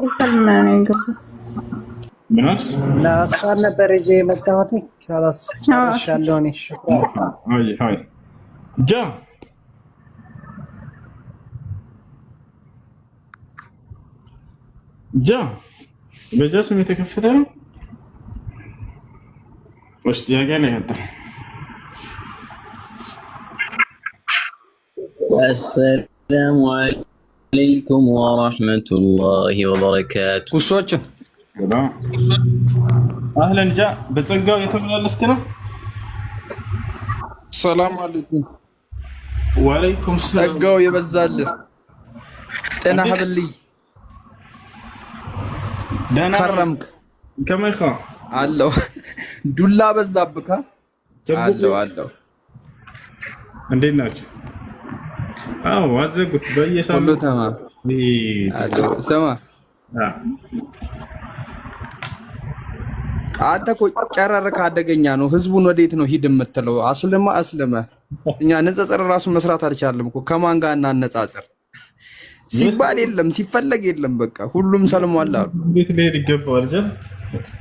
ሊሰልመን ይገባል። ምናት ለአሳን ነበር እጄ የመጣሁት ካላስ ጨርሻለሁ። እኔ ሃይ ጃ በጃ ስም የተከፈተ ነው ወይስ ጥያቄ ላይ ያጣ? السلام عليكم ورحمة الله وبركاته. وصوتك أهلا جاء بتصقوا يتمنى السكنة. السلام عليكم. وعليكم السلام. تقوا يبزال أنا حبلي كرمك كم يخا علو دولا بزابك علو عندي ناش وازقت بي سام كله تمام علو سما አንተ እኮ ጨረርክ አደገኛ ነው። ህዝቡን ወዴት ነው ሂድ የምትለው? አስለመ እኛ ንጽጽር ራሱ መስራት አልቻለም እኮ ከማን ጋር እናነጻጽር ሲባል የለም ሲፈለግ የለም። በቃ ሁሉም ሰልሟል አሉ። ቤት ልሄድ ይገባዋል ጀ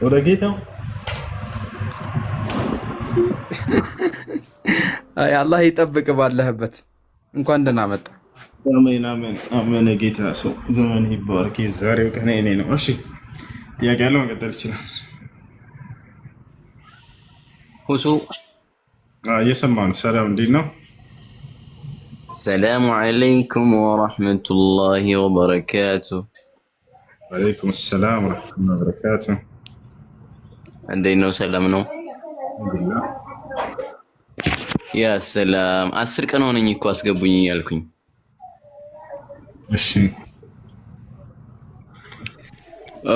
ወደ ጌታው። አይ አላህ ይጠብቅ ባለህበት። እንኳን ደህና መጣ። አሜን አሜን አሜን። ጌታ ሰው ዘመን ይባርክ። ዛሬው ቀን እኔ ነው። እሺ ጥያቄ ያለው መቀጠል ይችላል። ሁሱ እየሰማን ሰላም እንዴት ነው? ሰላሙ አለይኩም ወራህመቱላሂ ወበረካቱ። ወአለይኩም ሰላም ወራህመቱላሂ ወበረካቱ። እንዴት ነው? ሰላም ነው? ያ ሰላም 10 ቀን ሆነኝ እኮ አስገቡኝ እያልኩኝ። እሺ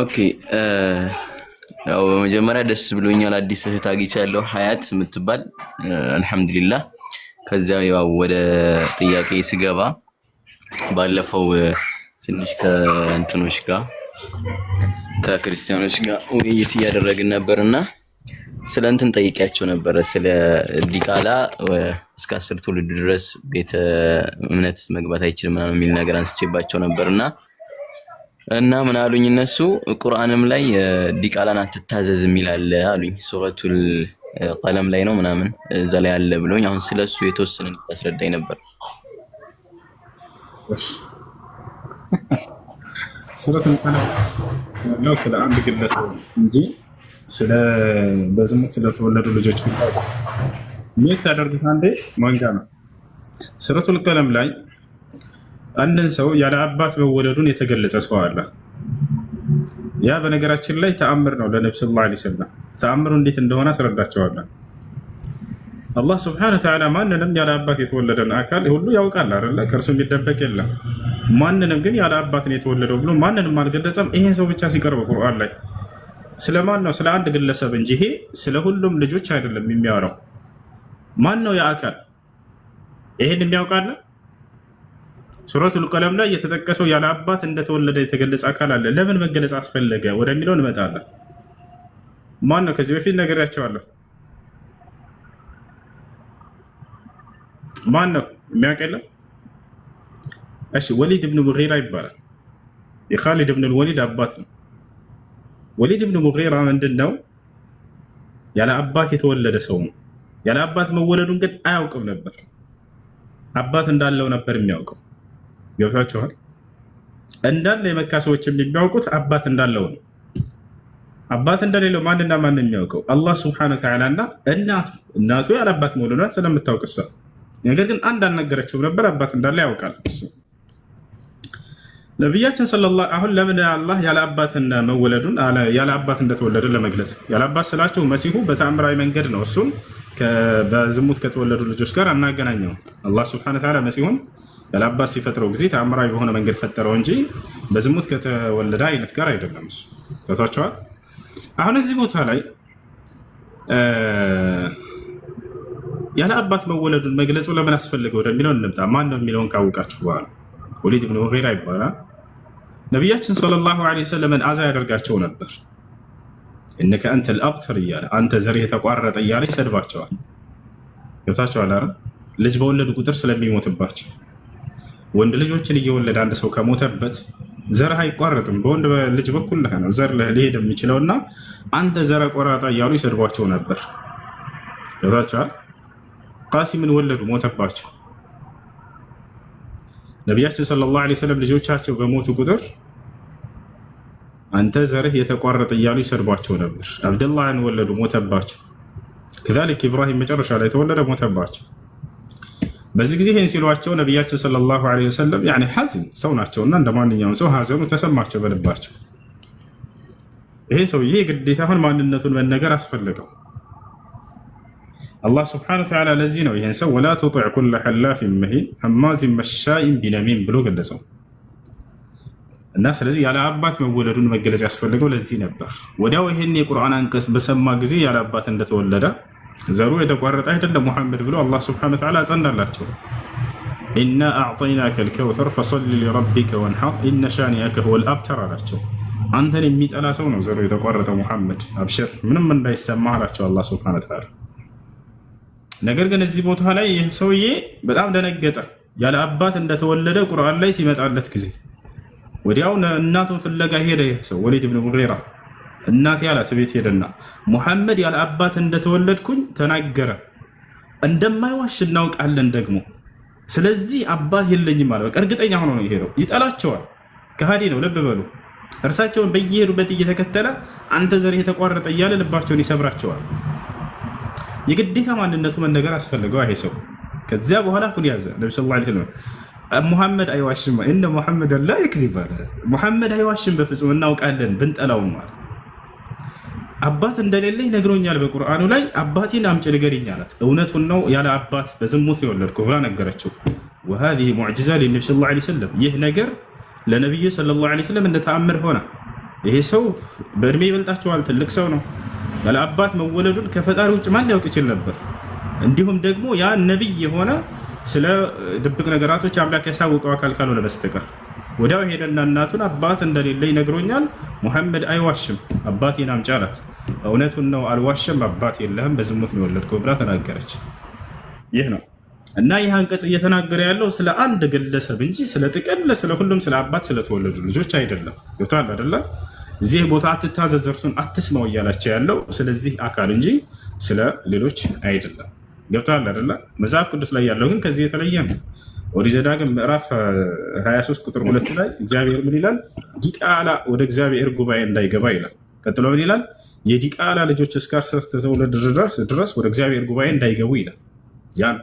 ኦኬ ያው በመጀመሪያ ደስ ብሎኛል። አዲስ እህት አግኝቻለሁ ሀያት የምትባል አልሐምዱሊላህ። ከዚያ ያው ወደ ጥያቄ ሲገባ ባለፈው ትንሽ ከእንትኖች ጋር ከክርስቲያኖች ጋር ውይይት እያደረግን ነበርና ስለ እንትን ጠይቂያቸው ነበር። ስለ ዲቃላ እስከ 10 ትውልድ ድረስ ቤተ እምነት መግባት አይችልም ምናምን የሚል ነገር አንስቼባቸው ነበርና እና ምን አሉኝ እነሱ ቁርአንም ላይ ዲቃላን አትታዘዝ የሚላል አሉኝ። ሱረቱል ቀለም ላይ ነው ምናምን እዛ ላይ አለ ብሎኝ አሁን ስለሱ የተወሰነ አስረዳኝ ነበር። እሺ ሱረቱል ቀለም ነው ስለ አንድ ግለሰብ እንጂ ስለ በዝሙት ስለተወለዱ ልጆች ምን ታደርጉት አንዴ ማንጋ ነው። ሱረቱል ቀለም ላይ አንድን ሰው ያለ አባት መወለዱን የተገለጸ ሰው አለ። ያ በነገራችን ላይ ተአምር ነው ለነብዩ ሰለላሁ ዐለይሂ ወሰለም። ተአምሩ እንዴት እንደሆነ አስረዳቸዋለሁ። አላህ ሱብሓነሁ ወተዓላ ማንንም ያለ አባት የተወለደን አካል ሁሉ ያውቃል አይደለ? ከእርሱ የሚደበቅ የለም። ማንንም ግን ያለ አባት ነው የተወለደው ብሎ ማንንም አልገለጸም። ይሄን ሰው ብቻ ሲቀርብ ቁርአን ላይ ስለማን ነው? ስለ አንድ ግለሰብ እንጂ ይሄ ስለ ሁሉም ልጆች አይደለም የሚያወራው። ማን ነው ያ አካል? ይሄን የሚያውቃል? ሱረቱል ቀለም ላይ የተጠቀሰው ያለ አባት እንደተወለደ የተገለጸ አካል አለ። ለምን መገለጽ አስፈለገ ወደሚለው እንመጣለን። ማን ነው? ከዚህ በፊት ነግሬያቸዋለሁ። ማን ነው የሚያውቅ የለም? እሺ ወሊድ ኢብኑ ሙጊራ ይባላል። የኻሊድ ኢብኑ ወሊድ አባት ነው። ወሊድ ኢብኑ ሙጊራ ምንድነው? ያለ አባት የተወለደ ሰው ነው። ያለ አባት መወለዱን ግን አያውቅም ነበር። አባት እንዳለው ነበር የሚያውቀው። ገብታችኋል? እንዳለ የመካ ሰዎች የሚያውቁት አባት እንዳለው ነው። አባት እንደሌለው ማንና ማን የሚያውቀው? አላህ ሱብሓነሁ ወተዓላ እና እናቱ ያለ አባት መውለዷን ስለምታውቅ እሷ። ነገር ግን አንድ አልነገረችውም ነበር። አባት እንዳለ ያውቃል እሱ። ነቢያችን ሰለላሁ አሁን ለምን አላህ ያለ አባትና መወለዱን ያለ አባት እንደተወለደ ለመግለጽ ያለ አባት ስላቸው መሲሁ በተአምራዊ መንገድ ነው እሱን በዝሙት ከተወለዱ ልጆች ጋር አናገናኘው። አላህ ሱብሓነሁ ወተዓላ መሲሁን ያለ አባት ሲፈጥረው ጊዜ ተአምራዊ በሆነ መንገድ ፈጠረው እንጂ በዝሙት ከተወለደ አይነት ጋር አይደለም። እሱ ገብቷቸዋል። አሁን እዚህ ቦታ ላይ ያለ አባት መወለዱን መግለጹ ለምን አስፈልገው ወደሚለው እንምጣ። ማን ነው የሚለውን ካወቃችሁ በኋላ ወሊድ ኢብኑ ሙጊራ ይባላል። ነቢያችን ሰለላሁ ዐለይሂ ወሰለም አዛ ያደርጋቸው ነበር። እነከ አንተል አብተር እያለ አንተ ዘርህ የተቋረጠ እያለ ይሰድባቸዋል። ገብታችኋል አይደል? ልጅ በወለዱ ቁጥር ስለሚሞትባቸው ወንድ ልጆችን እየወለደ አንድ ሰው ከሞተበት ዘርህ አይቋረጥም። በወንድ ልጅ በኩል ነው ዘር ሊሄድ የሚችለውና አንተ ዘረ ቆራጣ እያሉ ይሰድቧቸው ነበር። ገባችኋል? ቃሲምን ወለዱ፣ ሞተባቸው። ነቢያችን ሰለላሁ ዐለይሂ ወሰለም ልጆቻቸው በሞቱ ቁጥር አንተ ዘርህ የተቋረጠ እያሉ ይሰድቧቸው ነበር። አብደላህን ወለዱ፣ ሞተባቸው። ከዛሊክ ኢብራሂም መጨረሻ ላይ ተወለደ፣ ሞተባቸው። በዚህ ጊዜ ይህን ሲሏቸው ነቢያችን ሰለላሁ ዐለይሂ ወሰለም ያኔ ሐዘን ሰው ናቸውና እንደ ማንኛውም ሰው ሐዘኑ ተሰማቸው በልባቸው። ይሄ ሰውዬ ግዴታ አሁን ማንነቱን መነገር አስፈልገው። አላህ ስብሐነሁ ወተዓላ ለዚህ ነው ይህን ሰው ወላ ቱጢዕ ኩለ ሐላፊን መሂን ሐማዚን መሻኢን ቢነሚም ብሎ ገለጸው። እና ስለዚህ ያለ አባት መወለዱን መገለጽ ያስፈልገው ለዚህ ነበር። ወዲያው ይህን የቁርአን አንቀጽ በሰማ ጊዜ ያለ አባት እንደተወለደ ዘሩ የተቋረጠ አይደለም ሙሐመድ ብሎ አላህ ስብሐነሁ ወተዓላ አጸናላቸው። ኢና አዕጠይናከ አልከውሰር ፈሰሊ ሊረቢከ ወንሐር ኢነ ሻኒአከ ሁወል አብተር አላቸው። አንተን የሚጠላ ሰው ነው ዘሩ የተቋረጠ ሙሐመድ፣ አብሽር ምንም እንዳይሰማ አላቸው አላህ ስብሐነሁ ወተዓላ። ነገር ግን እዚህ ቦታ ላይ ይህ ሰውዬ በጣም ደነገጠ። ያለ አባት እንደተወለደ ቁርአን ላይ ሲመጣለት ጊዜ ወዲያው እናቱን ፍለጋ ሄደ። ይህ ሰው ወሊድ ብን ሙጊራ እናቴ ያላት ቤት ሄደና ሙሐመድ ያለ አባት እንደተወለድኩኝ ተናገረ፣ እንደማይዋሽ እናውቃለን ደግሞ ስለዚህ አባት የለኝም ማለት በቃ እርግጠኛ ሆኖ ነው የሄደው። ይጠላቸዋል፣ ከሃዲ ነው። ልብ በሉ። እርሳቸውን በየሄዱበት እየተከተለ አንተ ዘር የተቋረጠ እያለ ልባቸውን ይሰብራቸዋል። የግዴታ ማንነቱ መነገር አስፈልገው ይሄ ሰው። ከዚያ በኋላ ፉን ያዘ ነብዩ ሰለላሁ ዐለይሂ ወሰለም ሙሐመድ አይዋሽም፣ እነ ሙሐመድ ላ ይክዚብ አለ። ሙሐመድ አይዋሽም በፍጹም እናውቃለን ብንጠላውም አለ። አባት እንደሌለኝ ነግሮኛል በቁርአኑ ላይ አባቴን አምጪ ንገሪኝ አላት። እውነቱን ነው ያለ አባት በዝሙት ነው የወለድኩ ብላ ነገረችው። وهذه معجزة للنبي صلى الله عليه وسلم። ይህ ነገር ለነብዩ ሰለላሁ ዐለይሂ ወሰለም እንደ ተአምር ሆነ። ይሄ ሰው በእድሜ ይበልጣቸዋል፣ ትልቅ ሰው ነው። ያለ አባት መወለዱን ከፈጣሪ ውጭ ማን ሊያውቅ ይችል ነበር? እንዲሁም ደግሞ ያ ነብይ የሆነ ስለ ድብቅ ነገራቶች አምላክ ያሳወቀው አካል ካልሆነ በስተቀር ወዲያው ሄደና እናቱን አባት እንደሌለ ይነግሮኛል፣ ሙሐመድ አይዋሽም አባቴን አምጪ አላት። እውነቱን ነው አልዋሽም፣ አባት የለህም በዝሙት ነው የወለድከው ብላ ተናገረች። ይህ ነው እና ይህ አንቀጽ እየተናገረ ያለው ስለ አንድ ግለሰብ እንጂ ስለ ጥቅል ስለ ሁሉም ስለ አባት ስለተወለዱ ልጆች አይደለም። ገብቶሃል አይደለ? እዚህ ቦታ አትታዘዝ እርሱን አትስማው እያላቸው ያለው ስለዚህ አካል እንጂ ስለ ሌሎች አይደለም። ገብቶሃል አይደለ? መጽሐፍ ቅዱስ ላይ ያለው ግን ከዚህ የተለየ ነው። ኦሪት ዘዳግም ምዕራፍ 23 ቁጥር 2 ላይ እግዚአብሔር ምን ይላል? ዲቃላ ወደ እግዚአብሔር ጉባኤ እንዳይገባ ይላል። ቀጥሎ ምን ይላል? የዲቃላ ልጆች እስከ 10 ተወለዱ ድረስ ወደ እግዚአብሔር ጉባኤ እንዳይገቡ ይላል። ያን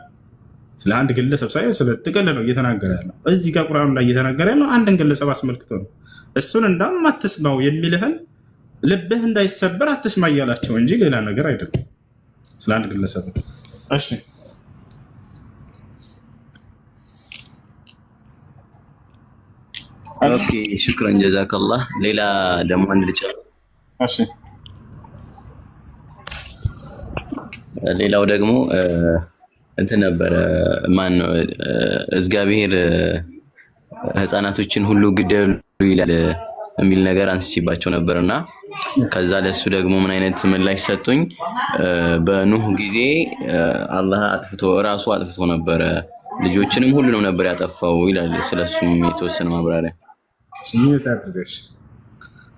ስለ አንድ ግለሰብ ሳይሆን ስለ ጥቅል ነው እየተናገረ ያለው። እዚህ ጋር ቁርአን ላይ እየተናገረ ያለው አንድን ግለሰብ አስመልክቶ ነው። እሱን እንዳውም አትስማው የሚልህን ልብህ እንዳይሰበር አትስማ እያላቸው እንጂ ሌላ ነገር አይደለም። ስለ አንድ ግለሰብ እሺ ኦኬ ሽክራን ጀዛከላህ። ሌላ ደግሞ አንድ ልጅ እሺ ሌላው ደግሞ እንትን ነበረ ማን ነው እግዚአብሔር ህፃናቶችን ሁሉ ግደሉ ይላል የሚል ነገር አንስቼባቸው ነበርና ከዛ ለሱ ደግሞ ምን አይነት ምላሽ ሰጡኝ? በኑህ ጊዜ አላህ ራሱ አጥፍቶ ነበረ፣ ልጆችንም ሁሉንም ነበር ያጠፋው ይላል። ስለሱም የተወሰነ ማብራሪያ ስሜት አድርገሽ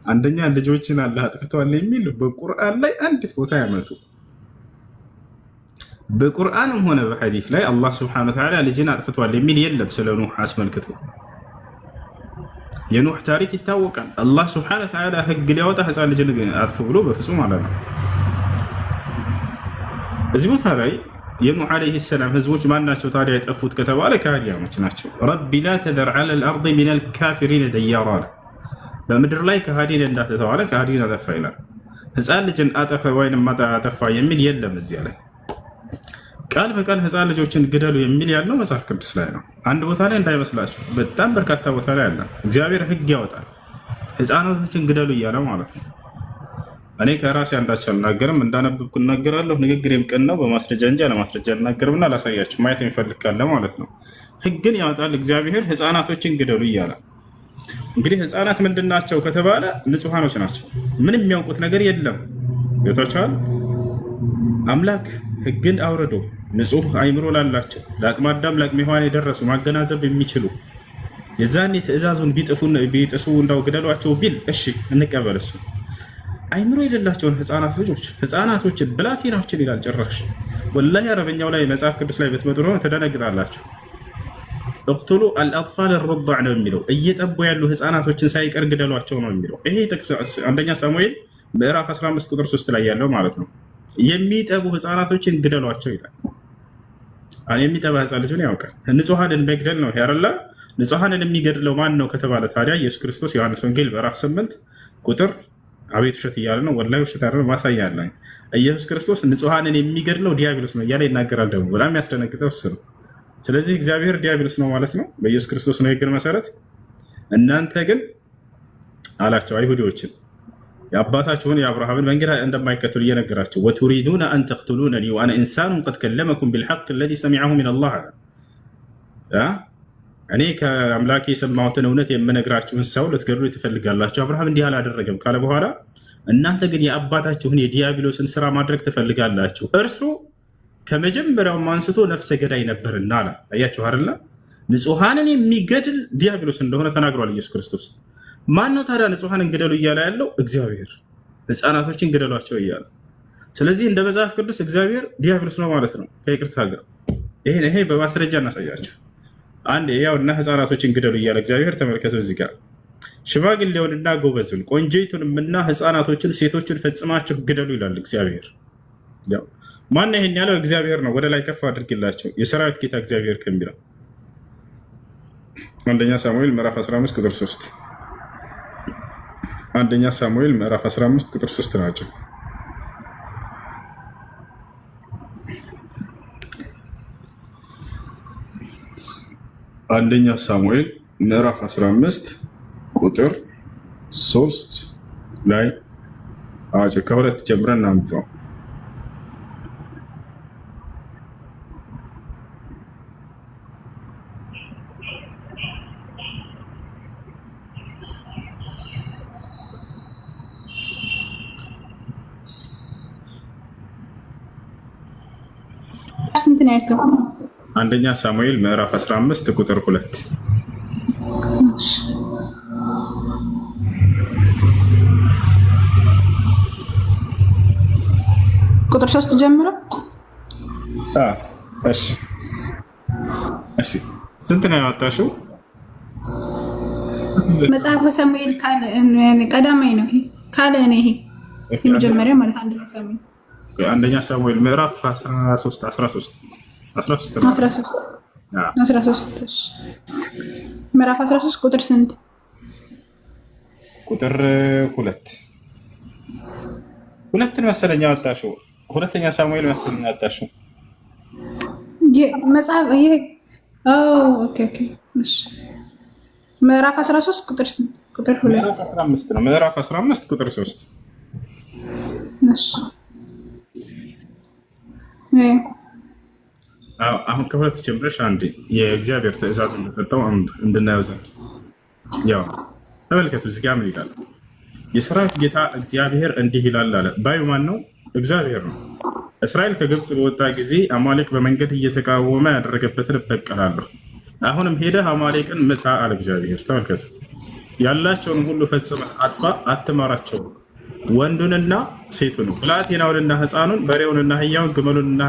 አንደኛ ልጆችን አላህ አጥፍቷል የሚል በቁርአን ላይ አንዲት ቦታ ያመጡ። በቁርአንም ሆነ በሐዲስ ላይ አላህ Subhanahu Wa Ta'ala ልጅን አጥፍቷል የሚል የለም። ስለ ኑህ አስመልክቶ የኑህ ታሪክ ይታወቃል። አላህ Subhanahu Wa Ta'ala ህግ ሊያወጣ ህፃን ልጅን አጥፉ ብሎ በፍጹም አላለም። እዚህ ቦታ ላይ የኑህ አለይሂ ሰላም ህዝቦች ማን ናቸው ታዲያ የጠፉት ከተባለ ከሃዲያኖች ናቸው። ረቢ ላ ተዘር ዐለ አልአርድ ሚነል ካፊሪን ደያራ፣ በምድር ላይ ከሃዲን እንዳትተዋለ ከሃዲን አጠፋ ይላል። ህፃን ልጅን አጠፋ ወይንም አጠፋ የሚል የለም። እዚያ ላይ ቃል በቃል ህፃን ልጆችን ግደሉ የሚል ያለው መጽሐፍ ቅዱስ ላይ ነው። አንድ ቦታ ላይ እንዳይመስላችሁ በጣም በርካታ ቦታ ላይ አለ። እግዚአብሔር ህግ ያወጣል ህፃናቶችን ግደሉ እያለ ማለት ነው። እኔ ከራሴ አንዳች አልናገርም፣ እንዳነበብኩ እናገራለሁ። ንግግሬም ቅን ነው፣ በማስረጃ እንጂ አለማስረጃ አልናገርምና ላሳያችሁ ማየት የሚፈልግ ካለ ማለት ነው። ህግን ያወጣል እግዚአብሔር ህፃናቶችን ግደሉ እያለ። እንግዲህ ህፃናት ምንድን ናቸው ከተባለ ንጹሃኖች ናቸው። ምንም የሚያውቁት ነገር የለም። ጌታቸዋል አምላክ ህግን አውርዶ ንጹህ አይምሮ ላላቸው ለአቅመ አዳም ለአቅመ ሔዋን የደረሱ ማገናዘብ የሚችሉ የዛኔ ትእዛዙን ቢጥሱ እንዳው ግደሏቸው ቢል እሺ እንቀበል። እሱ አይምሮ የሌላቸውን ህፃናቶችን ብላቴናዎችን ይላል ጭራሽ። ወላሂ አረበኛው ላይ መጽሐፍ ቅዱስ ላይ ብትመጡ ነው ተደነግጣላችሁ። እቅቱሉ አልአጥፋል ሩዳዕ ነው የሚለው፣ እየጠቡ ያሉ ህፃናቶችን ሳይቀር ግደሏቸው ነው የሚለው። ይሄ አንደኛ ሳሙኤል ምዕራፍ 15 ቁጥር 3 ላይ ያለው ማለት ነው። የሚጠቡ ህፃናቶችን ግደሏቸው ይላል። የሚጠባ ህፃን ልጅ ምን ያውቃል? ንጹሐንን መግደል ነው ያረላ። ንጹሐንን የሚገድለው ማን ነው ከተባለ ታዲያ ኢየሱስ ክርስቶስ ዮሐንስ ወንጌል ምዕራፍ 8 ቁጥር አቤት ውሸት እያለ ነው። ወላሂ ውሸት አይደለም፣ ማሳያ አለ። ኢየሱስ ክርስቶስ ንጹሐንን የሚገድለው ዲያብሎስ ነው እያለ ይናገራል። ደግሞ በጣም ያስደነግጠው እሱ ነው። ስለዚህ እግዚአብሔር ዲያብሎስ ነው ማለት ነው በኢየሱስ ክርስቶስ ንግግር መሰረት። እናንተ ግን አላቸው አይሁዶችን የአባታችሁን የአብርሃምን መንገድ እንደማይከተሉ እየነገራቸው ወቱሪዱነ አን ተቅቱሉነኒ ወአነ ኢንሳኑን ቀድ ከለመኩም ቢልሐቅ አለዚ ሰሚዐሁ ሚነላህ አለ። እኔ ከአምላኬ የሰማሁትን እውነት የምነግራችሁን ሰው ልትገድሉ ትፈልጋላችሁ፣ አብርሃም እንዲህ አላደረገም ካለ በኋላ እናንተ ግን የአባታችሁን የዲያብሎስን ስራ ማድረግ ትፈልጋላችሁ፣ እርሱ ከመጀመሪያውም አንስቶ ነፍሰ ገዳይ ነበርና አለ። አያችሁ አይደለ? ንጹሐንን የሚገድል ዲያብሎስ እንደሆነ ተናግሯል ኢየሱስ ክርስቶስ። ማን ነው ታዲያ ንጹሐንን ግደሉ እያለ ያለው? እግዚአብሔር። ህፃናቶችን ግደሏቸው እያለ። ስለዚህ እንደ መጽሐፍ ቅዱስ እግዚአብሔር ዲያብሎስ ነው ማለት ነው ከይቅርታ ጋር። ይሄ በማስረጃ እናሳያችሁ። አንድ ያውና ህፃናቶችን ግደሉ እያለ እግዚአብሔር ተመልከቱ። እዚህ ጋር ሽማግሌውንና ጎበዙን ቆንጆይቱንምና ህፃናቶችን ሴቶችን ፈጽማችሁ ግደሉ ይላል እግዚአብሔር። ማን ይሄን ያለው? እግዚአብሔር ነው። ወደ ላይ ከፍ አድርግላቸው የሰራዊት ጌታ እግዚአብሔር ከሚለው አንደኛ ሳሙኤል ምዕራፍ 15 ቁጥር 3 አንደኛ ሳሙኤል ምዕራፍ 15 ቁጥር 3 ናቸው። አንደኛ ሳሙኤል ምዕራፍ 15 ቁጥር 3 ላይ ከሁለት ጀምረን እናምጣው። ስንት ነው ያልከው? አንደኛ ሳሙኤል ምዕራፍ 15 ቁጥር 2 ቁጥር 3 ጀምሮ። እሺ ስንት ነው ያወጣሽው? መጽሐፈ ሳሙኤል ቀዳማይ ነው ካለ ነው። ይሄ የመጀመሪያ ማለት አንደኛ ሳሙኤል ምዕራፍ 13 ምዕራፍ 13 ቁጥር ስንት? ቁጥር 2 መሰለኝ ያወጣሽው። ሁለተኛ ሳሙኤል መሰለኝ ያወጣሽው መጽሐፍ ይሄ። ኦኬ እሺ። ምዕራፍ 13 ቁጥር ስንት? ቁጥር 2 ነው። ምዕራፍ 15 ቁጥር 3 እሺ። አሁን ከሁለት ጀምረሽ አንዴ የእግዚአብሔር ትእዛዝ እንደሰጠው እንድናየው ዘንድ ያው ተመልከቱ። እዚህ ጋር ምን ይላል? የሰራዊት ጌታ እግዚአብሔር እንዲህ ይላል አለ። ባዩ ማን ነው? እግዚአብሔር ነው። እስራኤል ከግብፅ በወጣ ጊዜ አማሌቅ በመንገድ እየተቃወመ ያደረገበትን እበቀላለሁ። አሁንም ሄደህ አማሌቅን ምታ አለ እግዚአብሔር። ተመልከቱ። ያላቸውን ሁሉ ፈጽመህ አጥፋ፣ አትማራቸው፣ ወንዱንና ሴቱን፣ ብላቴናውንና ሕፃኑን፣ በሬውንና አህያውን፣ ግመሉንና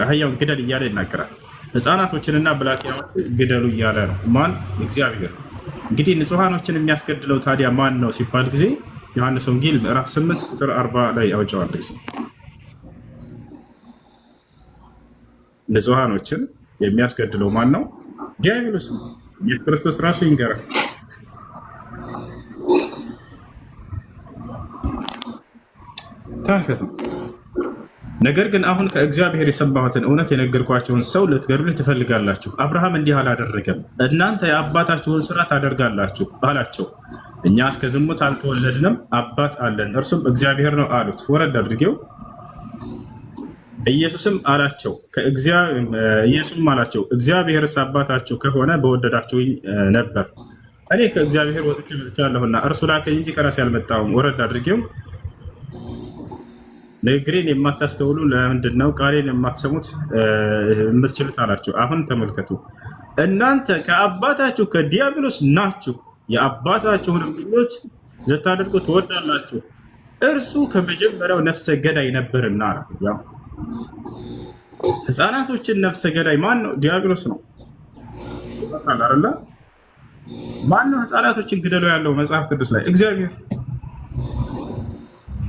አህያውን ግደል እያለ ይናገራል። ሕፃናቶችንና ብላቴናውን ግደሉ እያለ ነው። ማን? እግዚአብሔር። እንግዲህ ንጹሐኖችን የሚያስገድለው ታዲያ ማን ነው ሲባል ጊዜ ዮሐንስ ወንጌል ምዕራፍ 8 ቁጥር 40 ላይ ያውጫዋል። ንጹሐኖችን የሚያስገድለው ማን ነው? ዲያብሎስ ነው። ኢየሱስ ክርስቶስ ራሱ ይንገራል። ታከቱ። ነገር ግን አሁን ከእግዚአብሔር የሰማሁትን እውነት የነገርኳቸውን ሰው ልትገድሉ ትፈልጋላችሁ። አብርሃም እንዲህ አላደረገም፣ እናንተ የአባታችሁን ስራ ታደርጋላችሁ አላቸው። እኛ እስከ ዝሙት አልተወለድንም፣ አባት አለን፣ እርሱም እግዚአብሔር ነው አሉት። ወረድ አድርጌው ኢየሱስም አላቸው እግዚአብሔርስ አባታችሁ ከሆነ በወደዳችሁኝ ነበር። እኔ ከእግዚአብሔር ወጥቼ መጥቻለሁና እርሱ ላከኝ እንጂ ከራሴ አልመጣሁም። ወረድ አድርጌው ንግግሬን የማታስተውሉ ለምንድን ነው ቃሌን የማትሰሙት የምትችሉት አላቸው። አሁን ተመልከቱ። እናንተ ከአባታችሁ ከዲያብሎስ ናችሁ፣ የአባታችሁን ምኞት ልታደርጉ ትወዳላችሁ፣ እርሱ ከመጀመሪያው ነፍሰ ገዳይ ነበርና። ያው ህፃናቶችን ነፍሰ ገዳይ ማን ነው? ዲያብሎስ ነው አይደል? ማን ነው ህፃናቶችን ግደሉ ያለው መጽሐፍ ቅዱስ ላይ? እግዚአብሔር።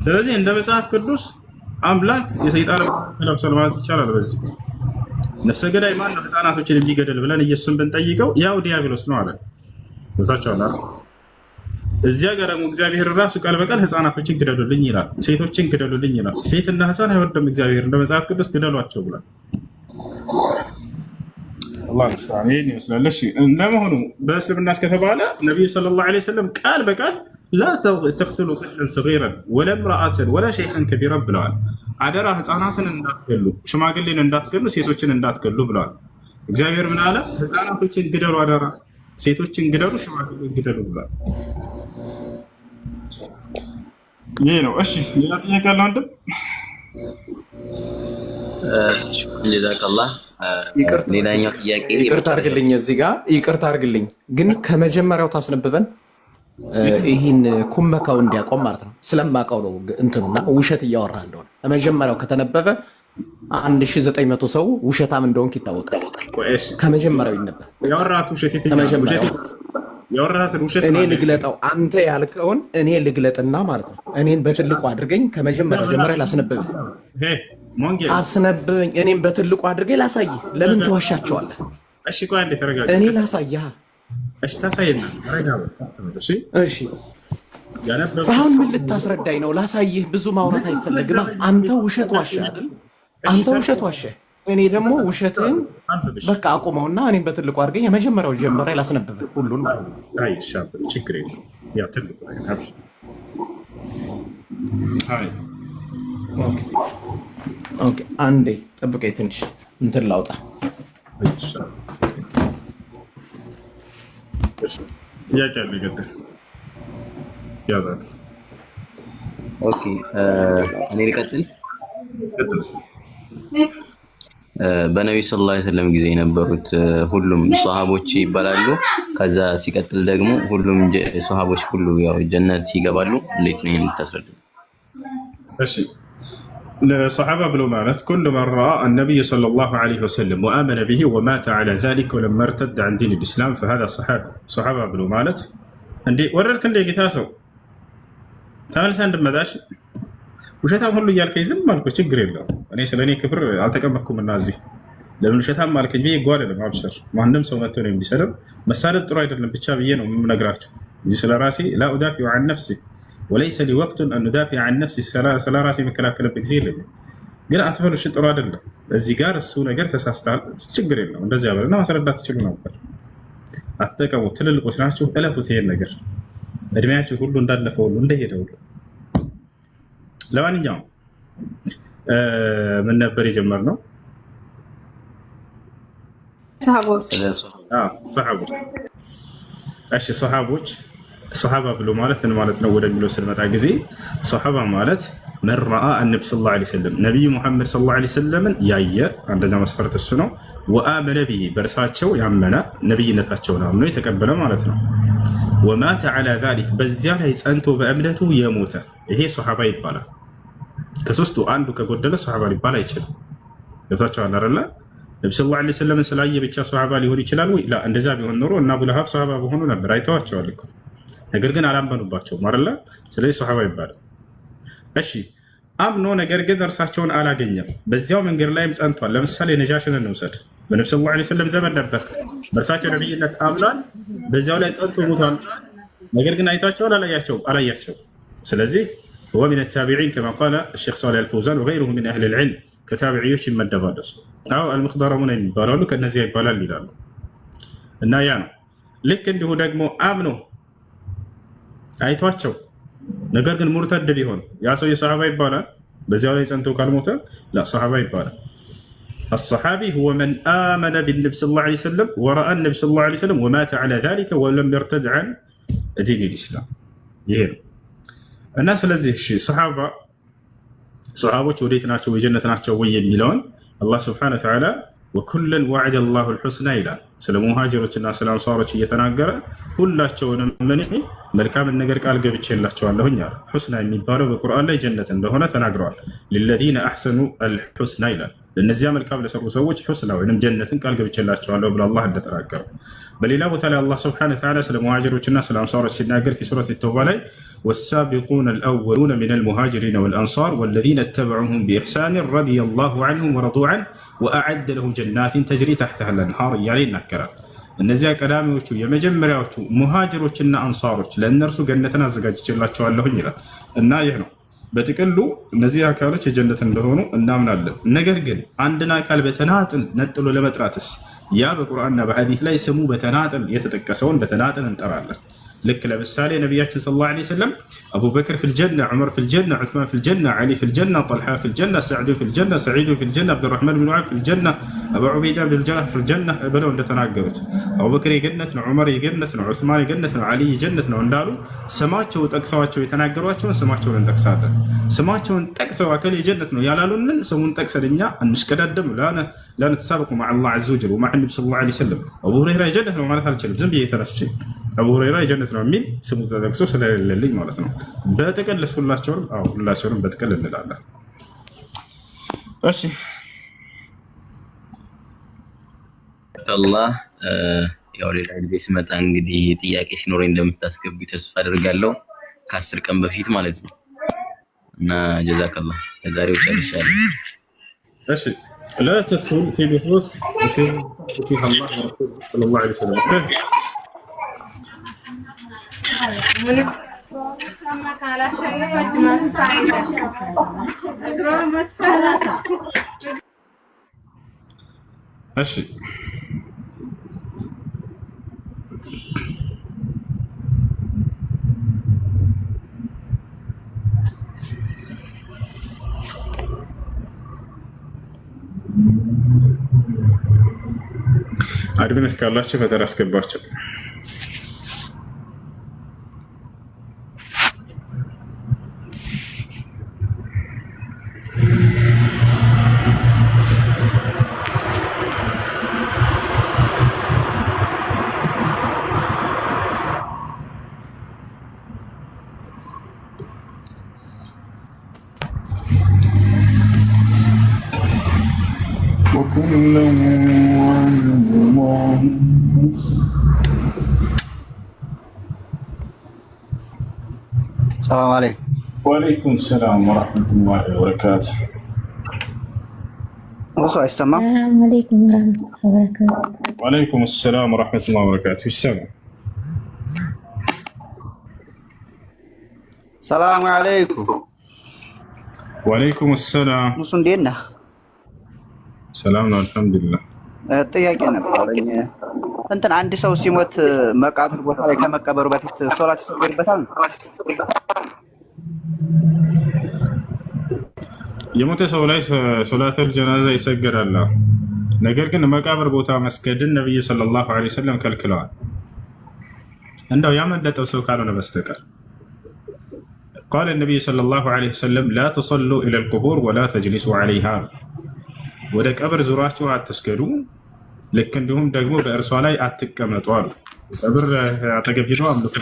ስለዚህ እንደ መጽሐፍ ቅዱስ አምላክ የሰይጣን ለብሷል ማለት ይቻላል። በዚህ ነፍሰ ገዳይ ማን ነው ህፃናቶችን የሚገድል ብለን ኢየሱስን ብንጠይቀው ያው ዲያብሎስ ነው አለ። ቦታቸውና እዚያ ጋር ደግሞ እግዚአብሔር ራሱ ቃል በቃል ህፃናቶችን ግደሉልኝ ይላል፣ ሴቶችን ግደሉልኝ ይላል። ሴትና ህፃን አይወድም እግዚአብሔር፣ እንደ መጽሐፍ ቅዱስ ግደሏቸው ብሏል። አላህ ይመስገን። ይሄን ይመስላል። እሺ ለመሆኑ በእስልምና እስከተባለ ነብዩ ሰለላሁ ዐለይሂ ወሰለም ቃል በቃል ላ ተቅትሉ ጠፍለን ሰጊረን ወላ ምርአተን ወላ ሸይኸን ከቢረን ብለዋል። አደራ ህፃናትን እንዳትገሉ፣ ሽማግሌን እንዳትገሉ፣ ሴቶችን እንዳትገሉ ብለዋል። እግዚአብሔር ምን አለ? ህፃናቶችን ግደሉ፣ አደራ ሴቶችን ግደሉ፣ ሽማግሌን ግደሉ ብለዋል። ይሄ ነው። እሺ ሌላ ጥያቄ አለ ወንድም? ጀዛከላህ። ሌላኛው ጥያቄ ይቅርታ አድርግልኝ፣ እዚህ ጋር ይቅርታ አድርግልኝ፣ ግን ከመጀመሪያው ታስነብበን ይህን ኩመካው እንዲያቆም ማለት ነው። ስለማውቀው ነው እንትኑና ውሸት እያወራ እንደሆነ ከመጀመሪያው ከተነበበ 1900 ሰው ውሸታም እንደሆንክ ይታወቃል። ከመጀመሪያው ይነበብ። እኔ ልግለጠው፣ አንተ ያልከውን እኔ ልግለጥና ማለት ነው። እኔን በትልቁ አድርገኝ፣ ከመጀመሪያው ጀምሬ ላስነብብህ። አስነብበኝ፣ እኔም በትልቁ አድርገኝ ላሳይህ። ለምን ትዋሻቸዋለህ? እኔ ላሳይህ። እሺ ታሳየና እሺ አሁን ምን ልታስረዳኝ ነው? ላሳይህ። ብዙ ማውራት አይፈለግም። አንተ ውሸት ዋሸህ አይደል? አንተ ውሸት ዋሸህ። እኔ ደግሞ ውሸትን በቃ አቁመውና እኔም በትልቁ አድርገኝ የመጀመሪያው ጀምሬ ላስነብብህ ሁሉን ማለት ነው። አይ ሻብ ችግር የለም። ያ ትልቁ አብሽ አይ ኦኬ አንዴ ጠብቀኝ ትንሽ እንትን ላውጣ። ጥያቄ አለ ገጠር ያዛት። ኦኬ እኔ ልቀጥል። በነብዩ ሰለላሁ ዐለይሂ ወሰለም ጊዜ የነበሩት ሁሉም ሷሃቦች ይባላሉ። ከዛ ሲቀጥል ደግሞ ሁሉም ሷሃቦች ሁሉ ያው ጀነት ይገባሉ። እንዴት ነው ይሄን ተስረዱ? እሺ ለሷሃባ ብሎ ማለት كل من راى النبي صلى الله عليه وسلم وآمن به ومات على ذلك ولم يرتد عن دين الإسلام فهذا صحابة ብሎ ማለት እንዴ ወረድክ እንደ ጌታ ሰው ተመልሰ እንደመዳሽ ውሸታም ሁሉ እያልከኝ ዝም አልኩ። ችግር የለውም። እኔ ስለኔ ክብር አልተቀመጥኩም እና እዚህ ለምን ውሸታም አልከኝ ብዬ ጓል አይደለም። አብሽር ማንም ሰው መጥቶ ነው የሚሰደብ። መሳደብ ጥሩ አይደለም ብቻ ብዬ ነው የምነግራችሁ እንጂ ስለራሴ لا أدافع عن نفسي وليس لي وقت أن ندافع عن نفسي ስለ ራሴ መከላከልበት ጊዜ የለኝም። ግን አትበሉ እሺ፣ ጥሩ አይደለም። እዚህ ጋር እሱ ነገር ተሳስታል። ችግር የለውም። እንደዚህ ያበልና ማስረዳት ትችሉ ነበር። አትጠቀሙ። ትልልቆች ናችሁ። እለፉት ይሄን ነገር። እድሜያችሁ ሁሉ እንዳለፈ ሁሉ እንደሄደ ሁሉ። ለማንኛውም ምን ነበር የጀመርነው? ሰሃቦች። እሺ ሰሃቦች፣ ሰሃባ ብሎ ማለት ምን ማለት ነው ወደሚለው ስንመጣ ጊዜ ሰሃባ ማለት من رأى النبي صلى الله عليه وسلم ነብዩ ሙሐመድ صلى الله عليه وسلم ያየ አንደኛ መስፈርት እሱ ነው። وآمن به በርሳቸው ያመነ ነብይነታቸውን አምኖ የተቀበለ ማለት ነው። ومات على ذلك በዚያ ላይ ጸንቶ በእምነቱ የሞተ ይሄ ሰሃባ ይባላል። ከሶስቱ አንዱ ከጎደለ ሰሃባ ሊባል አይችልም። ገብታችኋል አይደል? ነብዩ ሰለላሁ ዐለይሂ ወሰለም ስላየ ብቻ ሰሃባ ሊሆን ይችላል ወይ? ላ እንደዛ ቢሆን ኖሮ እና አቡ ለሃብ ሰሃባ በሆኑ ነበር። አይተዋቸዋል እኮ ነገር ግን አላመኑባቸውም አይደል? ስለዚህ ሰሃባ ይባላል። እሺ አምኖ ነገር ግን እርሳቸውን አላገኘም። በዚያው መንገድ ላይም ጸንቷል። ለምሳሌ ነጃሽን እንውሰድ። በነብዩ ሰለላሁ ዐለይሂ ወሰለም ዘመን ነበር። በእርሳቸው ነብይነት አምኗል። በዚያው ላይ ጸንቶ ሞቷል። ነገር ግን አይታቸዋል? አላያቸውም። ስለዚህ هو من التابعين كما قال الشيخ صالح الفوزان وغيره من أهل العلم كتابعيوش يمدبال أو المخضرمون يبالالو كالنزيه يبالال يلالو እና ያ ነው። ልክ እንዲሁ ደግሞ አምኖ አይቷቸው ነገር ግን ሙርተድ ቢሆን ያ ሰው የሰሃባ ይባላል። በዚያው ላይ ጸንቶ ካልሞተ ላ ሰሃባ ይባላል። الصحابي هو من آمن بالنبي صلى الله عليه وسلم ورأى النبي صلى الله عليه وسلم ومات على ذلك ولم يرتد عن دين الإسلام ይሄ ነው። እና ስለዚህ እሺ ሰሃቦች ወዴት ናቸው የጀነት ናቸው ወይ የሚለውን አላህ Subhanahu Wa Ta'ala ወኩለን ወዐደ አላሁ አልሑስና ይላል። ስለ ሙሃጅሮችና ስለ አንሷሮች እየተናገረ ሁላቸውንም ምን መልካምን ነገር ቃል ገብቼላቸዋለሁኝ አለ። ሑስና የሚባለው በቁርአን ላይ ጀነት እንደሆነ ተናግረዋል። ሊለዚነ አሕሰኑ አልሑስና ይላል። ለእነዚያ መልካም ለሰሩ ሰዎች ሑስና ወይም ጀነትን ቃል ገብቼላቸዋለሁ ብሎ አላህ እንደተናገረው። በሌላ ቦታ ላይ አላህ ሱብሓነሁ ወተዓላ ስለ ሙሃጅሮችና ስለ አንሷሮች ሲናገር ፊ ሱረት ተውባ ላይ ወሳቢቁነ አልአወሉነ ሚነል ሙሃጅሪነ ወልአንሷር ወለዚነ ተበዑሁም ቢኢሕሳን ረዲየላሁ ዐንሁም ወረዱ ዐንሁ ወአዐደ ለሁም ጀናቲን ተጅሪ ተሕተሃ አልአንሃር እያለ ይናገራል። እነዚያ ቀዳሚዎቹ የመጀመሪያዎቹ ሙሃጅሮችና አንሷሮች ለእነርሱ ገነትን አዘጋጅቼላቸዋለሁኝ ይላል እና ይህ ነው በጥቅሉ እነዚህ አካሎች የጀነት እንደሆኑ እናምናለን። ነገር ግን አንድን አካል በተናጥል ነጥሎ ለመጥራትስ ያ በቁርአንና በሐዲስ ላይ ስሙ በተናጥል የተጠቀሰውን በተናጥል እንጠራለን። ልክ ለምሳሌ ነቢያችን ሰለላሁ ዐለይሂ ወሰለም አቡበክር ፊልጀና፣ ዑመር ፊልጀና፣ ዑስማን ፊልጀና፣ ዓሊ ፊልጀና፣ ጠልሓ ፊልጀና፣ ሰዕዱ ፊልጀና፣ ሰዒዱ ፊልጀና፣ አብዱራሕማን ብን ዐውፍ ፊልጀና፣ አቡ ዑበይዳ ብን ጀራህ ፊልጀና ብለው እንደተናገሩት አቡበክር የገነት ነው፣ ዑመር የገነት ነው፣ ዑስማን የገነት ነው፣ ዓሊ የጀነት ነው እንዳሉ ስማቸው ጠቅሰዋቸው የተናገሯቸውን ስማቸውን እንጠቅሳለን። ስማቸውን ጠቅሰው አከል የጀነት ነው ያላሉንን ስሙን ጠቅሰን እኛ አንሽቀዳደም። ላ ነተሳበቁ መዓ አላህ ዐዘ ወጀል ወመዓ ነቢ ሰለላሁ ዐለይሂ ወሰለም። አቡ ሁረይራ የጀነት ነው ማለት አልችልም። ዝም ብዬ ተነስቼ አቡ ሁረይራ የጀነት ነው የሚል ስሙ ተጠቅሶ ስለሌለልኝ ማለት ነው። በጥቅል ሁላቸውንም በጥቅል እንላለን። እሺ አላህ ያው ሌላ ጊዜ ስመጣ እንግዲህ ጥያቄ ሲኖረኝ እንደምታስገቡ ተስፋ አደርጋለሁ ከ10 ቀን በፊት ማለት ነው። እና ጀዛከላህ ለዛሬው ጨርሻለሁ። እሺ لا تدخل في بحوث فيها الله ورسوله صلى الله عليه وسلم. እሺ አድሚኖች ካላችሁ ፈተና አስገባችሁ። السلام عليكم. وعليكم السلام ورحمة الله وبركاته. وصل السماء. السلام عليكم ورحمة الله وبركاته. وعليكم السلام ورحمة الله وبركاته. السلام. السلام عليكم. وعليكم السلام. نصن دينا. سلامنا الحمد لله. ጥያቄ ነበረኝ። እንትን አንድ ሰው ሲሞት መቃብር ቦታ ላይ ከመቀበሩ በፊት ሶላት ይሰገድበታል? የሞተ ሰው ላይ ሶላተል ጀናዛ ይሰገዳል። ነገር ግን መቃብር ቦታ መስገድን ነብዩ ሰለላሁ ዐለይሂ ወሰለም ከልክለዋል። እንደው ያመለጠው ሰው ካልሆነ በስተቀር قال النبي صلى الله عليه وسلم لا تصلوا الى القبور ولا تجلسوا عليها ወደ ቀብር ዙራችሁ አትስገዱ፣ ልክ እንዲሁም ደግሞ በእርሷ ላይ አትቀመጡ አሉ። ቀብር አጠገብ ሄደው አምልኮ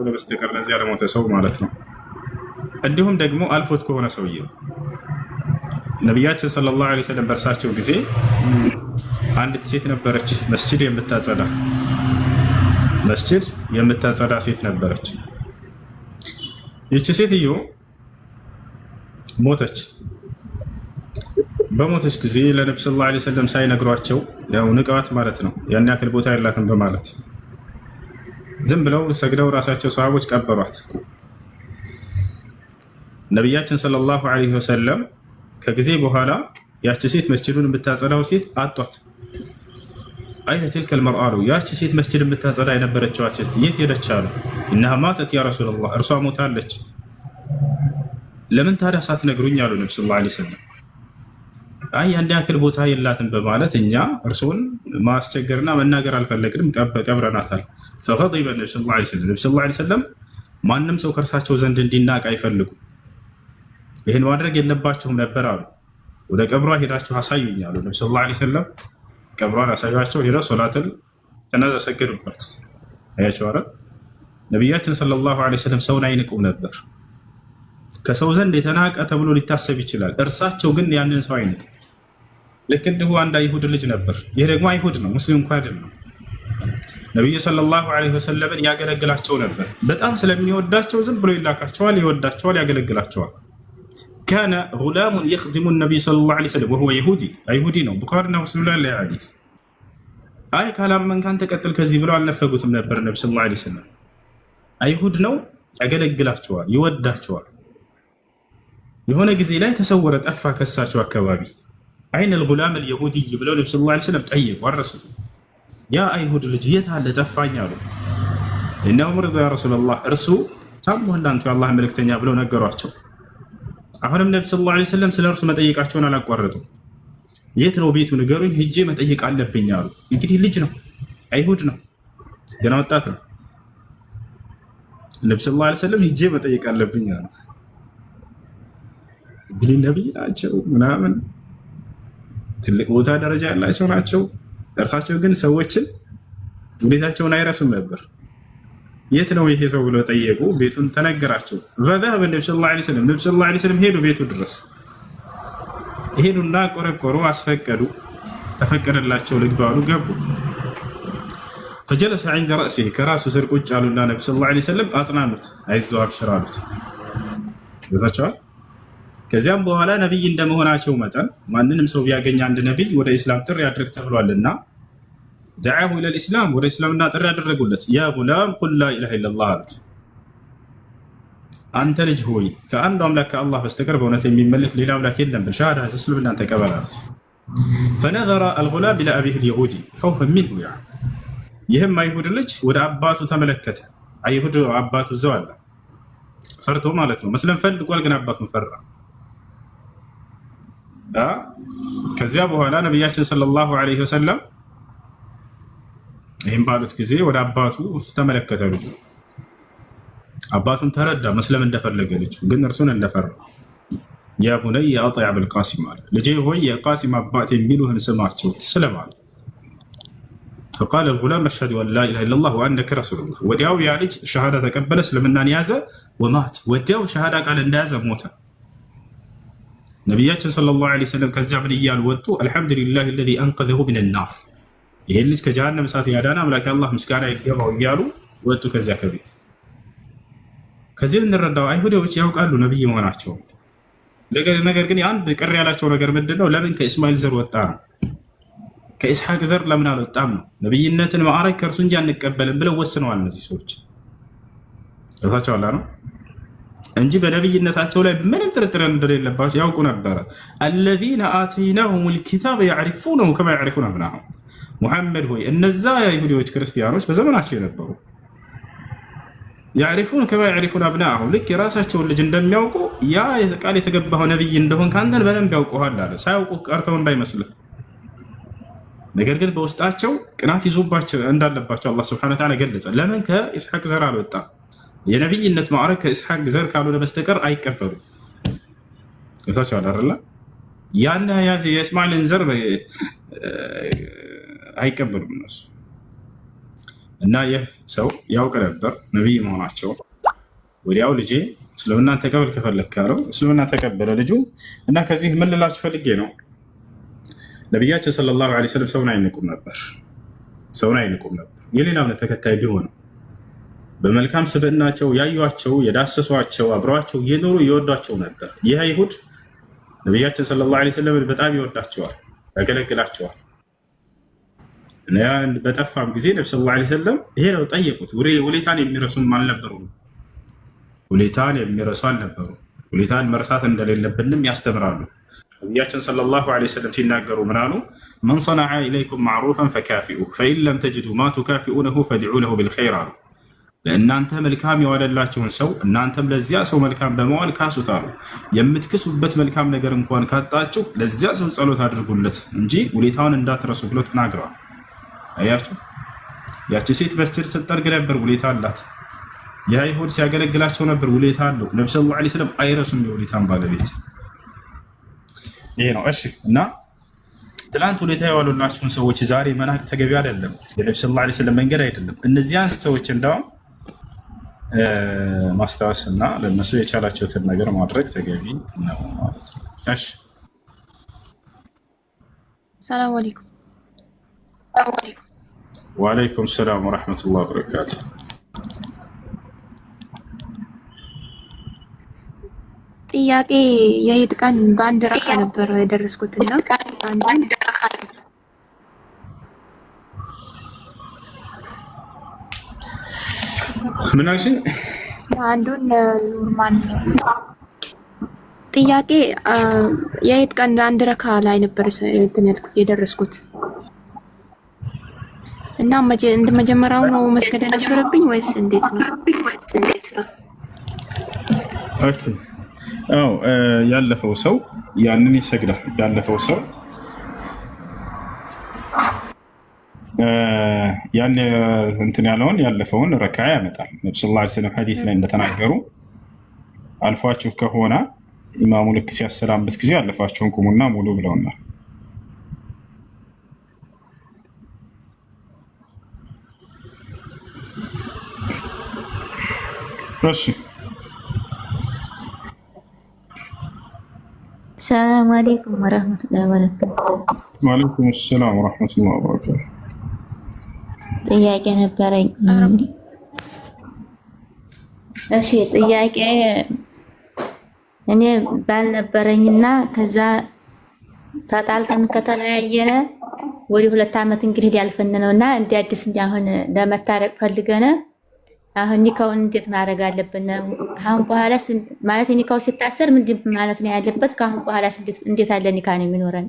በስተቀር ለዚያ ለሞተ ሰው ማለት ነው። እንዲሁም ደግሞ አልፎት ከሆነ ሰውዬው ነቢያችን ሰለላሁ ዐለይሂ ወሰለም በእርሳቸው ጊዜ አንዲት ሴት ነበረች፣ መስጂድ የምታጸዳ ሴት ነበረች። ይቺ ሴትዮ ሞተች። በሞተች ጊዜ ለነብዩ ሰለላሁ ዐለይሂ ወሰለም ሳይነግሯቸው ያው ንቀዋት ማለት ነው፣ ያን ያክል ቦታ የላትም በማለት ዝም ብለው ሰግደው ራሳቸው ሰሃቦች ቀበሯት። ነቢያችን ሰለላሁ ዐለይሂ ወሰለም ከጊዜ በኋላ ያቺ ሴት መስጂዱን የምታጸዳው ሴት አጧት። አይነ تلك المرأة ያቺ ሴት መስጂድ የምታጸዳ የነበረችው ሴት የት ሄደች አሉ። إنها ماتت يا رسول الله እርሷ ሞታለች። ለምን ታዲያ ሳትነግሩኝ አሉ ነብዩ ሰለላሁ ዐለይሂ ወሰለም። አይ ያን ያክል ቦታ የላትም በማለት እኛ እርሱን ማስቸገርና መናገር አልፈለግንም፣ ቀብረናታል። فغضب النبي صلى الله عليه وسلم ነብዩ ሰለላሁ ዐለይሂ ወሰለም ማንም ሰው ከእርሳቸው ዘንድ እንዲናቅ አይፈልጉም፣ ይህን ማድረግ የለባቸውም ነበር አሉ። ወደ ቀብሯ ሄዳችሁ አሳዩኝ አሉ ነብዩ ሰለላሁ ዐለይሂ ወሰለም። ቀብሯን አሳዩአቸው። ሄደው ሶላትን ጀናዛ ሰገዱበት። አያችሁ አይደል? ነቢያችን ሰለላሁ ዐለይሂ ወሰለም ሰውን አይንቁም ነበር። ከሰው ዘንድ የተናቀ ተብሎ ሊታሰብ ይችላል። እርሳቸው ግን ያንን ሰው አይንቁ። ልክ እንዲሁ አንድ አይሁድ ልጅ ነበር። ይህ ደግሞ አይሁድ ነው፣ ሙስሊም እንኳ አይደለም። ነቢዩ ሰለላሁ ዐለይሂ ወሰለምን ያገለግላቸው ነበር። በጣም ስለሚወዳቸው ዝም ብሎ ይላካቸዋል፣ ይወዳቸዋል፣ ያገለግላቸዋል። ካነ ጉላሙን የኽድሙ ነቢይ ሰለላሁ ዐለይሂ ወሰለም ወሁወ ይሁዲ፣ አይሁዲ ነው። ቡኻሪና ሙስሊም ላይ ያለ ሐዲስ። አይ ካላመንክ አንተ ቀጥል ከዚህ ብለው አልነፈጉትም ነበር ነብዩ ሰለላሁ ዐለይሂ ወሰለም። አይሁድ ነው፣ ያገለግላቸዋል፣ ይወዳቸዋል። የሆነ ጊዜ ላይ ተሰወረ፣ ጠፋ ከሳቸው አካባቢ። አይን አልጉላም አልይሁዲ ብለው ነብዩ ሰለላሁ ዐለይሂ ወሰለም ጠየቁ፣ አረሱት። ያ አይሁድ ልጅ የት አለ? ጠፋኝ አሉ። እና ዑመር ያ ረሱላህ እርሱ ታሟል አንተ የአላህ መልእክተኛ ብለው ነገሯቸው። አሁንም ነብዩ ሰለላሁ ዐለይሂ ወሰለም ስለ እርሱ መጠየቃቸውን አላቋረጡም። የት ነው ቤቱ ንገሩኝ፣ ሂጄ መጠየቅ አለብኝ አሉ። እንግዲህ ልጅ ነው፣ አይሁድ ነው፣ ገና ወጣት ነው። ነብዩ ሰለላሁ ዐለይሂ ወሰለም ሂጄ መጠየቅ አለብኝ አሉ። እንግዲህ ነብይ ናቸው ምናምን ትልቅ ቦታ ደረጃ ያላቸው ናቸው። እርሳቸው ግን ሰዎችን ሁኔታቸውን አይረሱም ነበር። የት ነው ይሄ ሰው ብለው ጠየቁ። ቤቱን ተነገራቸው። فذهب النبي صلى الله عليه وسلم ነብዩ ሰለላሁ ዐለይሂ ወሰለም ሄዱ ቤቱ ድረስ ሄዱና ቆረቆሩ፣ አስፈቀዱ። ተፈቀደላቸው፣ ልግባሉ፣ ገቡ። فجلس عند رأسه ከራሱ ስር ቁጭ አሉና ነብዩ ሰለላሁ ዐለይሂ ወሰለም አጽናኑት፣ አይዞህ አብሽር አሉት። ይታቻል። ከዚያም በኋላ ነብይ እንደመሆናቸው መጠን ማንንም ሰው ቢያገኝ አንድ ነብይ ወደ እስላም ጥሪ ያድርግ ተብሏልና دعاه الى الاسلام ወደ እስልምና ጥሪ ያደረጉለት። ያ ጉላም ቁል ላ ኢላሃ ኢላላህ አሉት። አንተ ልጅ ሆይ ከአንዱ አምላክ ከአላህ በስተቀር በእውነት የሚመለክ ሌላ አምላክ የለም ብለህ ሻሃዳ እስልምናን ተቀበል አሉት። فنظر الغلام الى ابيه اليهودي خوفا منه يعني ይህም አይሁድ ልጅ ወደ አባቱ ተመለከተ። አይሁድ አባቱ እዛው አለ፣ ፈርቶ ማለት ነው። መስለም ፈልጓል፣ ግን አባቱን ፈራ። ከዚያ በኋላ ነቢያችን ሰለላሁ ዐለይሂ ወሰለም ይህም ባሉት ጊዜ ወደ አባቱ ተመለከተ። ልጁ አባቱን ተረዳ፣ መስለም እንደፈለገ ልጁ ግን እርሱን እንደፈራ። ያ ቡነይ አጢዕ አበልቃሲም አለ፣ ልጄ ሆይ የቃሲም አባት የሚሉህን ስማቸው ትስለም አለ። فقال الغلام أشهد أن لا إله إلا الله وأنك رسول الله። ወዲያው ያ ልጅ ሸሃዳ ተቀበለ፣ እስልምናን ያዘ። ወማት ወዲያው ሸሃዳ ቃል እንደያዘ ሞተ። ነቢያችን ሰለላሁ ዐለይሂ ወሰለም ከዚያ ምን እያሉ ወጡ? አልሐምዱሊላሂ አለዚ አንቀዘሁ ሚነ ናር፣ ይሄን ልጅ ከጀሃነም እሳት ያዳነ አምላክ አላህ ምስጋና ይገባው እያሉ ወጡ ከዚያ ከቤት። ከዚህ እንረዳው አይሁዶች ያውቃሉ ነብይ መሆናቸው። ነገር ግን አንድ ቅር ያላቸው ነገር ምንድነው? ለምን ከእስማኤል ዘር ወጣ ነው? ከኢስሐቅ ዘር ለምን አልወጣም ነው? ነብይነትን ማዕረግ ከእርሱ እንጂ አንቀበልም ብለው ወስነዋል እነዚህ ሰዎች። ለታቸው አላ ነው እንጂ በነብይነታቸው ላይ ምንም ጥርጥር እንደሌለባቸው ያውቁ ነበረ። الذين آتيناهم الكتاب يعرفونه كما يعرفون أبناءهم። ሙሐመድ ሆይ እነዛ አይሁዶች ክርስቲያኖች በዘመናቸው የነበሩ يعرفون كما يعرفون أبناءهم ልክ የራሳቸውን ልጅ እንደሚያውቁ ያ ቃል የተገባው ነብይ እንደሆን ካንተን በደንብ ያውቁሃል አለ። ሳያውቁ ቀርተው እንዳይመስልህ። ነገር ግን በውስጣቸው ቅናት ይዞባቸው እንዳለባቸው አላህ ሱብሓነሁ ወተዓላ ገለጸ። ለምን ከኢስሐቅ ዘር አልወጣም? የነብይነት ማዕረግ ከኢስሐቅ ዘር ካልሆነ በስተቀር አይቀበሉም። እታቸው አይደለ? ያን የእስማኤልን ዘር አይቀበሉም እነሱ። እና ይህ ሰው ያውቅ ነበር ነብይ መሆናቸው። ወዲያው ልጄ እስልምናን ተቀበል ከፈለክ ካለው እስልምና ተቀበለ ልጁ። እና ከዚህ ምን ልላችሁ ፈልጌ ነው፣ ነቢያችን ሰለላሁ ዐለይሂ ወሰለም ሰውን አይንቁም ነበር። የሌላ እምነት ተከታይ ቢሆንም በመልካም ስብዕናቸው ያዩቸው፣ የዳሰሷቸው፣ አብረዋቸው እየኖሩ ይወዷቸው ነበር። ይህ አይሁድ ነቢያችን ሰለላሁ ዐለይሂ ወሰለም በጣም ይወዳቸዋል፣ ያገለግላቸዋል። እና በጠፋም ጊዜ ነብዩ ሰለላሁ ዐለይሂ ወሰለም ይሄ ነው ጠየቁት። ውለታን የሚረሱም አልነበሩም። ውለታን መርሳት እንደሌለብንም ያስተምራሉ። ነቢያችን ሰለላሁ ዐለይሂ ወሰለም ሲናገሩ ምን አሉ? መን ሰነዐ ኢለይኩም ማዕሩፈን ፈካፊኡ ፈኢን ለም ተጅዱ ማ ቱካፊኡነሁ ፈድዑ ለሁ ቢልኸይር አሉ። ለእናንተ መልካም የዋለላችሁን ሰው እናንተም ለዚያ ሰው መልካም በመዋል ካሱት አሉ። የምትክሱበት መልካም ነገር እንኳን ካጣችሁ ለዚያ ሰው ጸሎት አድርጉለት እንጂ ውለታውን እንዳትረሱ ብሎ ተናግረዋል። አያችሁ፣ ያቺ ሴት መስጂድ ስትጠርግ ነበር፣ ውለታ አላት። የአይሁድ ሲያገለግላቸው ነበር፣ ውለታ አለው። ነብዩ ሰለላሁ ዐለይሂ ወሰለም አይረሱም የውለታን ባለቤት። ይሄ ነው። እሺ እና ትላንት ሁኔታ የዋሉላችሁን ሰዎች ዛሬ መናቅ ተገቢ አይደለም። የነብዩ ሰለላሁ ዐለይሂ ወሰለም መንገድ አይደለም። እነዚያን ሰዎች እንዳውም ማስታወስ እና ለነሱ የቻላቸውትን ነገር ማድረግ ተገቢ ነው ማለት ነው። እሺ ሰላም አለይኩም። ወአለይኩም ሰላም ወራህመቱላሂ ወበረካቱ። ጥያቄ የኢድ ቀን በአንድ ረካ ነበር የደረስኩትና አንድ ረካ ምን አልሽኝ? አንዱን ኑርማን ጥያቄ የኢድ ቀን አንድ ረካ ላይ ነበር እንትን ያልኩት የደረስኩት እና እንደ መጀመሪያው ነው መስገድ ነበረብኝ ወይስ እንዴት ነው? ኦኬ አው ያለፈው ሰው ያንን ይሰግዳል። ያለፈው ሰው ያን እንትን ያለውን ያለፈውን ረካ ያመጣል። ነብዩ ሰለላሁ ዐለይሂ ወሰለም ሐዲስ ላይ እንደተናገሩ አልፏችሁ ከሆነ ኢማሙ ልክ ሲያሰላምበት ጊዜ አለፋችሁን ቁሙና ሙሉ ብለውናል። እሺ ሰላም አለይኩም ወራህመቱላሂ ወበረካቱ። ወአለይኩም ሰላም ወራህመቱላሂ ወበረካቱ። ጥያቄ ነበረኝ። እሺ ጥያቄ እኔ ባል ነበረኝና ከዛ ተጣልተን ከተለያየነ ወደ 2 ዓመት እንግዲህ ያልፈን ነውና እንደ አዲስ አሁን ለመታረቅ ፈልገነ አሁን ኒካውን እንዴት ማድረግ አለብን? አሁን በኋላ ማለት ኒካው ሲታሰር ምንድን ማለት ነው ያለበት? ከአሁን በኋላ እንዴት አለ ኒካ ነው የሚኖረን?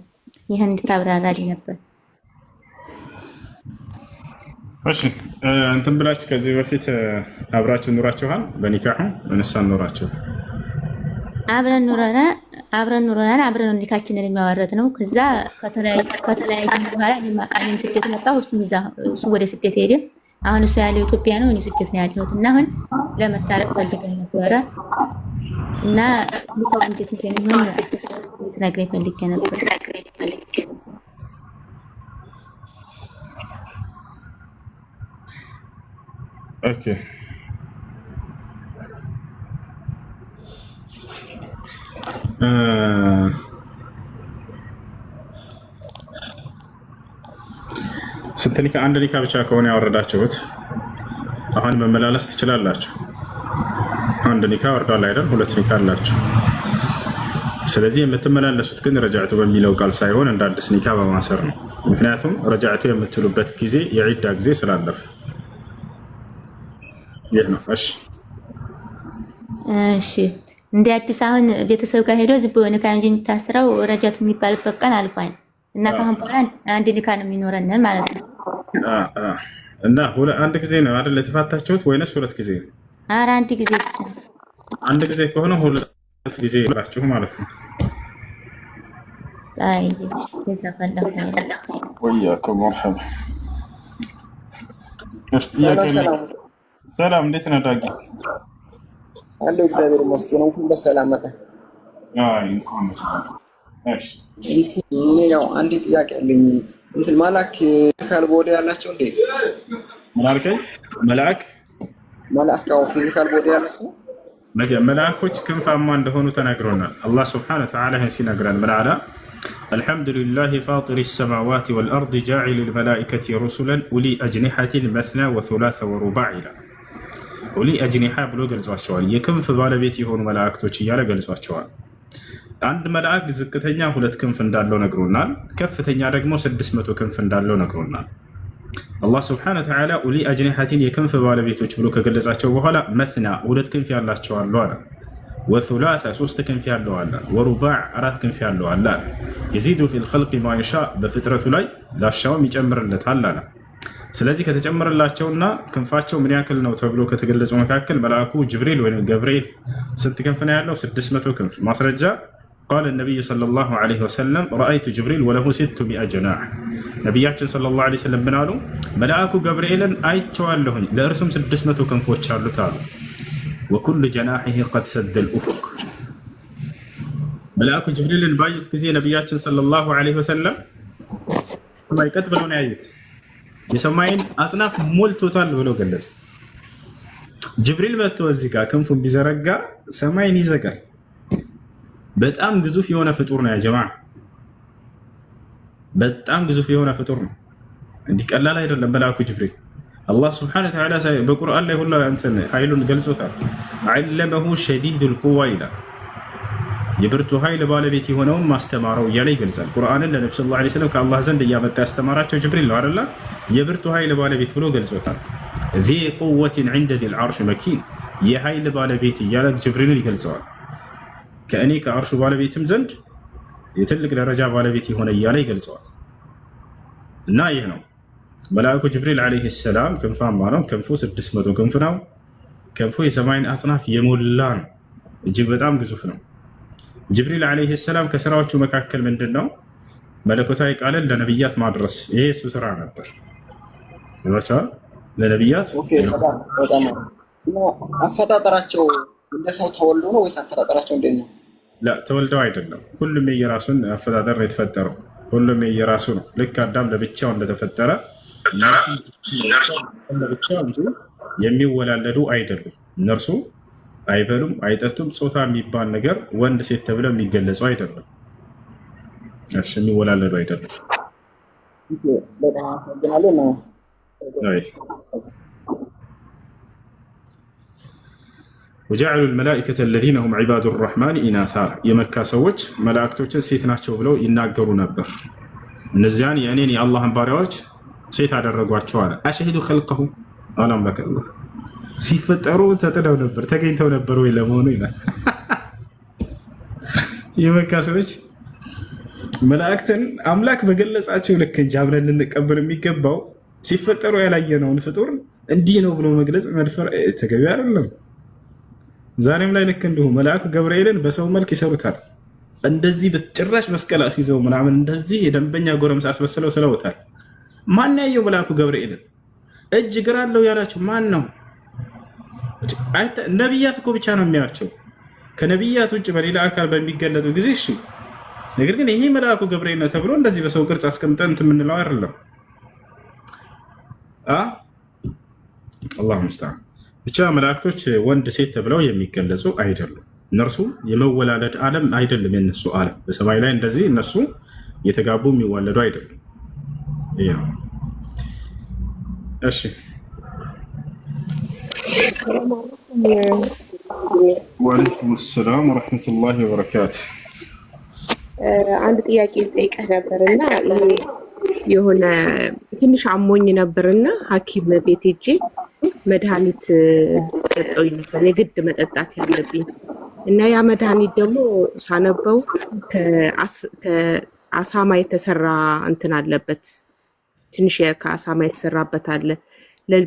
ይሄን እንድታብራራልኝ ነበር። እሺ እንትን ብላችሁ ከዚህ በፊት አብራችሁ ኑራችኋል? በኒካሁ እንሳ ኑራችሁ አብረን ኑረናል። አብረን ኒካችንን የሚያወረድ ነው። ከዛ ከተለያየን በኋላ እኔም ስደት መጣሁ፣ እሱ ወደ ስደት ሄደ። አሁን እሱ ያለው ኢትዮጵያ ነው፣ እኔ ስደት ነው ያለሁት እና አሁን ለመታረቅ ፈልገን ነበረ እና ኒካው እንዴት እንደሚሆን ልትነግረኝ ፈልጌ ነበር። ኦኬ ስንት ኒካ? አንድ ኒካ ብቻ ከሆነ ያወረዳችሁት አሁን መመላለስ ትችላላችሁ። አንድ ኒካ ወርዷል አይደል? 2 ኒካ አላችሁ። ስለዚህ የምትመላለሱት ግን ረጃዕቱ በሚለው ቃል ሳይሆን እንደ አዲስ ኒካ በማሰር ነው። ምክንያቱም ረጃዕቱ የምትሉበት ጊዜ የዒዳ ጊዜ ስላለፈ ይህ ነው። እሺ እንደ አዲስ አሁን ቤተሰብ ጋር ሄዶ ዝም ብሎ ኒካ እንጂ የሚታስረው ረጃዕቱ የሚባልበት ቀን አልፏል እና ከአሁን በኋላ አንድ ኒካ ነው የሚኖረን ማለት ነው። እና አንድ ጊዜ ነው አይደል የተፋታችሁት ወይንስ 2 ጊዜ? ኧረ አንድ ጊዜ ብቻ። አንድ ጊዜ ከሆነ 2 ጊዜ ይላችሁ ማለት ነው። አይ ጀዛከላሁ ኸይር። ወያኩም መርሐባ። ሰላም፣ እንዴት ነህ ዳጊ? አለው እግዚአብሔር ይመስገን። እንኳን በሰላም መጣ። እንኳን በሰላም። እሺ እኔ ያው አንድ ጥያቄ አለኝ። እንትን ማላክ ፊዚካል ቦዲ ያላቸው እንዴ? ምን አልከኝ? መላእክ ያው ፊዚካል ቦዲ ያላቸው መላእኮች ክንፋማ እንደሆኑ ተነግሮናል። አላህ ሱብሓነሁ ወተዓላ ሲነግረን ምን አለ? አልሐምዱሊላሂ ፋጢሪ ሰማዋቲ ወልአርድ ጃዒሊል መላኢከቲ ሩሱለን ኡሊ አጅኒሐቲን መስና ወሱላሰ ወሩባዕ ይላል። ኡሊ አጅኒሐ ብሎ ገልጿቸዋል። የክንፍ ባለቤት የሆኑ መላእክቶች እያለ ገልጿቸዋል። አንድ መልአክ ዝቅተኛ 2 ክንፍ እንዳለው ነግሮናል። ከፍተኛ ደግሞ 600 ክንፍ እንዳለው ነግሮናል። አላህ ስብሐነሁ ወተዓላ ኡሊ አጅኒሐቲን የክንፍ ባለቤቶች ብሎ ከገለጻቸው በኋላ መስና 2 ክንፍ ያላቸው አሉ አለ። ወሱላሰ 3 ክንፍ ያለው አለ። ወሩባዕ 4 ክንፍ ያለው አለ። የዚዱ ፊል ኸልቂ ማ የሻ በፍጥረቱ ላይ ላሻውም ይጨምርለታል አለ። ስለዚህ ከተጨመረላቸውና ክንፋቸው ምን ያክል ነው ተብሎ ከተገለጸው መካከል መልአኩ ጅብሪል ወይም ገብርኤል ስንት ክንፍ ነው ያለው? 600 ክንፍ። ማስረጃ ቃለ ነቢዩ ሰለላሁ ዐለይሂ ወሰለም ረአይቱ ጅብሪል ወለሁ 600 ጀናሕ። ነቢያችን ሰለላሁ ዐለይሂ ወሰለም ምን አሉ? መልአኩ ገብርኤልን አይቼዋለሁኝ ለእርሱም 600 ክንፎች አሉት አሉ። ወኩሉ ጀናሒሂ ቀድ ሰደል ኡፉቅ፣ መልአኩ ጅብሪልን ባዩት ጊዜ ነቢያችን ሰለላሁ ዐለይሂ ወሰለም ሰማይ ቀጥ ብለው ነው ያዩት። የሰማይን አጽናፍ ሞልቶታል ብለው ገለጸ። ጅብሪል መጥቶ እዚህ ጋር ክንፉን ቢዘረጋ ሰማይን ይዘጋል። በጣም ግዙፍ የሆነ ፍጡር ነው ያ ጀማዓ፣ በጣም ግዙፍ የሆነ ፍጡር ነው። እንዲህ ቀላል አይደለም መልአኩ ጅብሪል። አላህ ስብሐነሁ ወተዓላ በቁርአን ላይ ሁሉ እንትን ኃይሉን ገልጾታል። ዐለመሁ ሸዲዱል ቁዋ ይላል። የብርቱ ኃይል ባለቤት የሆነውን ማስተማረው እያለ ይገልጻል። ቁርአንን ለነብዩ ሰለላሁ ዐለይሂ ወሰለም ከአላህ ዘንድ እያመጣ ያስተማራቸው ጅብሪል ነው አይደለ? የብርቱ ኃይል ባለቤት ብሎ ገልጾታል። ዚ ቁወትን ዐንደ ዚል ዐርሽ መኪን፣ የኃይል ባለቤት እያለ ጅብሪልን ይገልጸዋል። ከእኔ ከአርሹ ባለቤትም ዘንድ የትልቅ ደረጃ ባለቤት የሆነ እያለ ይገልጸዋል። እና ይህ ነው መልአኩ ጅብሪል ዐለይሂ ሰላም ክንፋማ ነው። ክንፉ 600 ክንፍ ነው። ክንፉ የሰማይን አጽናፍ የሞላ ነው። እጅግ በጣም ግዙፍ ነው። ጅብሪል ዐለይሂ ሰላም ከስራዎቹ መካከል ምንድን ነው? መለኮታዊ ቃልን ለነቢያት ማድረስ። ይሄ እሱ ስራ ነበር። ለነቢያት አፈጣጠራቸው እንደ ሰው ተወልዶ ነው ወይስ አፈጣጠራቸው እንዴት ነው? ተወልደው አይደለም። ሁሉም የየራሱን አፈጣጠር ነው የተፈጠረው። ሁሉም የየራሱ ነው። ልክ አዳም ለብቻው እንደተፈጠረ ለብቻው እንጂ የሚወላለዱ አይደሉም። እነርሱ አይበሉም፣ አይጠጡም። ጾታ የሚባል ነገር ወንድ ሴት ተብለው የሚገለጹ አይደለም። እሺ፣ የሚወላለዱ አይደለም። ወጀዐሉ ልመላኢከተ አለዚነ ሁም ዒባዱ ረሕማን ኢናሳ፣ የመካ ሰዎች መላእክቶችን ሴት ናቸው ብለው ይናገሩ ነበር። እነዚያን የእኔን የአላህን ባሪያዎች ሴት አደረጓቸው አለ። አሸሂዱ ኸልቀሁ አላም ለከላ፣ ሲፈጠሩ ተጥለው ነበር ተገኝተው ነበር ወይ ለመሆኑ ይላል። የመካ ሰዎች መላእክትን አምላክ በገለጻቸው ልክ እንጂ አብረን ልንቀበል የሚገባው ሲፈጠሩ ያላየነውን ፍጡር እንዲህ ነው ብሎ መግለጽ መድፈር ተገቢ አይደለም። ዛሬም ላይ ልክ እንዲሁ መልአኩ ገብርኤልን በሰው መልክ ይሰሩታል። እንደዚህ በጭራሽ መስቀል አስይዘው ምናምን እንደዚህ የደንበኛ ጎረምሳ አስመስለው ስለውታል። ማን ያየው መልአኩ ገብርኤልን? እጅ እግር አለው ያላቸው ማን ነው? ነቢያት እኮ ብቻ ነው የሚያቸው። ከነቢያት ውጭ በሌላ አካል በሚገለጡ ጊዜ እሺ። ነገር ግን ይሄ መልአኩ ገብርኤል ነው ተብሎ እንደዚህ በሰው ቅርጽ አስቀምጠን የምንለው አይደለም። አላሁ ሙስተዓን። ብቻ መላእክቶች ወንድ ሴት ተብለው የሚገለጹ አይደሉም። እነርሱ የመወላለድ ዓለም አይደለም የነሱ ዓለም። በሰማይ ላይ እንደዚህ እነሱ የተጋቡ የሚዋለዱ አይደሉም። ይሄ ነው። እሺ፣ ወአለይኩም ሰላም ወረሕመቱላሂ ወበረካቱ። አንድ ጥያቄ ልጠይቅህ ነበርና የሆነ ትንሽ አሞኝ ነበርና ሐኪም ቤት ሄጄ መድኃኒት ሰጠውኝ ነበር የግድ መጠጣት ያለብኝ እና ያ መድኃኒት ደግሞ ሳነበው ከአሳማ የተሰራ እንትን አለበት፣ ትንሽ ከአሳማ የተሰራበት አለ።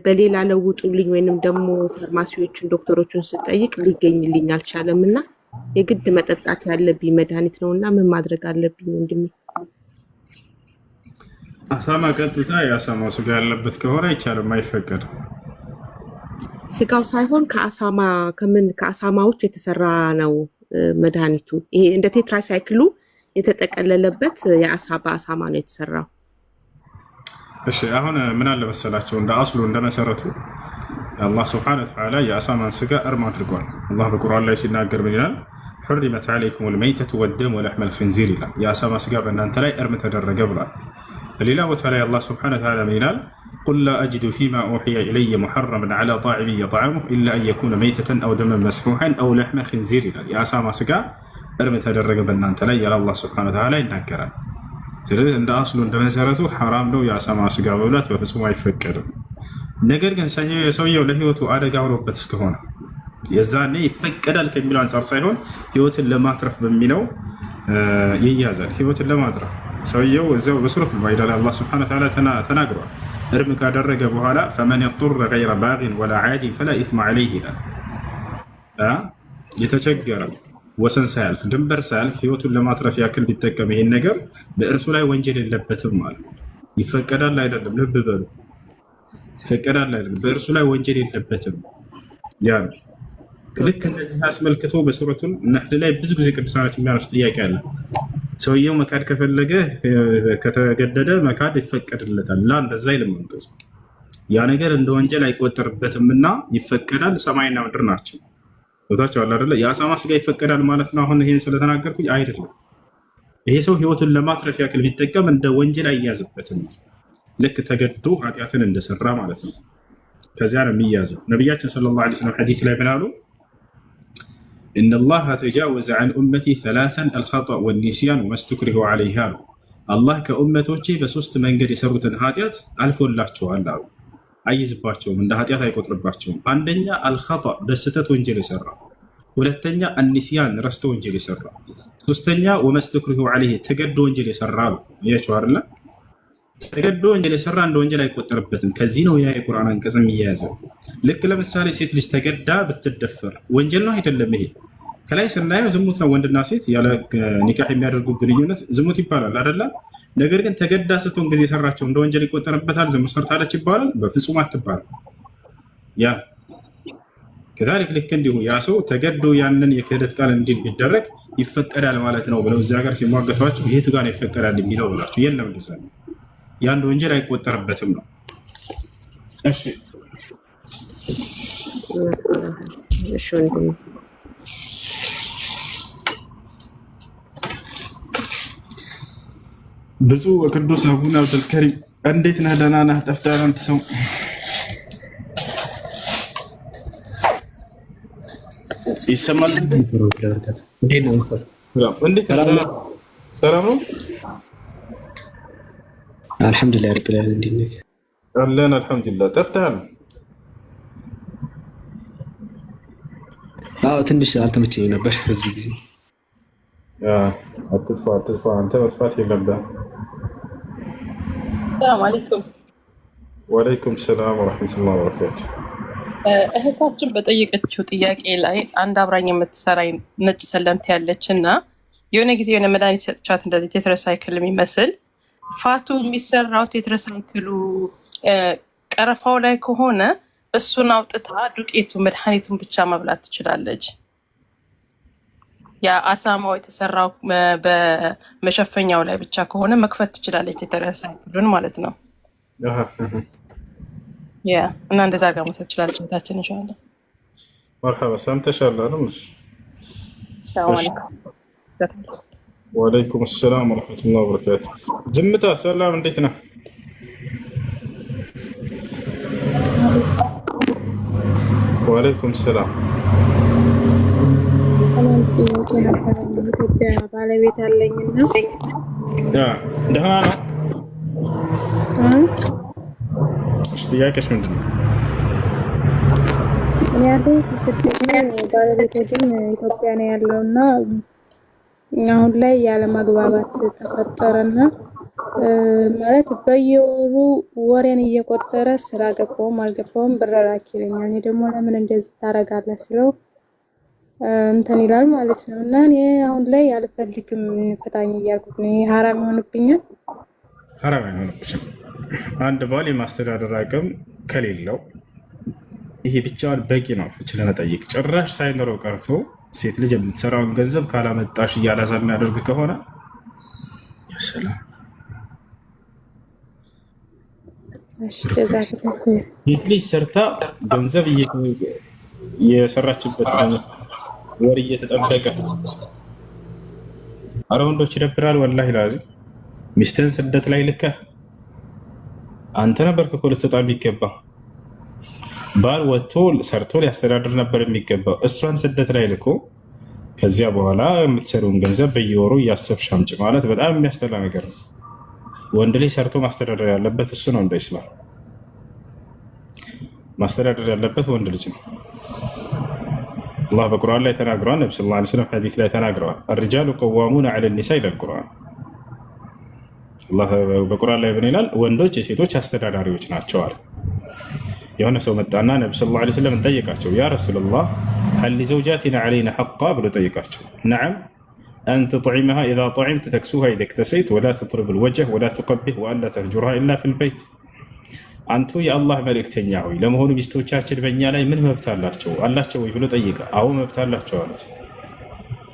በሌላ ለውጡልኝ ወይንም ደግሞ ፋርማሲዎችን ዶክተሮችን ስጠይቅ ሊገኝልኝ አልቻለም እና የግድ መጠጣት ያለብኝ መድኃኒት ነው እና ምን ማድረግ አለብኝ ወንድሜ? አሳማ ቀጥታ የአሳማው ስጋ ያለበት ከሆነ አይቻልም፣ አይፈቀድም። ስጋው ሳይሆን ከአሳማዎች የተሰራ ነው መድኃኒቱ። ይሄ እንደ ቴትራሳይክሉ የተጠቀለለበት በአሳማ ነው የተሰራው። እሺ፣ አሁን ምን አለ መሰላቸው እንደ አስሉ እንደ መሰረቱ አላህ ስብሐነሁ ወተዓላ የአሳማን ስጋ እርም አድርጓል። አላህ በቁርአን ላይ ሲናገር ምን ይላል? ሑሪመት ዐለይኩሙል መይተቱ ወደሙ ወለሕመል ኺንዚር ይላል። የአሳማ ስጋ በእናንተ ላይ እርም ተደረገ ብሏል። በሌላ ቦታ ላይ አላህ ስብሐነሁ ወተዓላ ምን ይላል? ቁል ላ አጅዱ ፊማ ኡሕየ ኢለየ ሙሐረመን ዐላ ጣዒሚን የጥዐሙሁ ኢላ አን የኩነ መይተተን አው ደመን መስፉሐን አው ለሕመ ኺንዚር ይላል። የአሳማ ስጋ እርም ተደረገ በእናንተ ላይ ያለ አላህ ስብሐነሁ ወተዓላ ይናገራል። ስለዚህ እንደ አስሉ እንደ መሰረቱ ሐራም ነው። የአሳማ ስጋ መብላት በፍጹም አይፈቀድም። ነገር ግን ሰውየው ለህይወቱ አደጋ ሆኖበት እስከሆነ የዛኔ ይፈቀዳል ከሚለው አንጻር ሳይሆን ህይወትን ለማትረፍ በሚለው ይያዛል። ህይወትን ለማትረፍ ሰውየው እዚያው በሱረቱል ማኢዳ ላይ አላህ ሱብሓነሁ ወተዓላ ተናግሯል። እርም ካደረገ በኋላ ፈመን የጡረ ገይረ ባጊን ወላ ዓዲን ፈላ ኢስመ ዐለይህ ይላል። የተቸገረ ወሰን ሳያልፍ ድንበር ሳያልፍ ህይወቱን ለማትረፍ ያክል ቢጠቀም ይሄን ነገር በእርሱ ላይ ወንጀል የለበትም ማለት ይፈቀዳል አይደለም። ልብ በሉ፣ ይፈቀዳል አይደለም። በእርሱ ላይ ወንጀል የለበትም። ያ ልክ እንደዚህ አስመልክቶ በሱረቱል ነህል ላይ ብዙ ጊዜ ቅዱሳኖች የሚያነሱ ጥያቄ አለ። ሰውየው መካድ ከፈለገ ከተገደደ መካድ ይፈቀድለታል። ላ እንደዛ አይልም አንቀጹ። ያ ነገር እንደ ወንጀል አይቆጠርበትምና ይፈቀዳል። ሰማይና ምድር ናቸው። ቦታቸው አለ አይደለ? የአሳማ ስጋ ይፈቀዳል ማለት ነው። አሁን ይሄን ስለተናገርኩኝ አይደለም። ይሄ ሰው ህይወቱን ለማትረፍ ያክል ቢጠቀም እንደ ወንጀል አይያዝበትም። ልክ ተገዶ ኃጢአትን እንደሰራ ማለት ነው። ከዚያ ነው የሚያዘው። ነቢያችን ሰለላሁ ዐለይሂ ወሰለም ሐዲስ ላይ ምን አሉ? ኢነላሃ ተጃወዘ ዐን ኡመቲ ሰላሰን አልኸጠእ ወኒስያን ወመስቱክሪሁ ዐለይሃ አሉ። አላህ ከኡመቶቼ በሶስት መንገድ የሰሩትን ኃጢአት አልፎላቸዋል አሉ። አይዝባቸውም፣ እንደ ኃጢአት አይቆጥርባቸውም። አንደኛ አልኸጠእ በስህተት ወንጀል የሰራ፣ ሁለተኛ አኒስያን ረስቶ ወንጀል የሰራ፣ ሶስተኛ ወመስቱክሪሁ ዐለይህ ተገዶ ወንጀል የሰራ አሉ። ያቸው አይደለ? ተገዶ ወንጀል የሰራ እንደ ወንጀል አይቆጠርበትም። ከዚህ ነው ያ የቁርአን አንቀጽ የሚያያዘው። ልክ ለምሳሌ ሴት ልጅ ተገዳ ብትደፈር ወንጀል ነው አይደለም? ይሄ ከላይ ስናየው ዝሙት ነው። ወንድና ሴት ያለ ኒካህ የሚያደርጉ ግንኙነት ዝሙት ይባላል አይደለ? ነገር ግን ተገዳ ስትሆን ጊዜ የሰራቸው እንደ ወንጀል ይቆጠርበታል። ዝሙት ሰርታለች ይባላል? በፍጹም አትባልም። ያ ከዛሊክ ልክ እንዲሁ ያ ሰው ተገዶ ያንን የክህደት ቃል እንዲል ቢደረግ ይፈቀዳል ማለት ነው ብለው እዚያ ጋር ሲሟገቷቸው የቱ ጋር ይፈቀዳል የሚለው ብላቸው የለም እንደዛ ነው። የአንድ ወንጀል አይቆጠርበትም ነው። እሺ ብፁዕ ወቅዱስ አቡነ አብዱልከሪም እንዴት ነህ? ደህና ነህ? ጠፍተሃል አንተ ሰው። ይሰማል? ሰላም ነው? አልሐምዱሊላህ ረብል ዓለሚን አለን። አልሐምዱሊላህ። ጠፍተሃል? አዎ ትንሽ አልተመቸኝም ነበር እዚህ ጊዜ። አትጥፋ አትጥፋ፣ አንተ መጥፋት የለብህም። ሰላም አለይኩም። ወአለይኩም ሰላም ወረሕመቱላሂ ወበረካቱ። እህታችን በጠየቀችው ጥያቄ ላይ አንድ አብራኝ የምትሰራ ነጭ ሰለምት ያለች እና የሆነ ጊዜ የሆነ መድኃኒት ሰጥቻት እንደዚህ ቴትረሳይክል የሚመስል ፋቱ የሚሰራው ቴትረሳይክሉ ቀረፋው ላይ ከሆነ እሱን አውጥታ ዱቄቱ መድኃኒቱን ብቻ መብላት ትችላለች። የአሳማው የተሰራው በመሸፈኛው ላይ ብቻ ከሆነ መክፈት ትችላለች ቴትረሳይክሉን ማለት ነው። እና እንደዛ ጋር መውሰድ ትችላለች ቤታችን እንሻለን። መርሐባ ሰምተሻል አይደል? ወአለይኩም ሰላም ወረሕመቱላሂ ወበረካቱ። ዝምታ ሰላም፣ እንዴት ነህ? ወአለይኩም ሰላም። ጥያቄ ነበረ። ኢትዮጵያ ባለቤት አለኝና ደህና ነው? ጥያቄሽ ምንድን ነው? ያለሁት ስደት ነው። ባለቤቴ ግን ኢትዮጵያ ነው ያለውና አሁን ላይ ያለመግባባት ተፈጠረና ማለት በየወሩ ወሬን እየቆጠረ ስራ ገባውም አልገባውም ብር ላኪ ይለኛል። እኔ ደግሞ ለምን እንደዚህ ታደርጋለህ ስለው እንትን ይላል ማለት ነው። እና እኔ አሁን ላይ አልፈልግም ፍታኝ እያልኩት ነው። ይሄ ሀራም ይሆንብኛል? ሀራም አይሆንብሽም። አንድ ባል የማስተዳደር አቅም ከሌለው ይሄ ብቻውን በቂ ነው ፍች ለመጠየቅ። ጭራሽ ሳይኖረው ቀርቶ ሴት ልጅ የምትሰራውን ገንዘብ ካላመጣሽ እያላዛ የሚያደርግ ከሆነ ያሰላም። ሴት ልጅ ሰርታ ገንዘብ የሰራችበት ወር እየተጠበቀ አረ ወንዶች ይደብራል ወላሂ ላዚም። ሚስትህን ስደት ላይ ልከህ አንተ ነበርክ እኮ ልትወጣ የሚገባ። ባል ወጥቶ ሰርቶ ሊያስተዳድር ነበር የሚገባው። እሷን ስደት ላይ ልኮ ከዚያ በኋላ የምትሰሩን ገንዘብ በየወሩ እያሰብሽ አምጪ ማለት በጣም የሚያስጠላ ነገር ነው። ወንድ ልጅ ሰርቶ ማስተዳደር ያለበት እሱ ነው። እንደ ኢስላም ማስተዳደር ያለበት ወንድ ልጅ ነው። አላህ በቁርአን ላይ ተናግረዋል። ነብዩ ሰለላሁ ዐለይሂ ወሰለም ሐዲስ ላይ ተናግረዋል። الرجال قوامون على النساء ይላል ቁርአን። አላህ በቁርአን ላይ ምን ይላል? ወንዶች የሴቶች አስተዳዳሪዎች ናቸው አለ። የሆነ ሰው መጣና ነብዩ ሰለላሁ ዐለይሂ ወሰለም ጠየቃቸው። ያ ረሱላህ هل لزوجاتنا علينا حقا ብሎ ጠየቃቸው። نعم أن تطعمها إذا طعمت تكسوها إذا اكتسيت ولا تضرب الوجه ولا تقبه وألا تهجرها إلا في البيت አንቱ የአላህ መልእክተኛ ሆይ ለመሆኑ ሚስቶቻችን በእኛ ላይ ምን መብት አላቸው ወይ ብሎ ጠየቀ። አዎ መብት አላቸው አሉት።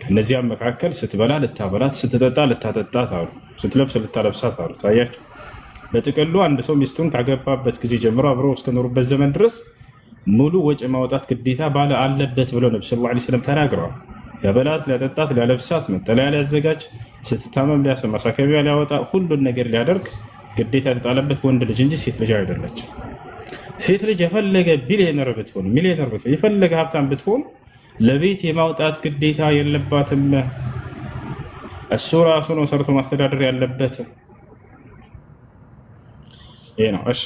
ከነዚያም መካከል ስትበላ ልታበላት፣ ስትጠጣ ልታጠጣት አሉ፣ ስትለብስ ልታለብሳት አሉ። ታያቸው። በጥቅሉ አንድ ሰው ሚስቱን ካገባበት ጊዜ ጀምሮ አብረው እስከኖሩበት ዘመን ድረስ ሙሉ ወጪ ማውጣት ግዴታ ባለ አለበት ብለው ነብዩ ሰለላሁ ዐለይሂ ወሰለም ተናግረዋል። ሊያበላት፣ ሊያጠጣት፣ ሊያለብሳት፣ መጠለያ ሊያዘጋጅ፣ ስትታመም ሊያሰማ፣ ማሳከቢያ ሊያወጣ፣ ሁሉን ነገር ሊያደርግ ግዴታ የተጣለበት ወንድ ልጅ እንጂ ሴት ልጅ አይደለች። ሴት ልጅ የፈለገ ቢሊዮነር ብትሆን፣ ሚሊዮነር ብትሆን፣ የፈለገ ሀብታም ብትሆን ለቤት የማውጣት ግዴታ የለባትም። እሱ ራሱ ነው ሰርቶ ማስተዳደር ያለበት። ይሄ ነው። እሺ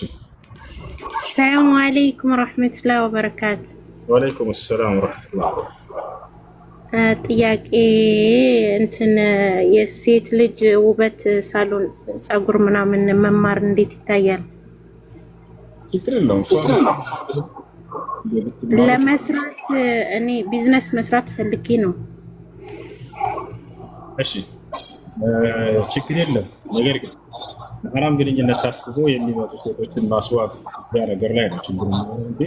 ሰላም አለይኩም ወራህመቱላሂ ወበረካቱ። ወአለይኩም ሰላም ወራህመቱላሂ። ጥያቄ እንትን የሴት ልጅ ውበት ሳሎን ጸጉር ምናምን መማር እንዴት ይታያል? ችግር የለውም። ለመስራት እኔ ቢዝነስ መስራት ፈልጌ ነው። እሺ ችግር የለም። ነገር ግን ለሐራም ግንኙነት ታስቦ የሚመጡ ሴቶችን ማስዋብ ያ ነገር ላይ ነው ችግር የሚሆነው እንጂ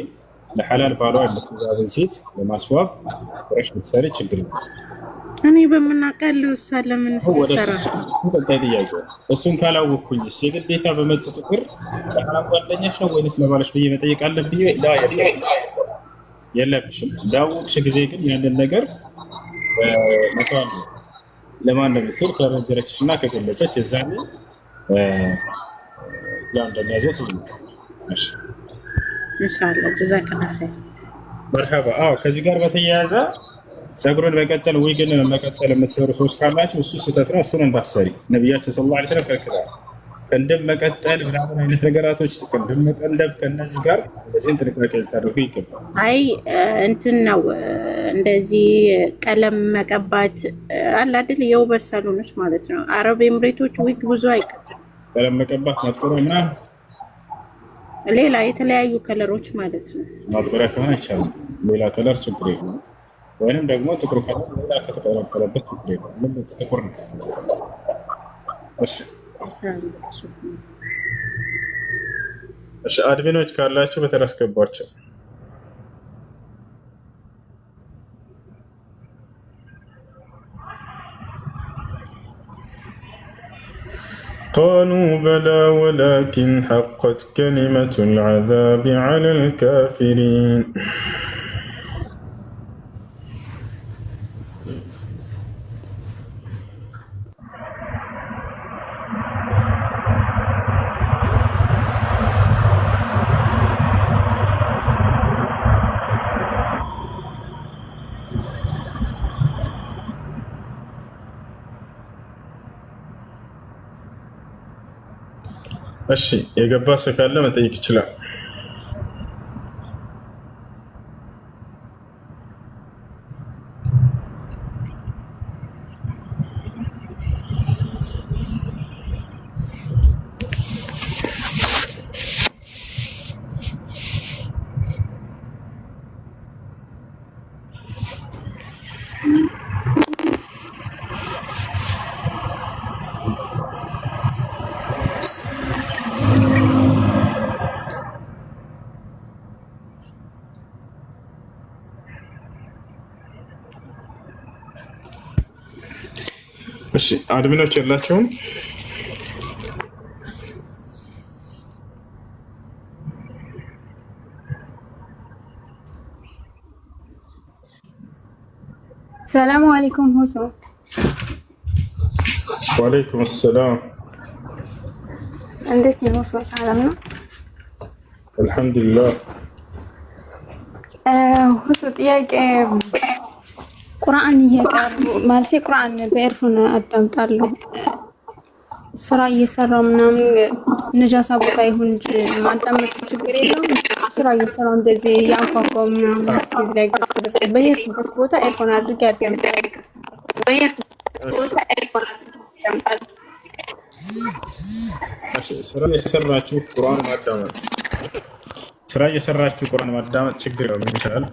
ለሐላል ባሏ የምትዛዝን ሴት ለማስዋብ ፍረሽ ብትሰሪ ችግር የለም። እኔ በምናቀለው ለምን ስትሰራ ቀጣይ ጥያቄ እሱን ካላወቅኩኝስ የግዴታ በመጡ ቁጥር ለሐራም ጓደኛሽ ነው ወይንስ ለባለሽ ብዬ መጠየቅ አለብኝ? የለብሽም። እንዳወቅሽ ጊዜ ግን ያንን ነገር መተዋል ለማን እንደምትል ከነገረችሽ እና ከገለጸች የዛኔ ያ እንደሚያዘው ትሆናለሽ። ኢንሻአላህ ጀዛከላህ ኸይር። መርሐባ። አዎ ከዚህ ጋር በተያያዘ ጸጉርን መቀጠል ወይ ግን መቀጠል የምትሰሩ ሰዎች ካላችሁ እሱ ስህተት ነው። እሱን እንዳትሰሪ ነቢያችን ሰለላሁ ዐለይሂ ወሰለም ከልክለዋል። ቅንድብ መቀጠል ምናምን አይነት ነገራቶች ቅንድብ መቀለብ ከነዚህ ጋር እንደዚህን ጥንቃቄ ልታደርጉ ይገባል። አይ እንትን ነው እንደዚህ ቀለም መቀባት አለ አይደል? የውበት ሳሎኖች ማለት ነው። አረብ ኤምሬቶች ዊግ ብዙ አይቀጥም። ቀለም መቀባት ማጥቆሪያ ምናምን ሌላ የተለያዩ ከለሮች ማለት ነው። ማጥቆሪያ ከሆነ አይቻልም። ሌላ ከለር ችግር የለም። ወይንም ደግሞ ጥቁር ከለር ሌላ ከተቀላቀለበት ችግር የለም። ምን ጥቁር ነው? እሺ አድሚኖች ካላችሁ በተራ አስገቧቸው። قالوا بلى ولكن حقت كلمة العذاب على الكافرين. እሺ የገባ ሰው ካለ መጠየቅ ይችላል። እሺ አድሚኖች የላችሁም? ሰላም አለይኩም ሁሱ። ወአለይኩም ሰላም። እንዴት ነው ሁሱ? ሰላም ነው? አልሐምዱሊላህ። ሁሱ ጥያቄ ቁርአን እየቀሩ ማለት ቁርአን በኤርፎን አዳምጣለሁ። ስራ እየሰራው ምናምን ነጃሳ ቦታ ይሁን እንጂ ማዳመጥ ችግር የለውም። ስራ እየሰራው እንደዚህ ያንኳኳው ምናምን ስኪዝ ላይ በየትበት ቦታ ኤርፎን አድርጌ አዳምጣለሁ። ስራ እየሰራችሁ ቁርአን ማዳመጥ ችግር ነው ይችላል።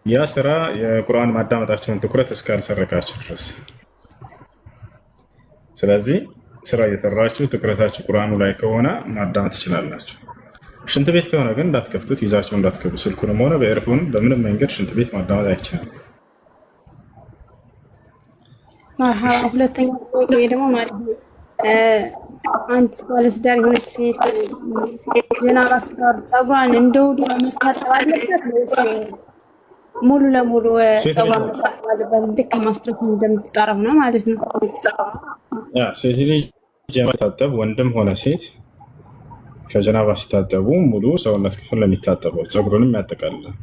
ያ ስራ የቁርአን ማዳመጣቸውን ትኩረት እስካልሰረቃችሁ ድረስ። ስለዚህ ስራ እየሰራችሁ ትኩረታችሁ ቁርአኑ ላይ ከሆነ ማዳመጥ ትችላላችሁ። ሽንት ቤት ከሆነ ግን እንዳትከፍቱት፣ ይዛችሁ እንዳትገቡ። ስልኩንም ሆነ በኤርፎንም በምንም መንገድ ሽንት ቤት ማዳመጥ አይቻልም። ሁለተኛ ጥያቄ ደግሞ ማለት ነው አንድ ባለትዳር የሆነች ሴት ጀናባ ስትወርድ ጸጉሯን እንደ ውዱ መታጠብ አለበት ወይስ ሙሉ ለሙሉ ጸጉሯን መታጠብ አለበት? ልክ ማስትረት እንደምትጠራው ነው ማለት ነው። ሴት ልጅ ጀናባ ታጠብ፣ ወንድም ሆነ ሴት ከጀናባ ሲታጠቡ ሙሉ ሰውነት ክፍል ነው የሚታጠበው፣ ጸጉሩንም ያጠቃልላል።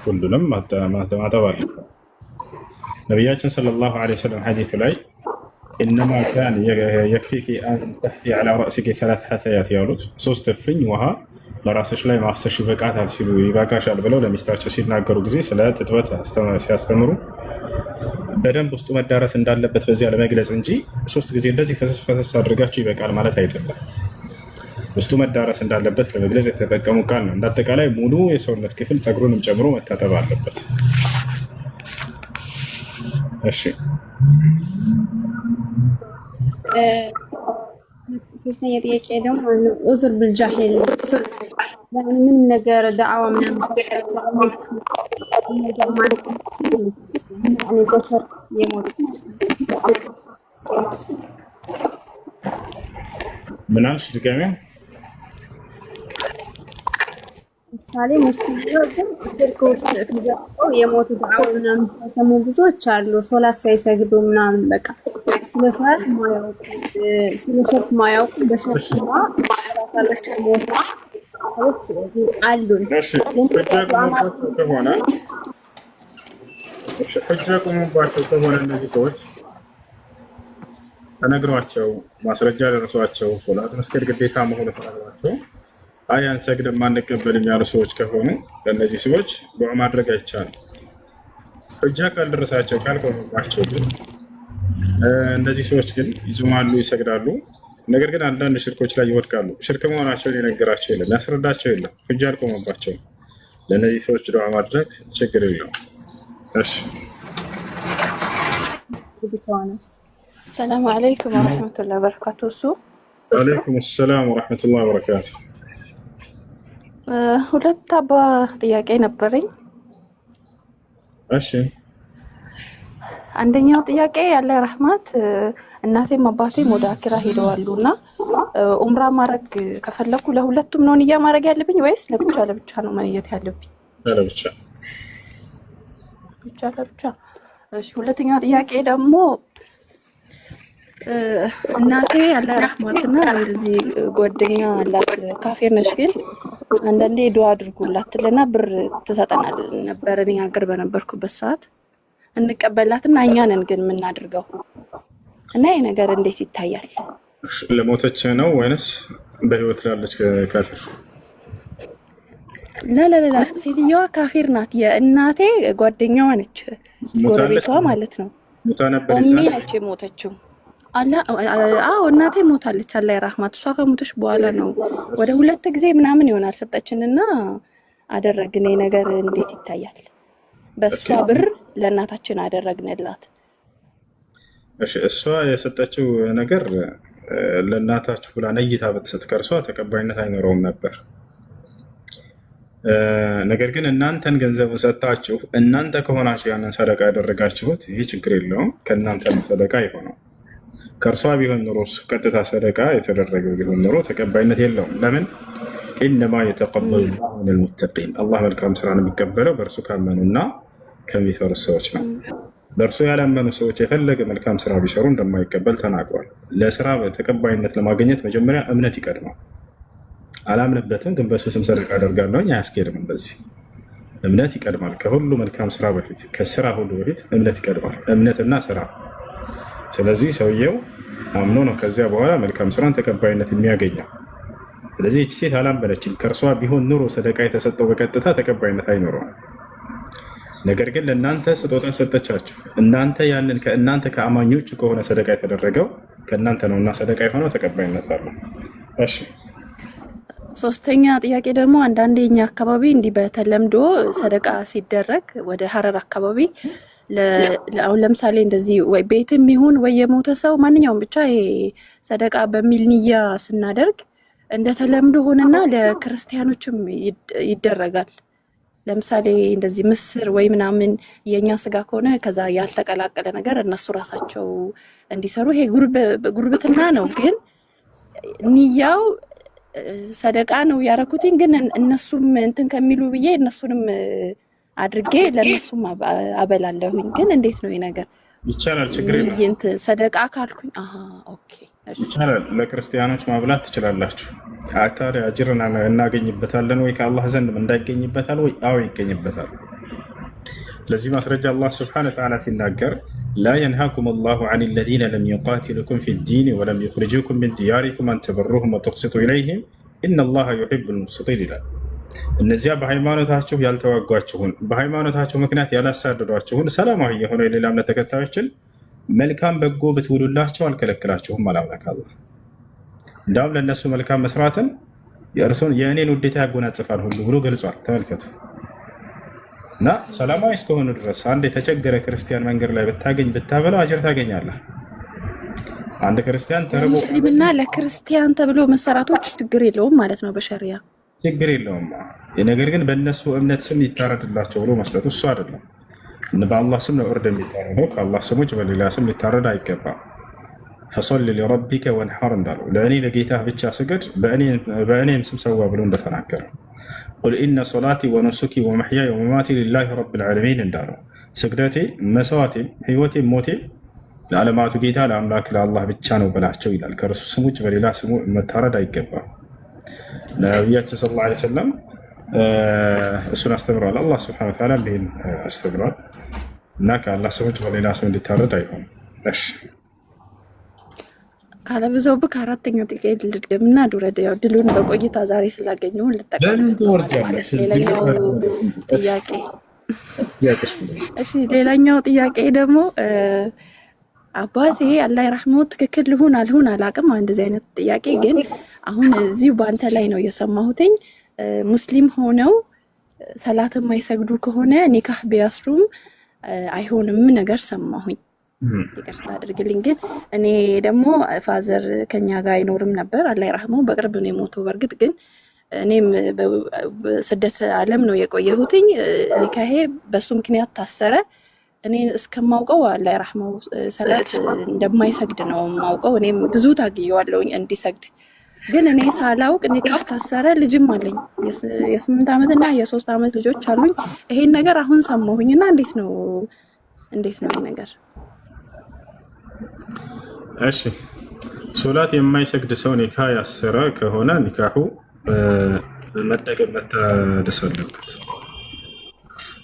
ሁሉንም ማጠብ አለበት። ነቢያችን ሰለላሁ ዐለይሂ ወሰለም ሐዲሱ ላይ ኢነማ ካን የክፊኪ አን ተሕፊ ዐላ ረእሲኪ ሰላስ ሐሰያት ያሉት 3 እፍኝ ውሃ ለራስሽ ላይ ማፍሰሽ ይበቃታል ሲሉ ይበቃሻል ብለው ለሚስታቸው ሲናገሩ ጊዜ ስለ ትጥበት ሲያስተምሩ በደንብ ውስጡ መዳረስ እንዳለበት በዚያ ለመግለጽ እንጂ 3 ጊዜ እንደዚህ ፈሰስ አድርጋችሁ ይበቃል ማለት አይደለም። ውስጡ መዳረስ እንዳለበት ለመግለጽ የተጠቀሙ ቃል ነው። እንዳጠቃላይ ሙሉ የሰውነት ክፍል ጸጉሩንም ጨምሮ መታጠብ አለበት። እሺ ሶስተኛ ጥያቄ ደግሞ ዑዝር ብልጃሂል ምንም ነገር ዳዕዋ ምናምን በሸር የሞት ምን አልሽ? ድጋሚ ምሳሌ ሙስሊም ግን ሽርክ ውስጥ ተገብተው የሞቱ ዳዕዋ ምናምን ሳይሰሙ ብዙዎች አሉ። ሶላት ሳይሰግዱ ምናምን በቃ ስለ ሰላት ማያውቁ ስለ ሸርክ ማያውቁ በሸርክ ማራታለች ሞቱ አሉን። ሕጃ ቆሙባቸው ከሆነ እነዚህ ሰዎች ተነግሯቸው ማስረጃ ደረሷቸው ሶላት መስገድ ግዴታ መሆኑ ተነግሯቸው አይ አንሰግድም አንቀበልም ያሉ ሰዎች ከሆኑ ለእነዚህ ሰዎች ዱዓ ማድረግ አይቻልም። ሕጃ ካልደረሳቸው ካልቆሙባቸው ግን እነዚህ ሰዎች ግን ይጾማሉ፣ ይሰግዳሉ። ነገር ግን አንዳንድ ሽርኮች ላይ ይወድቃሉ። ሽርክ መሆናቸውን የነገራቸው የለም፣ ያስረዳቸው የለም። ሕጃ አልቆሙባቸውም። ለእነዚህ ሰዎች ዱዓ ማድረግ ችግር የለውም። እሺ ሰላም አለይኩም ወረሕመቱላሂ ወበረካቱ። ወአለይኩም ሰላም ወረሕመቱላሂ ወበረካቱ። ሁለት አባ ጥያቄ ነበረኝ። እሺ አንደኛው ጥያቄ ያለ ረህማት እናቴም አባቴም ወደ አኪራ ሄደዋሉ እና ኡምራ ማድረግ ከፈለኩ ለሁለቱም ነው ንያ ማድረግ ያለብኝ ወይስ ለብቻ ለብቻ ነው መንየት ያለብኝ? ለብቻ ለብቻ። እሺ ሁለተኛው ጥያቄ ደግሞ እናቴ ያለ ረህማትና እንደዚህ ጓደኛ አላት ካፌር ነች፣ ግን አንዳንዴ ዱዓ አድርጉላትና ብር ትሰጠናል ነበር። እኔ ሀገር በነበርኩበት ሰዓት እንቀበላትና እኛ ነን ግን የምናደርገው እና ይሄ ነገር እንዴት ይታያል? ለሞተች ነው ወይንስ በህይወት ላለች ካፌር? ላ ሴትዮዋ ካፌር ናት። የእናቴ ጓደኛዋ ነች፣ ጎረቤቷ ማለት ነው። ኦሚ ነች የሞተችው። አዎ እናቴ ሞታለች፣ አላህ ይራህማት። እሷ ከሞተች በኋላ ነው ወደ 2 ጊዜ ምናምን ይሆናል ሰጠችንና አደረግን። ይሄ ነገር እንዴት ይታያል? በእሷ ብር ለእናታችን አደረግንላት። እሺ እሷ የሰጠችው ነገር ለእናታችሁ ብላ ነይታ ብትሰጥ ከእርሷ ተቀባይነት አይኖረውም ነበር። ነገር ግን እናንተን ገንዘቡን ሰጥታችሁ እናንተ ከሆናችሁ ያንን ሰደቃ ያደረጋችሁት ይሄ ችግር የለውም፣ ከእናንተ ሰደቃ ይሆነው። ከእርሷ ቢሆን ኖሮ ቀጥታ ሰደቃ የተደረገው ቢሆን ኖሮ ተቀባይነት የለውም። ለምን? ኢነማ የተቀበሉ ሚነል ሙተቂን፣ አላህ መልካም ስራን የሚቀበለው በእርሱ ካመኑና ከሚፈሩ ሰዎች ነው። በእርሱ ያላመኑ ሰዎች የፈለገ መልካም ስራ ቢሰሩ እንደማይቀበል ተናግሯል። ለስራ ተቀባይነት ለማግኘት መጀመሪያ እምነት ይቀድማል። አላምንበትም ግን በሱ ስም ሰደቃ አደርጋለሁ አያስኬድም። በዚህ እምነት ይቀድማል። ከሁሉ መልካም ስራ በፊት ከስራ ሁሉ በፊት እምነት ይቀድማል፣ እምነትና ስራ። ስለዚህ ሰውየው አምኖ ነው ከዚያ በኋላ መልካም ስራን ተቀባይነት የሚያገኘው። ስለዚህ እቺ ሴት አላመነችም። ከእርሷ ቢሆን ኑሮ ሰደቃ የተሰጠው በቀጥታ ተቀባይነት አይኖረውም። ነገር ግን ለእናንተ ስጦታ ሰጠቻችሁ። እናንተ ያንን ከእናንተ ከአማኞቹ ከሆነ ሰደቃ የተደረገው ከእናንተ ነው እና ሰደቃ የሆነው ተቀባይነት አለው። እሺ ሶስተኛ ጥያቄ ደግሞ አንዳንዴ እኛ አካባቢ እንዲህ በተለምዶ ሰደቃ ሲደረግ ወደ ሀረር አካባቢ አሁን ለምሳሌ እንደዚህ ወይ ቤትም ይሁን ወይ የሞተ ሰው ማንኛውም ብቻ ይሄ ሰደቃ በሚል ንያ ስናደርግ እንደተለምዶ ሆነና ለክርስቲያኖችም ይደረጋል። ለምሳሌ እንደዚህ ምስር ወይ ምናምን የኛ ስጋ ከሆነ ከዛ ያልተቀላቀለ ነገር እነሱ ራሳቸው እንዲሰሩ ይሄ ጉርብትና ነው። ግን ንያው ሰደቃ ነው ያረኩትኝ። ግን እነሱም እንትን ከሚሉ ብዬ እነሱንም አድርጌ ለነሱም አበላለሁኝ። ግን እንዴት ነው ይሄ ነገር? ይቻላል፣ ችግር የለም። ሰደቃ ካልኩኝ ኦኬ ይቻላል። ለክርስቲያኖች ማብላት ትችላላችሁ። ታዲያ አጅርን እናገኝበታለን ወይ? ከአላህ ዘንድ እንዳይገኝበታል ወይ? አዎ ይገኝበታል። ለዚህ ማስረጃ አላህ ስብሐነሁ ወተዓላ ሲናገር ላ የንሃኩም አላሁ ዐን ለዚነ ለም ዩቃቲሉኩም ፊዲን ወለም ዩኽሪጁኩም ሚን ዲያሪኩም አን ተበሩሁም ወቱቅሲጡ ኢለይሂም ኢነላሃ ዩሒቡል ሙቅሲጢን ይላል። እነዚያ በሃይማኖታችሁ ያልተዋጓችሁን በሃይማኖታችሁ ምክንያት ያላሳደዷችሁን ሰላማዊ የሆነ የሌላ እምነት ተከታዮችን መልካም በጎ ብትውሉላቸው አልከለክላችሁም አላምላክ አላህ። እንዳውም ለእነሱ መልካም መስራትን የእኔን ውዴታ ያጎናጽፋል ሁሉ ብሎ ገልጿል። ተመልከቱ። እና ሰላማዊ እስከሆኑ ድረስ አንድ የተቸገረ ክርስቲያን መንገድ ላይ ብታገኝ ብታበላው አጅር ታገኛለህ። አንድ ክርስቲያን ተርቦ ሙስሊምና ለክርስቲያን ተብሎ መሰራቶች ችግር የለውም ማለት ነው በሸሪያ ችግር የለውም። ነገር ግን በእነሱ እምነት ስም ይታረድላቸው ብሎ መስጠቱ እሱ አይደለም። በአላህ ስም ነው እርድ የሚታረደው። ከአላህ ስሞች በሌላ ስም ሊታረድ አይገባም። ፈሰሊ ሊረቢከ ወንሐር እንዳለው ለእኔ ለጌታህ ብቻ ስገድ በእኔም ስም ሰዋ ብሎ እንደተናገረ ቁል ኢነ ሶላቲ ወኑሱኪ ወመሕያየ ወመማቲ ሊላሂ ረቢል ዓለሚን እንዳለው ስግደቴ፣ መስዋዕቴም፣ ህይወቴም፣ ሞቴም ለዓለማቱ ጌታ ለአምላክ ለአላህ ብቻ ነው ብላቸው ይላል። ከእርሱ ስሞች በሌላ ስሙ መታረድ አይገባም። ነቢያችን ሰለላሁ ዐለይሂ ወሰለም እሱን አስተምረዋል። አላህ ስብሐነሁ ወተዓላ ይህን አስተምረዋል እና ከአላህ ስሞች በሌላ ስም እንዲታረድ አይሆንም። እሺ ካለብዛውብህ አራተኛው ጥያቄ ልድገምና ዱረድ ያው ድሉን በቆይታ ዛሬ ስላገኘው ልጠቀም። ሌላኛው ጥያቄ ደግሞ አባቴ አላህ ይርሐመው ትክክል ልሁን አልሁን አላውቅም። እንደዚህ አይነት ጥያቄ ግን አሁን እዚሁ በአንተ ላይ ነው የሰማሁትኝ። ሙስሊም ሆነው ሰላት የማይሰግዱ ከሆነ ኒካህ ቢያስሩም አይሆንም ነገር ሰማሁኝ። ይቅርታ አድርግልኝ። ግን እኔ ደግሞ ፋዘር ከኛ ጋር አይኖርም ነበር፣ አላህ ይርሐመው በቅርብ ነው የሞተው። በእርግጥ ግን እኔም በስደት ዓለም ነው የቆየሁትኝ። ኒካሄ በሱ ምክንያት ታሰረ። እኔ እስከማውቀው አላህ ይርሐመው ሰላት እንደማይሰግድ ነው የማውቀው። እኔም ብዙ ታግየዋለሁኝ እንዲሰግድ። ግን እኔ ሳላውቅ ኒካህ ታሰረ። ልጅም አለኝ፣ የ8 ዓመትና የ3 ዓመት ልጆች አሉኝ። ይሄን ነገር አሁን ሰማሁኝና እንዴት ነው ይሄ ነገር? እሺ ሶላት የማይሰግድ ሰው ኒካህ ያሰረ ከሆነ ኒካሁ መደገም መታደስ አለበት።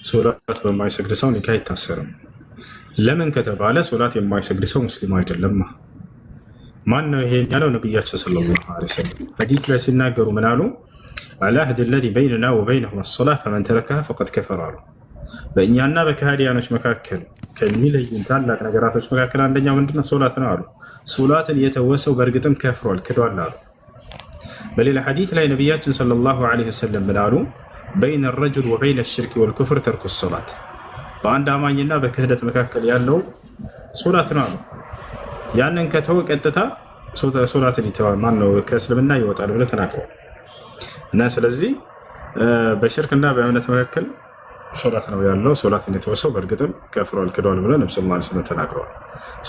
ሶላት በማይሰግድ ሰው ኒካህ አይታሰርም። ለምን ከተባለ ሶላት የማይሰግድ ሰው ሙስሊም አይደለም። ማን ነው ይሄን ያለው? ነብያችን ሰለላሁ ዐለይሂ ወሰለም ሐዲስ ላይ ሲናገሩ ምን አሉ? አልአህድ አለዚ በይነና ወበይነሁ አስሶላህ ፈመን ተረከሃ ፈቀድ ከፈረ አሉ። በእኛና በከሃዲያኖች መካከል ከሚለዩን ታላቅ ነገራቶች መካከል አንደኛው ምንድነው? ሶላት ነው አሉ። ሶላትን የተወሰው በእርግጥም ከፍሯል፣ ክዷል አሉ። በሌላ ሐዲስ ላይ ነብያችን ሰለላሁ ዐለይሂ ወሰለም ምን አሉ? በይነ ረጁል ወበይነ ሽርክ ወልኩፍር ተርኩ ሶላት፣ በአንድ አማኝና በክህደት መካከል ያለው ሶላት ነው አሉ። ያንን ከተወ ቀጥታ ሶላትን ይተዋል፣ ማነው ከእስልምና ይወጣል ብለው ተናግረዋል። እና ስለዚህ በሽርክና በእምነት መካከል ሶላት ነው ያለው። ሶላትን የተወሰው በእርግጥም ከፍሯል፣ ክዷል ብለው ነብዩ ሰለላሁ ዐለይሂ ወሰለም ተናግረዋል።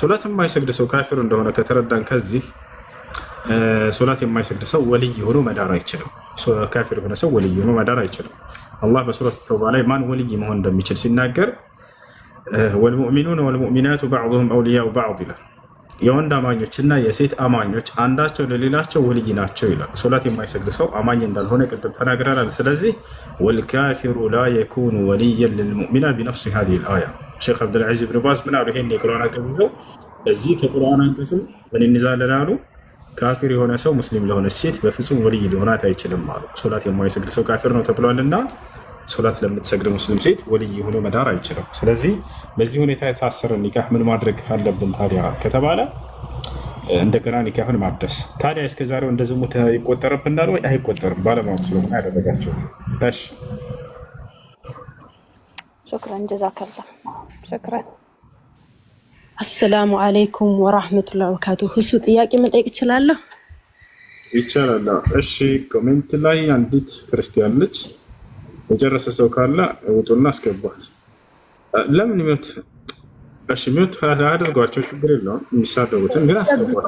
ሶላት የማይሰግድ ሰው ካፊር እንደሆነ ከተረዳን ከዚህ ሶላት የማይሰግድ ሰው ወልይ ሆኖ መዳር አይችልም። ካፊር የሆነ ሰው ወልይ ሆኖ መዳር አይችልም። አላህ በሱረት ተውባ ላይ ማን ወልይ መሆን እንደሚችል ሲናገር ወልሙእሚኑነ ወልሙእሚናቱ ባዕዱሁም አውሊያኡ ባዕድ ይላል። የወንድ አማኞችና የሴት አማኞች አንዳቸው ለሌላቸው ወልይ ናቸው ይላል። ሶላት የማይሰግድ ሰው አማኝ እንዳልሆነ ቅድም ተናግረናል። ስለዚህ ወልካፊሩ ላ የኩኑ ወልየን ልልሙእሚና ቢነፍሲ ሀዚሂል አያ። ሼክ አብዱልዓዚዝ ብን ባዝ ምን አሉ? ይሄን የቁርአን አንቀጽ ይዘው እዚህ ከቁርአን አንቀጽም ምን እንይዛለን አሉ? ካፊር የሆነ ሰው ሙስሊም ለሆነች ሴት በፍጹም ወልይ ሊሆናት አይችልም አሉ። ሶላት የማይሰግድ ሰው ካፊር ነው ተብሏልና ሶላት ለምትሰግድ ሙስሊም ሴት ወልይ ሆኖ መዳር አይችልም። ስለዚህ በዚህ ሁኔታ የታሰረ ኒካህ ምን ማድረግ አለብን ታዲያ ከተባለ እንደገና ኒካህን ማደስ። ታዲያ እስከ ዛሬው እንደ ዝሙት ይቆጠርብናል ወይ? አይቆጠርም። ባለማወቅ ስለሆነ ያደረጋችሁት። እሺ ሹክራን ጀዛከላ። ሸክራን። አሰላሙ አለይኩም ወራህመቱላሂ ወበረካቱሁ። እሱ ጥያቄ መጠየቅ እችላለሁ? ይቻላል። እሺ ኮሜንት ላይ አንዲት ክርስቲያን ልጅ የጨረሰ ሰው ካለ ውጡና አስገቧት። ለምን ይመት እሺ ሚውት አድርጓቸው፣ ችግር የለውም። የሚሳደቡትን ግን አስገቧት።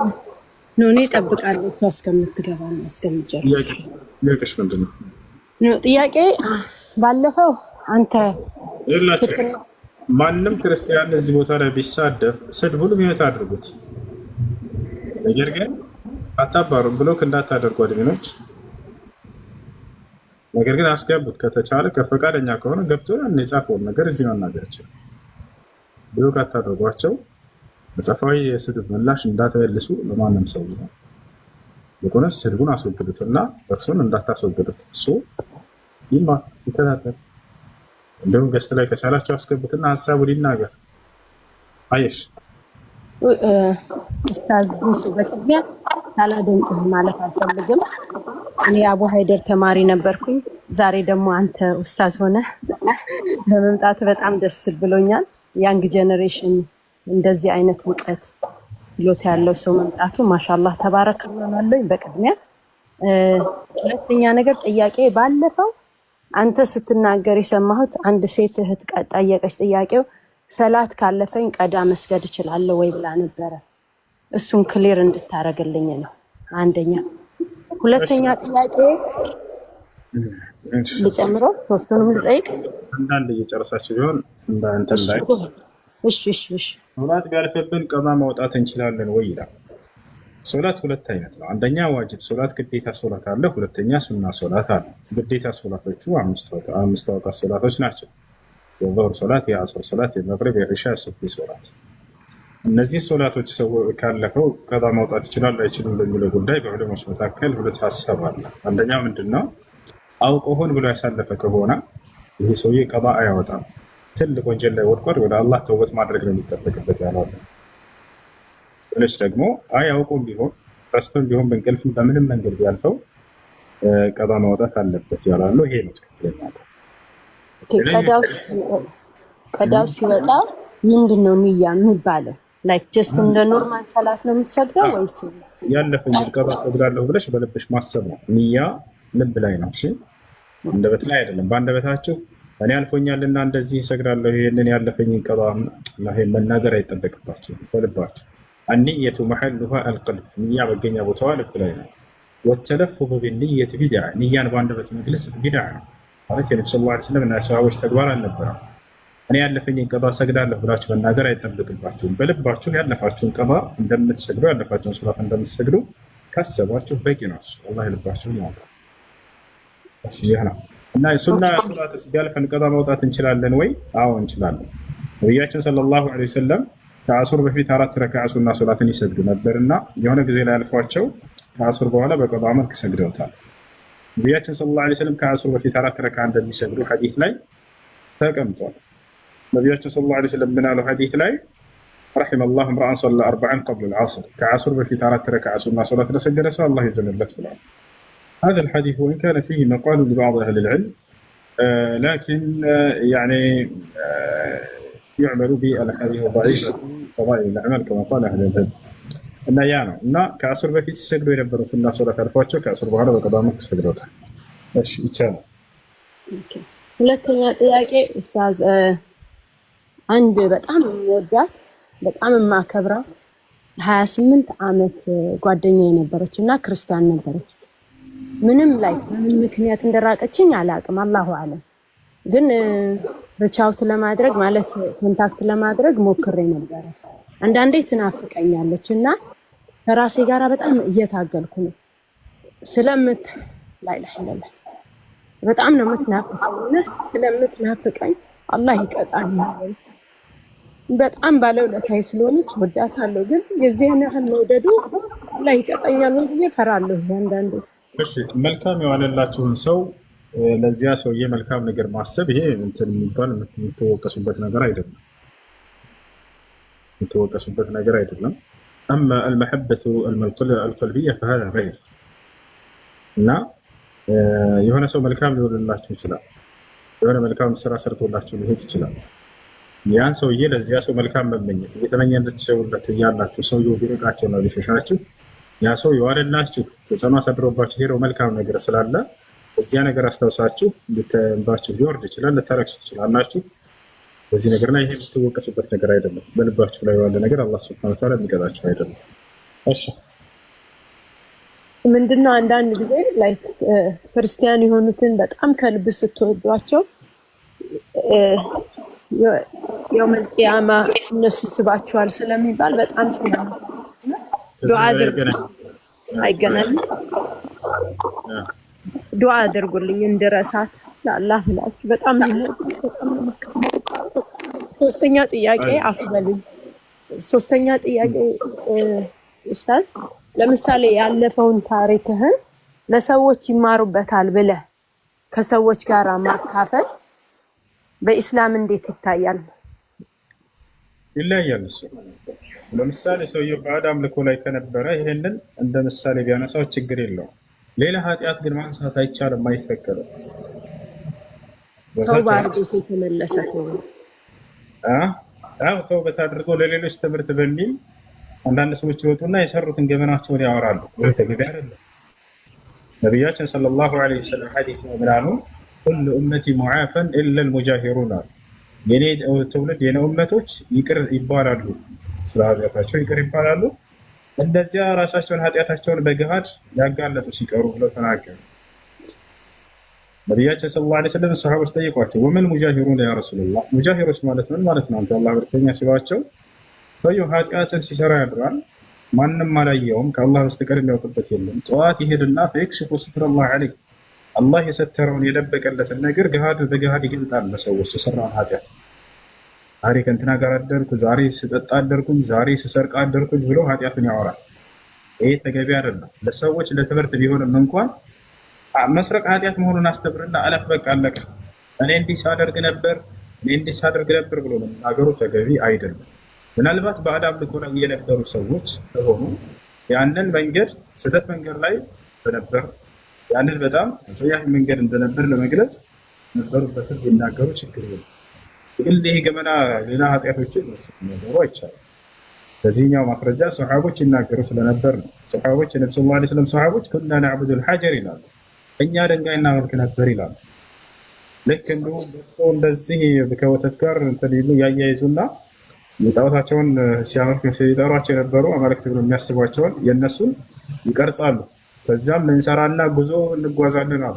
እኔ እጠብቃለሁ እስከምትገባ ነው እስከምትጨርስ። ጥያቄሽ ምንድን ነው? ጥያቄ ባለፈው አንተ ማንም ክርስቲያን እዚህ ቦታ ላይ ቢሳደብ ስድቡን ሚውት አድርጉት። ነገር ግን አታባሩም፣ ብሎክ እንዳታደርጉ አድሚኖች። ነገር ግን አስገቡት ከተቻለ፣ ከፈቃደኛ ከሆነ ገብቶ የጻፈውን ነገር እዚህ መናገር ይችላል። ብሎክ አታደርጓቸው። መጽሐፋዊ የስድብ ምላሽ እንዳትመልሱ ለማንም ሰው ነው። ይቆነስ ስድቡን አስወግዱትና እርሱን እንዳታስወግዱት። እሱ ይከታተል። እንደውም ገስት ላይ ከቻላቸው አስገቡትና ሀሳቡን ይናገር። አየሽ ኡስታዝ ሙሱ በቅድሚያ ሳላደንቅህ ማለት አልፈልግም። እኔ አቡ ሀይደር ተማሪ ነበርኩኝ። ዛሬ ደግሞ አንተ ኡስታዝ ሆነ በመምጣት በጣም ደስ ብሎኛል። ያንግ ጀነሬሽን እንደዚህ አይነት እውቀት ችሎታ ያለው ሰው መምጣቱ ማሻአላህ ተባረከ ብሎናል። በቅድሚያ ሁለተኛ ነገር ጥያቄ ባለፈው አንተ ስትናገር የሰማሁት አንድ ሴት እህት ጠየቀች። ጥያቄው ሰላት ካለፈኝ ቀዳ መስገድ እችላለሁ ወይ ብላ ነበረ። እሱን ክሊር እንድታረግልኝ ነው አንደኛ። ሁለተኛ ጥያቄ ልጨምረው ሶስቱንም ልጠይቅ አንዳንድ እየጨረሳችሁ ቢሆን እንትን ላይ እሺ ሶላት ቢያልፍብን ቀዳ ማውጣት እንችላለን ወይ ይላል። ሶላት ሁለት አይነት ነው። አንደኛ ዋጅብ ሶላት ግዴታ ሶላት አለ፣ ሁለተኛ ሱና ሶላት አለ። ግዴታ ሶላቶቹ አምስት ወቅት ሶላቶች ናቸው። የዙህር ሶላት፣ የአስር ሶላት፣ የመግሪብ፣ የኢሻ፣ የሱብሒ ሶላት። እነዚህ ሶላቶች ሰው ካለፈው ቀዳ ማውጣት ይችላል አይችልም በሚለው ጉዳይ በዑለሞች መካከል ሁለት ሀሳብ አለ። አንደኛ ምንድነው አውቆ ሆን ብሎ ያሳለፈ ከሆነ ይሄ ሰውዬ ቀዳ አያወጣም፣ ትልቅ ወንጀል ላይ ወድቋል፣ ወደ አላህ ተውበት ማድረግ ነው የሚጠበቅበት ያለው። ሌሎች ደግሞ አያውቁም ቢሆን ረስቶም ቢሆን በእንቅልፍ በምንም መንገድ ቢያልፈው ቀዳ ማውጣት አለበት ያላሉ። ይሄ ነው ትክክለኛ ነው። ቀዳው ሲወጣ ምንድነው ንያ የሚባለው? ላይክ ጀስት እንደ ኖርማል ሰላት ነው የምትሰግደው ወይስ ያለፈኝ ቀዳ ሰግዳለሁ ብለሽ በልብሽ ማሰብ ነው? ንያ ልብ ላይ ነው። እሺ አንደበት ላይ አይደለም። በአንደበታችሁ እኔ አልፎኛልና እንደዚህ ሰግዳለሁ ይሄንን ያለፈኝ ቀዳ ላይ መናገር አይጠበቅባችሁ። በልባችሁ النية محلها القلب ንያ መገኛ ቦታዋ ልብ ላይ ነው። والتلفظ بالنية بدعة ንያን በአንደበት መግለጽ ቢድዓ ነው ማለት የነብዩ ሰለላሁ ዐለይሂ ወሰለም እና ሰሃቦች ተግባር አልነበረም። እኔ ያለፈኝን ቀዳ ሰግዳለሁ ብላችሁ መናገር አይጠበቅባችሁም። በልባችሁ ያለፋችሁን ቀዳ እንደምትሰግዱ ያለፋችሁን ሶላት እንደምትሰግዱ ካሰባችሁ በቂ ነው። አላህ ልባችሁን ያውቃል። እሺ እና ሱና ሶላት ቢያልፈን ቀዳ ማውጣት እንችላለን ወይ? አዎ እንችላለን። ነብያችን ሰለላሁ ዐለይሂ ወሰለም ከአሱር በፊት 4 ረካዓ ሱና ሶላትን ይሰግዱ ነበርና የሆነ ጊዜ ላይ አልፏቸው ከአሱር በኋላ በቀዳ መልክ ሰግደውታል። ነብያችን ሰለላሁ ዐለይሂ ወሰለም ከአሱር በፊት 4 ረካዓ እንደሚሰግዱ ሐዲስ ላይ ተቀምጧል። ነብያችን ሰለላሁ ዐለይሂ ወሰለም ምን አሉ ሐዲስ ላይ رحم الله امرأ صلى 40 قبل العصر ከአሱር በፊት 4 ረካዓ ሱና ሶላት ለሰገደ ሰው አላህ ይዘንለት ብለዋል። هذا الحديث وإن كان فيه مقال لبعض أهل العلم لكن يعني يعمل بالحديث ضعيف فضائل الأعمال كما قال أهل العلم እና ያ ነው እና ከአሱር በፊት ሲሰግዱ የነበሩ ሱና ሶላት አልፏቸው ከአሱር በኋላ በቀዳ መልክ ሰግደውታል። እሺ ይቻላል። ሁለተኛ ጥያቄ ኡስታዝ አንድ በጣም የምወዳት በጣም የማከብራት 28 ዓመት ጓደኛዬ ነበረች እና ክርስቲያን ነበረች። ምንም ላይ በምን ምክንያት እንደራቀችኝ አላውቅም፣ አላሁ አለም። ግን ሪቻውት ለማድረግ ማለት ኮንታክት ለማድረግ ሞክሬ ነበረ። አንዳንዴ ትናፍቀኛለች እና ከራሴ ጋር በጣም እየታገልኩ ነው። በጣም ነው የምትናፍቀኝ። ስለምትናፍቀኝ አላህ ይቀጣኛል። በጣም ባለውለታዬ ስለሆነች ወዳታለሁ። ግን የዚህን ያህል መውደዱ አላህ ይቀጣኛል ብዬ እፈራለሁ አንዳንዴ። እሺ መልካም የዋለላችሁን ሰው ለዚያ ሰውዬ መልካም ነገር ማሰብ ይሄ እንትን የሚባል የምትወቀሱበት ነገር አይደለም። የምትወቀሱበት ነገር አይደለም። أما المحبة القلبية فهذا غير እና የሆነ ሰው መልካም ሊሆንላችሁ ይችላል። የሆነ መልካም ስራ ሰርቶላችሁ ሊሄድ ይችላል። ያን ሰውዬ ለዚያ ሰው መልካም መመኘት እየተመኘ እንድትሰውለት እያላችሁ ሰውየው ቢርቃቸው ነው ሊሸሻችሁ ያ ሰው የዋለላችሁ ተጽዕኖ አሳድሮባችሁ ሄደው መልካም ነገር ስላለ እዚያ ነገር አስታውሳችሁ እንድትንባችሁ ሊወርድ ይችላል፣ ልታረክሱ ትችላላችሁ። በዚህ ነገር ላይ ይሄ የምትወቀሱበት ነገር አይደለም። በልባችሁ ላይ ያለ ነገር አላህ ሱብሓነሁ ወተዓላ የሚቀጣችሁ አይደለም። እሺ ምንድነው አንዳንድ ጊዜ ላይክ ክርስቲያን የሆኑትን በጣም ከልብ ስትወዷቸው የውመል ቂያማ እነሱ ስባችኋል ስለሚባል በጣም ዱዓ አድርጉ። አይገናኝም። ዱዓ አድርጉልኝ እንድረሳት ለአላህ ብላችሁ በጣም ሶስተኛ ጥያቄ አፍበሉኝ። ሶስተኛ ጥያቄ ኡስታዝ፣ ለምሳሌ ያለፈውን ታሪክህን ለሰዎች ይማሩበታል ብለህ ከሰዎች ጋር ማካፈል በኢስላም እንዴት ይታያል? ይለያል። እሱ ለምሳሌ ሰውየው ባዕድ አምልኮ ላይ ከነበረ ይሄንን እንደ ምሳሌ ቢያነሳው ችግር የለውም። ሌላ ኃጢአት ግን ማንሳት አይቻልም፣ አይፈቀድም። ተውባ አድርጎ የተመለሰ ተውበት አድርጎ ለሌሎች ትምህርት በሚል አንዳንድ ሰዎች ይወጡና የሰሩትን ገመናቸውን ያወራሉ። ይህ ተገቢ አይደለም። ነቢያችን ሰለላሁ ዐለይሂ ወሰለም ሐዲስ ነው ምናሉ ኩሉ ኡመቲ ሙዓፈን ኢላ አልሙጃሂሩን አሉ። የኔ ትውልድ የኔ ኡመቶች ይቅር ይባላሉ፣ ስለ ኃጢአታቸው ይቅር ይባላሉ፣ እንደዚያ ራሳቸውን ኃጢአታቸውን በገሃድ ያጋለጡ ሲቀሩ ብለው ተናገሩ። ነቢያችን ሰለላሁ ዐለይሂ ወሰለም ሰሃቦች ጠየቋቸው፣ ወመን ሙጃሂሩን ያ ረሱላህ፣ ሙጃሂሮች ማለት ምን ማለት ነው አንተ አላህ መልእክተኛ ሲሏቸው፣ ሰውየው ኃጢአትን ሲሰራ ያድራል፣ ማንም አላየውም፣ ከአላህ በስተቀር የሚያውቅበት የለም። ጠዋት ይሄድና ፈየክሽፉ ስተረላህ ዐለይህ፣ አላህ የሰተረውን የደበቀለትን ነገር በገሃድ ይገልጣል ለሰዎች የሰራውን ኃጢአት። ዛሬ ከእንትና ጋር አደርኩ፣ ዛሬ ስጠጣ አደርኩኝ፣ ዛሬ ስሰርቅ አደርኩኝ ብሎ ኃጢአቱን ያወራል። ይሄ ተገቢ አይደለም። ለሰዎች ለትምህርት ቢሆንም እንኳን መስረቅ ኃጢአት መሆኑን አስተምርና አለፍ፣ በቃ አለቀ። እኔ እንዲህ ሳደርግ ነበር ብሎ መናገሩ ተገቢ አይደለም። ምናልባት ባዕድ አምልኮ ላይ የነበሩ ሰዎች ከሆኑ ያንን መንገድ ስህተት መንገድ ላይ በነበር ያንን በጣም አጸያፊ መንገድ እንደነበር ለመግለጽ ነበሩበትን ቢናገሩ ችግር የለም። ግን ይሄ ገመና ሌላ ኃጢአቶችን ነገሩ አይቻልም። በዚህኛው ማስረጃ ሰሃቦች ይናገሩ ስለነበር ነው። ሰሃቦች የነብዩ ሰለላሁ ዐለይሂ ወሰለም ሰሃቦች ኩና ነዕቡዱል ሐጀር ይላሉ፣ እኛ ድንጋይ እናመልክ ነበር ይላሉ። ልክ እንዲሁ እንደዚህ ከወተት ጋር እንትን ይሉ ያያይዙና የጣዖታቸውን ሲያመልኩ ሲጠሯቸው የነበሩ አማልክት ብለው የሚያስቧቸውን የእነሱን ይቀርጻሉ። ከዚያም እንሰራና ጉዞ እንጓዛለን አሉ።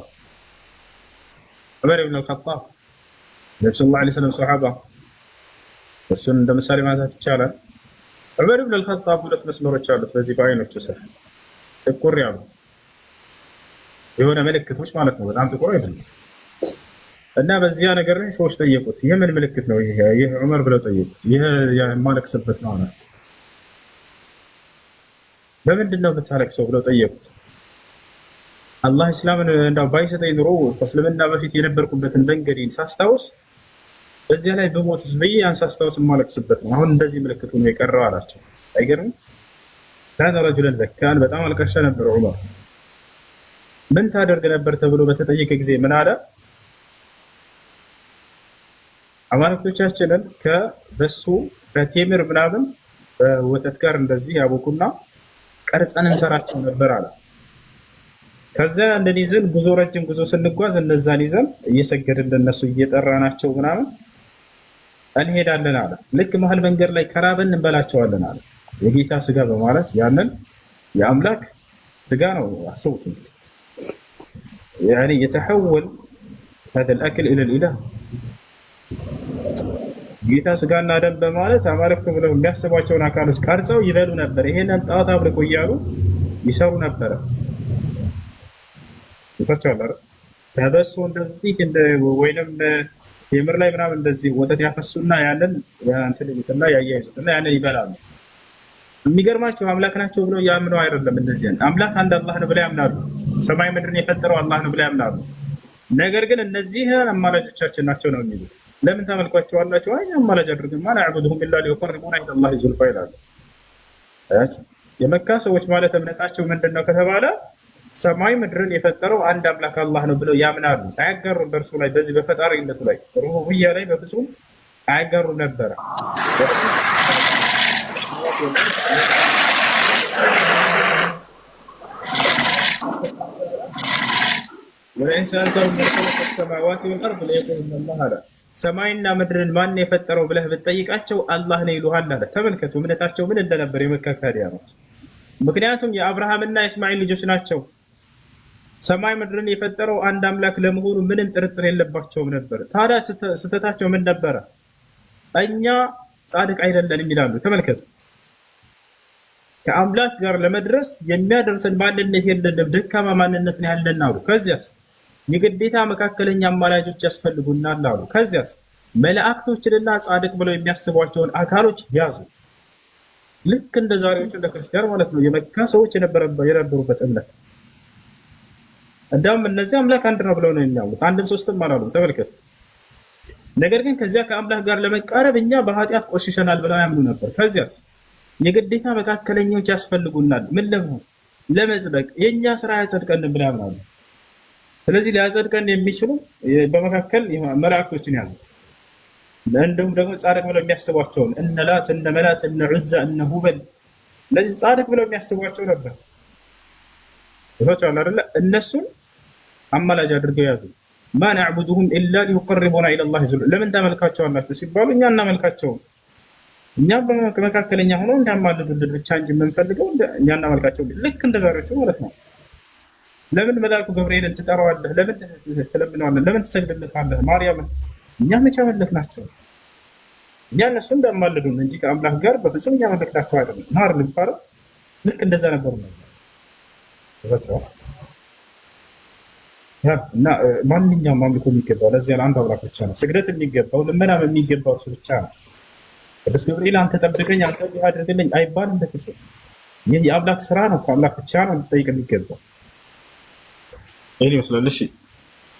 ዑመር ኢብኑ አልኸጣብ ነብዩ ሰለላሁ ዐለይሂ ወሰለም ሰሃባ፣ እሱን እንደ ምሳሌ ማንሳት ይቻላል። ዑመር ኢብኑ አልኸጣብ ሁለት መስመሮች አሉት በዚህ በዓይኖቹ ስር ጥቁር ያሉ የሆነ ምልክቶች ማለት ነው። በጣም ጥቁር አይደለም። እና በዚያ ነገር ላይ ሰዎች ጠየቁት፣ ይህ ምን ምልክት ነው ይህ ዑመር ብለው ጠየቁት። ይህ የማለቅስበት ነው አላቸው። በምንድን ነው የምታለቅሰው ብለው ጠየቁት። አላህ እስላምን እንዳው ባይሰጠኝ ኑሮ ከእስልምና በፊት የነበርኩበትን መንገዴን ሳስታውስ በዚያ ላይ በሞትስ ብዬ ያን ሳስታውስ የማለቅስበት ነው። አሁን እንደዚህ ምልክቱ ነው የቀረው አላቸው። አይገርም? ካነ ረጁለን በካን፣ በጣም አልቃሻ ነበር ዑመር። ምን ታደርግ ነበር ተብሎ በተጠየቀ ጊዜ ምን አለ? አማልክቶቻችንን ከበሱ ከቴምር ምናምን በወተት ጋር እንደዚህ ያቦኩና ቀርጸን እንሰራቸው ነበር አለ። ከዚያ እንደን ይዘን ጉዞ ረጅም ጉዞ ስንጓዝ እነዛን ይዘን እየሰገድን ለነሱ እየጠራናቸው ምናምን እንሄዳለን አለ። ልክ መሀል መንገድ ላይ ከራበን እንበላቸዋለን አለ። የጌታ ስጋ በማለት ያንን የአምላክ ስጋ ነው። አስቡት እንግዲህ ያኔ የተሐወል هذا الاكل الى الاله ጌታ ስጋና ደም በማለት አማልክቱ ብለው የሚያስቧቸውን አካሎች ቀርጸው ይበሉ ነበር። ይሄንን ጣዖት አምልኮ እያሉ ይሰሩ ነበር። ይፈቻላል ተበሱ እንደዚህ እንደ ወይንም ቴምር ላይ ምናምን እንደዚህ ወተት ያፈሱና ያንን እንትን ይሉትና ያያይዙትና ያንን ይበላሉ። የሚገርማቸው አምላክ ናቸው ብለው ያምነው አይደለም። እንደዚህ አምላክ አንድ አላህ ነው ብለው ያምናሉ። ሰማይ ምድርን የፈጠረው አላህ ነው ብለው ያምናሉ። ነገር ግን እነዚህ አማላጆቻችን ናቸው ነው የሚሉት። ለምን ታመልኳቸዋላችሁ? አይ አማላጅ አድርገን ማን አዕቡዱሁም ኢላ ሊዩቀርቡና ኢለላሂ ዙልፋ ይላሉ። የመካ ሰዎች ማለት እምነታቸው ምንድነው ከተባለ ሰማይ ምድርን የፈጠረው አንድ አምላክ አላህ ነው ብለው ያምናሉ። አያጋሩም በእርሱ ላይ በዚህ በፈጣሪነቱ ላይ ሩቡብያ ላይ በፍጹም አይጋሩም ነበረ። ወለኢን ሰአልተሁም መን ኸለቀ ሰማዋቲ ወልአርድ ለየቁሉነ አላህ አለ። ሰማይና ምድርን ማን የፈጠረው ብለህ ብትጠይቃቸው አላህ ነው ይሉሃል አለ። ተመልከቱ እምነታቸው ምን እንደነበር የመካ ከሃዲያኖች። ምክንያቱም የአብርሃምና የእስማኤል ልጆች ናቸው። ሰማይ ምድርን የፈጠረው አንድ አምላክ ለመሆኑ ምንም ጥርጥር የለባቸውም ነበር። ታዲያ ስህተታቸው ምን ነበረ? እኛ ጻድቅ አይደለንም ይላሉ። ተመልከቱ ከአምላክ ጋር ለመድረስ የሚያደርሰን ማንነት የለንም፣ ደካማ ማንነት ነው ያለን አሉ። ከዚያስ የግዴታ መካከለኛ አማላጆች ያስፈልጉናል አሉ። ከዚያስ መላእክቶችንና ጻድቅ ብለው የሚያስቧቸውን አካሎች ያዙ። ልክ እንደ ዛሬዎቹ እንደ ክርስቲያን ማለት ነው። የመካ ሰዎች የነበሩበት እምነት እንዳውም እነዚህ አምላክ አንድ ነው ብለው ነው የሚያምኑት፣ አንድም ሶስትም አላሉም። ተመልከቱ። ነገር ግን ከዚያ ከአምላክ ጋር ለመቃረብ እኛ በኃጢአት ቆሽሸናል ብለው ያምኑ ነበር። ከዚያስ የግዴታ መካከለኞች ያስፈልጉናል። ምን ለመሆን? ለመጽደቅ። የእኛ ስራ ያጸድቀን ብለው ያምናሉ። ስለዚህ ሊያጸድቀን የሚችሉ በመካከል መላእክቶችን ያዙ። እንዲሁም ደግሞ ጻድቅ ብለው የሚያስቧቸውን እነ ላት፣ እነ መናት፣ እነ ዑዛ፣ እነ ሁበል እነዚህ ጻድቅ ብለው የሚያስቧቸው ነበር። ቦታቸዋል አይደለ? እነሱን አማላጅ አድርገው ያዙ። ማ ነዕቡዱሁም ኢላ ሊዩቀርቡና ኢለላህ ዙል። ለምን ታመልካቸዋላችሁ ሲባሉ እኛ እናመልካቸውም እኛ በመካከለኛ ሆነው እንዲያማልዱልን ብቻ እንጂ የምንፈልገው እኛ እናመልካቸው። ልክ እንደ ዛሬዎቹ ማለት ነው። ለምን መልአኩ ገብርኤልን ትጠራዋለህ? ለምን ትለምነዋለህ? ለምን ትሰግድለታለህ? ማርያምን እኛ መቼ አመለክናቸው? እኛ እነሱ እንዳማልዱን እንጂ ከአምላክ ጋር በፍጹም እያመለክናቸው አይደለም። ናር የሚባለው ልክ እንደዛ ነበሩ። እና ማንኛውም አምልኮ የሚገባው ለዚያ ለአንድ አምላክ ብቻ ነው። ስግደት የሚገባው ልመናም የሚገባው እሱ ብቻ ነው። ቅዱስ ገብርኤል አንተ ጠብቀኝ፣ አንተ አድርግልኝ አይባልም በፍጹም። ይህ የአምላክ ስራ ነው። ከአምላክ ብቻ ነው ልጠይቅ የሚገባው። ይህን ይመስላል። እሺ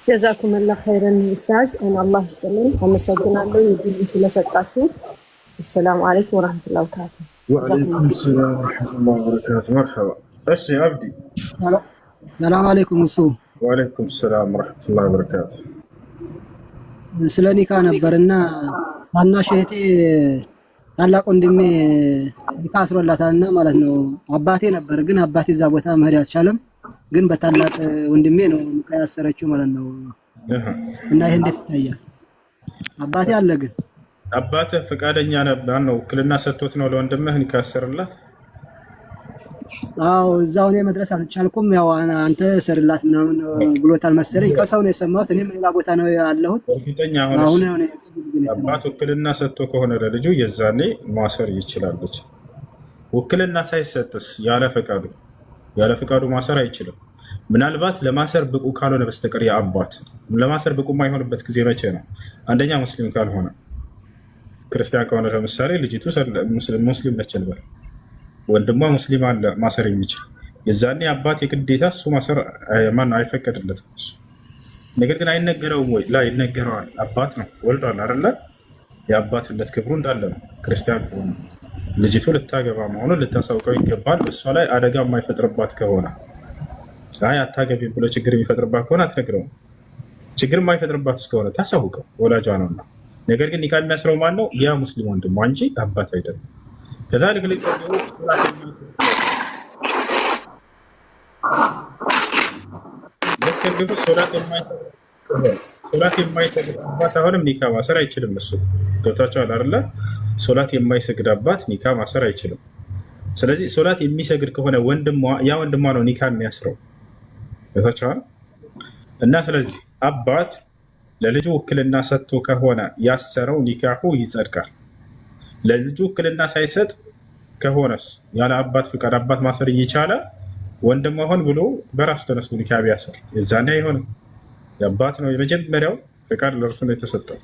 ጀዛኩሙላህ ኸይረን ኡስታዝ፣ አላህ ይስጥልን። አመሰግናለሁ ይሁን ስለሰጣችሁ። አሰላሙ አለይኩም ወራህመቱላሂ ወበረካቱ። ወአለይኩም ሰላም ወራህመቱላሂ ወበረካቱ። መርሐባ። እሺ አብዲ። ሰላም አለይኩም እሱ። ወአለይኩም ሰላም ወራህመቱላሂ ወበረካቱ። ስለ ኒካ ነበርና ታናሽ እህቴ ታላቅ ወንድሜ ኒካ አስሮላታልና ማለት ነው። አባቴ ነበር ግን አባቴ እዛ ቦታ መሄድ አልቻለም። ግን በታላቅ ወንድሜ ነው ኒካ ያሰረችው ማለት ነው። እና ይሄ እንዴት ይታያል? አባቴ አለ ግን አባቴ ፈቃደኛ ነበር ነው ውክልና ሰጥቶት ነው ለወንድምህ ኒካ ያሰርላት? አዎ እዛው እኔ መድረስ አልቻልኩም። ያው አንተ ሰርላት ምናምን ብሎታል መሰለኝ። ከሰው ነው የሰማሁት። እኔም ሌላ ቦታ ነው ያለሁት። እርግጠኛ ሆነሽ አባት ውክልና ሰጥቶ ከሆነ ለልጁ የዛኔ ማሰር ይችላለች። ውክልና ሳይሰጥስ ያለ ፈቃዱ ማሰር አይችልም። ምናልባት ለማሰር ብቁ ካልሆነ በስተቀር የአባት ለማሰር ብቁ የማይሆንበት ጊዜ መቼ ነው? አንደኛ ሙስሊም ካልሆነ። ክርስቲያን ከሆነ ለምሳሌ ልጅቱ ሙስሊም ነች እንበል፣ ወንድሟ ሙስሊም አለ ማሰር የሚችል የዛኔ አባት የግዴታ እሱ ማሰር አይፈቀድለትም። ነገር ግን አይነገረውም ወይ? ላይ ይነገረዋል። አባት ነው ወልዷል አይደለ? የአባትነት ክብሩ እንዳለ ነው። ክርስቲያን ከሆነ ልጅቱ ልታገባ መሆኑን ልታሳውቀው ይገባል። እሷ ላይ አደጋ የማይፈጥርባት ከሆነ አይ አታገቢም ብሎ ችግር የሚፈጥርባት ከሆነ አትነግረውም። ችግር የማይፈጥርባት እስከሆነ ታሳውቀው፣ ወላጇ ነውና። ነገር ግን ኒካ የሚያስረው ማን ነው? ያ ሙስሊም ወንድሟ እንጂ አባት አይደለም። ከዛልክ ሶላት የማይሰግድ አባት አሁንም ኒካ ማሰር አይችልም። እሱ ገብታችኋል አይደለ? ሶላት የማይሰግድ አባት ኒካ ማሰር አይችልም። ስለዚህ ሶላት የሚሰግድ ከሆነ ያ ወንድሟ ነው ኒካ የሚያስረው። ገብታችኋል? እና ስለዚህ አባት ለልጁ ውክልና ሰጥቶ ከሆነ ያሰረው ኒካሁ ይጸድቃል። ለልጁ ውክልና ሳይሰጥ ከሆነስ ያለ አባት ፍቃድ አባት ማሰር እየቻለ ወንድም ሆን ብሎ በራሱ ተነስቶ ኒካ ቢያስር የዛኔ አይሆንም። የአባት ነው የመጀመሪያው ፍቃድ ለእርሱ ነው የተሰጠው።